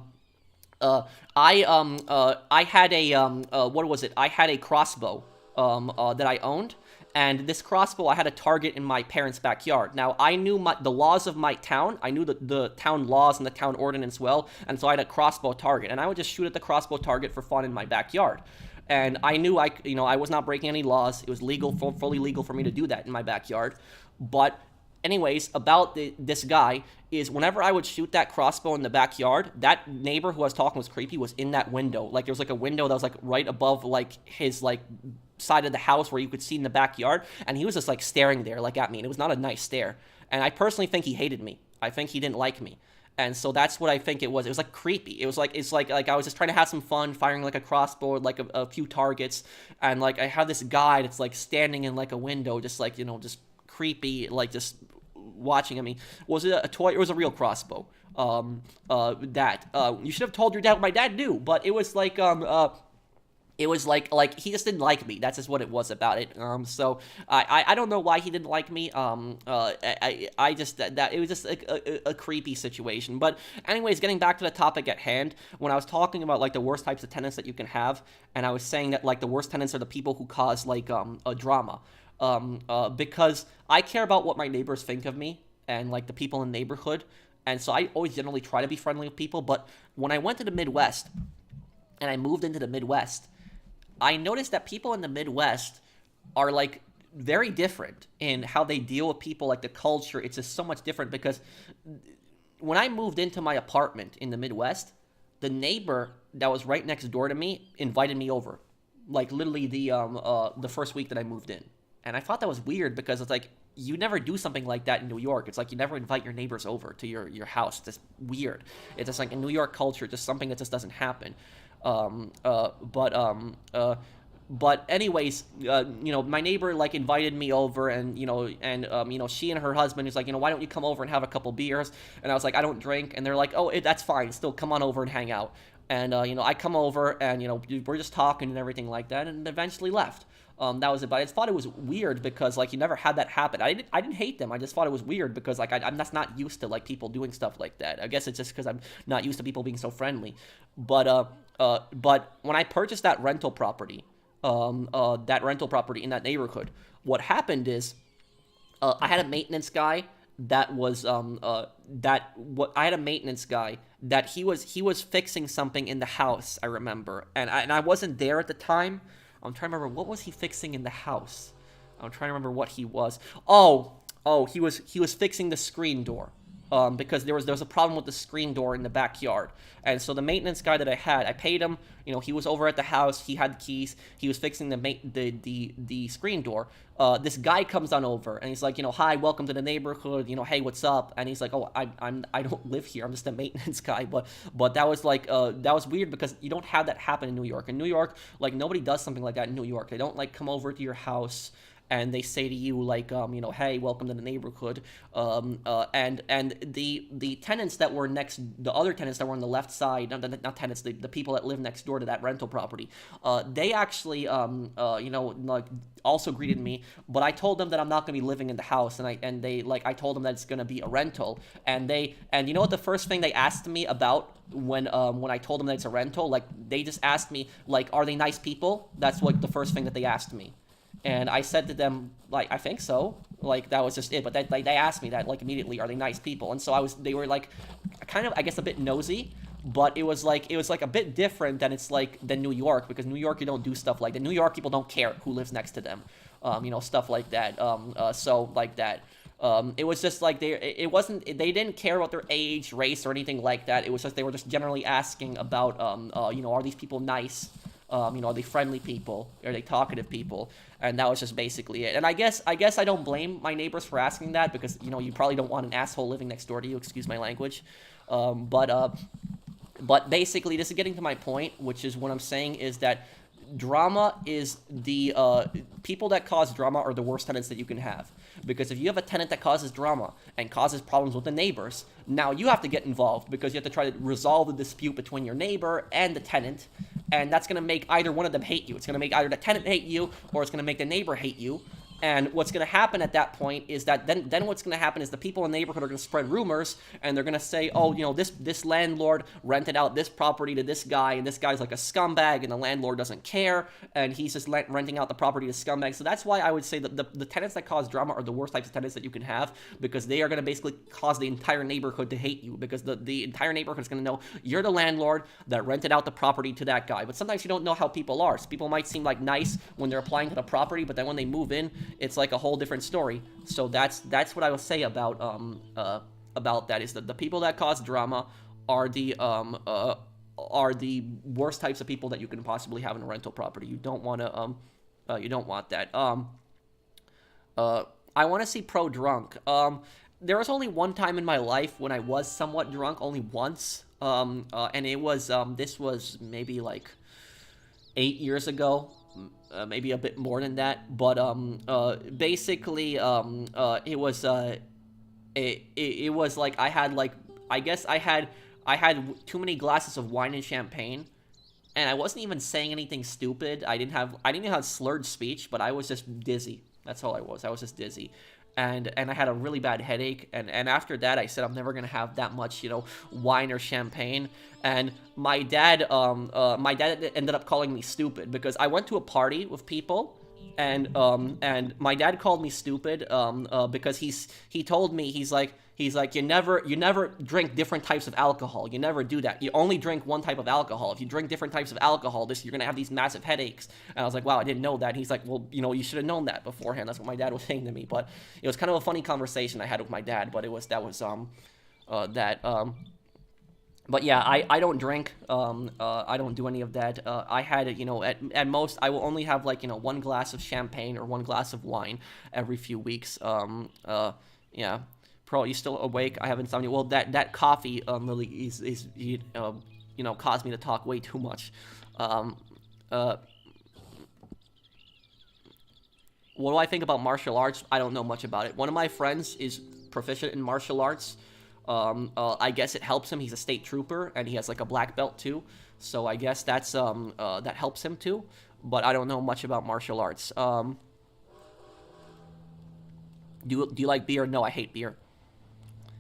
had a what was it? I had a crossbow that I owned. And this crossbow, I had a target in my parents' backyard. Now, I knew the laws of my town. I knew the town laws and the town ordinance well, and so I had a crossbow target. And I would just shoot at the crossbow target for fun in my backyard. And I knew I was not breaking any laws. It was legal, fully legal for me to do that in my backyard. But anyways, about this guy is whenever I would shoot that crossbow in the backyard, that neighbor who I was talking was creepy was in that window. Like, there was like a window that was like right above like his like side of the house where you could see in the backyard, and he was just like staring there like at me, and it was not a nice stare. And I personally think he hated me. I think he didn't like me. And so that's what I think it was. It was like creepy. It was like, it's like I was just trying to have some fun firing like a crossbow, like a few targets, and like I have this guy that's like standing in like a window, just like, just creepy, like just watching at me. Was it a toy or was it a real crossbow? You should have told your dad what my dad knew, but it was like it was like he just didn't like me. That's just what it was about it. So I don't know why he didn't like me. I just that it was just a creepy situation. But anyways, getting back to the topic at hand, when I was talking about like the worst types of tenants that you can have, and I was saying that like the worst tenants are the people who cause like a drama. Because I care about what my neighbors think of me and like the people in the neighborhood, and so I always generally try to be friendly with people. But when I went to the Midwest and I moved into the Midwest, I noticed that people in the Midwest are like very different in how they deal with people, like the culture. It's just so much different because when I moved into my apartment in the Midwest, the neighbor that was right next door to me invited me over, like literally the first week that I moved in. And I thought that was weird because it's like, you never do something like that in New York. It's like you never invite your neighbors over to your house. It's just weird. It's just like in New York culture, just something that just doesn't happen. But anyways, my neighbor like invited me over, and she and her husband is like, why don't you come over and have a couple beers? And I was like, I don't drink. And they're like, oh, that's fine. Still come on over and hang out. And I come over, and we're just talking and everything like that, and eventually left. That was it. But I just thought it was weird because like you never had that happen. I didn't hate them. I just thought it was weird because like I'm just not used to like people doing stuff like that. I guess it's just because I'm not used to people being so friendly. But when I purchased that rental property in that neighborhood, what happened is I had a maintenance guy that was I had a maintenance guy that he was fixing something in the house, I remember, and I wasn't there at the time. I'm trying to remember, what was he fixing in the house? I'm trying to remember what he was. Oh, he was fixing the screen door. Because there was a problem with the screen door in the backyard. And so the maintenance guy that I had, I paid him, he was over at the house, he had the keys, he was fixing the screen door. This guy comes on over and he's like, hi, welcome to the neighborhood, hey, what's up? And he's like, oh, I don't live here, I'm just a maintenance guy. But that was like that was weird because you don't have that happen in New York. In New York, like nobody does something like that in New York. They don't like come over to your house and they say to you like, hey, welcome to the neighborhood. And the tenants that were the other tenants that were on the left side, not tenants, the people that live next door to that rental property, they actually, like also greeted me, but I told them that I'm not going to be living in the house, and I told them that it's going to be a rental, and you know what the first thing they asked me about when I told them that it's a rental, like they just asked me like, are they nice people? That's like the first thing that they asked me. And I said to them, like, I think so. Like, that was just it. But they asked me that, like, immediately, are they nice people? And so they were, like, kind of, I guess, a bit nosy. But it was like a bit different than New York. Because New York, you don't do stuff like that. New York, people don't care who lives next to them. Stuff like that. So, like that. It was just like it wasn't, they didn't care about their age, race, or anything like that. It was just, they were just generally asking about, you know, are these people nice? You know, are they friendly people? Are they talkative people? And that was just basically it. And I guess I don't blame my neighbors for asking that, because, you know, you probably don't want an asshole living next door to you, excuse my language. But basically, this is getting to my point, which is what I'm saying is that drama is the, people that cause drama are the worst tenants that you can have. Because if you have a tenant that causes drama and causes problems with the neighbors, now you have to get involved, because you have to try to resolve the dispute between your neighbor and the tenant, and that's going to make either one of them hate you. It's going to make either the tenant hate you, or it's going to make the neighbor hate you. And what's going to happen at that point is that then what's going to happen is the people in the neighborhood are going to spread rumors, and they're going to say, oh, you know, this landlord rented out this property to this guy, and this guy's like a scumbag, and the landlord doesn't care, and he's just renting out the property to scumbags. So that's why I would say that the tenants that cause drama are the worst types of tenants that you can have, because they are going to basically cause the entire neighborhood to hate you, because the entire neighborhood is going to know you're the landlord that rented out the property to that guy. But sometimes you don't know how people are. So people might seem like nice when they're applying to the property, but then when they move in, it's like a whole different story. So that's what I will say about that, is that the people that cause drama are the worst types of people that you can possibly have in a rental property. You don't want to you don't want that. I want to see pro drunk. There was only one time in my life when I was somewhat drunk, only once. And it was this was maybe like 8 years ago. Maybe a bit more than that, but basically it was it was like I had like, I guess I had too many glasses of wine and champagne, and I wasn't even saying anything stupid. I didn't even have slurred speech, but I was just dizzy. That's all I was. I was just dizzy. And I had a really bad headache, and after that I said I'm never gonna have that much, you know, wine or champagne. And my dad ended up calling me stupid, because I went to a party with people, and my dad called me stupid because he told me, he's like you never drink different types of alcohol. You never do that. You only drink one type of alcohol. If you drink different types of alcohol, you're gonna have these massive headaches. And I was like, wow, I didn't know that. And he's like, well, you know, you should have known that beforehand. That's what my dad was saying to me. But it was kind of a funny conversation I had with my dad. But But yeah, I don't drink. I don't do any of that. I had, you know, at most I will only have like, you know, one glass of champagne or one glass of wine every few weeks. Yeah. Pro, you still awake? I have insomnia. Well, that coffee really is you know, caused me to talk way too much. What do I think about martial arts? I don't know much about it. One of my friends is proficient in martial arts. I guess it helps him. He's a state trooper, and he has like a black belt too. So I guess that's that helps him too. But I don't know much about martial arts. Do you like beer? No, I hate beer.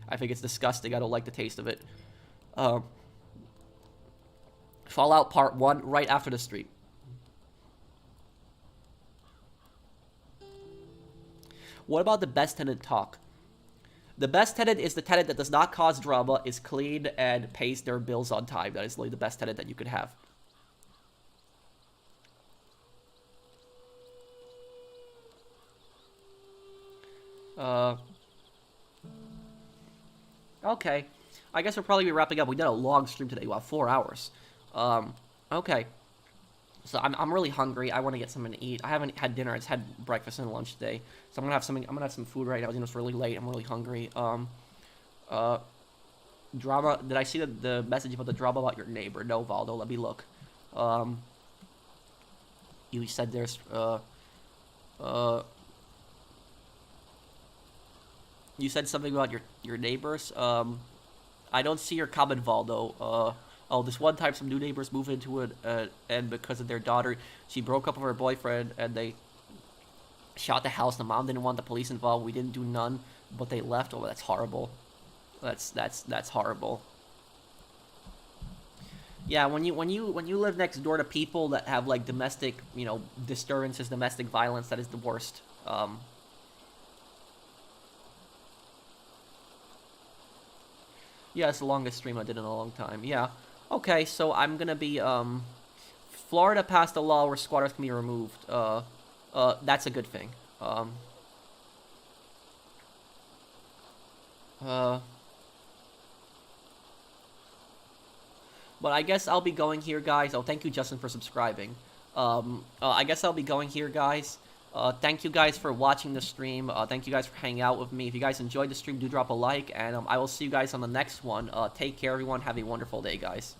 I think it's disgusting. I don't like the taste of it. Fallout Part 1, right after the stream. What about the best tenant talk? The best tenant is the tenant that does not cause drama, is clean, and pays their bills on time. That is really the best tenant that you could have. Okay. I guess we'll probably be wrapping up. We did a long stream today. Wow, 4 hours. Okay. So I'm really hungry. I want to get something to eat. I haven't had dinner. I just had breakfast and lunch today. So I'm gonna have something. I'm gonna have some food right now. You know, it's really late. I'm really hungry. Drama. Did I see the message about the drama about your neighbor? No, Valdo. Let me look. You said there's you said something about your neighbors. I don't see your comment, Valdo. Oh, this one time some new neighbors moved into it, and because of their daughter, she broke up with her boyfriend, and they shot the house. The mom didn't want the police involved. We didn't do none, but they left. Oh, that's horrible. That's horrible. Yeah, when you live next door to people that have like domestic, you know, disturbances, domestic violence, that is the worst. Yeah, it's the longest stream I did in a long time. Yeah. Okay, so I'm gonna be, Florida passed a law where squatters can be removed. That's a good thing. But I guess I'll be going here, guys. Oh, thank you, Justin, for subscribing. I guess I'll be going here, guys. Thank you guys for watching the stream. Thank you guys for hanging out with me. If you guys enjoyed the stream, do drop a like, and I will see you guys on the next one. Take care, everyone. Have a wonderful day, guys.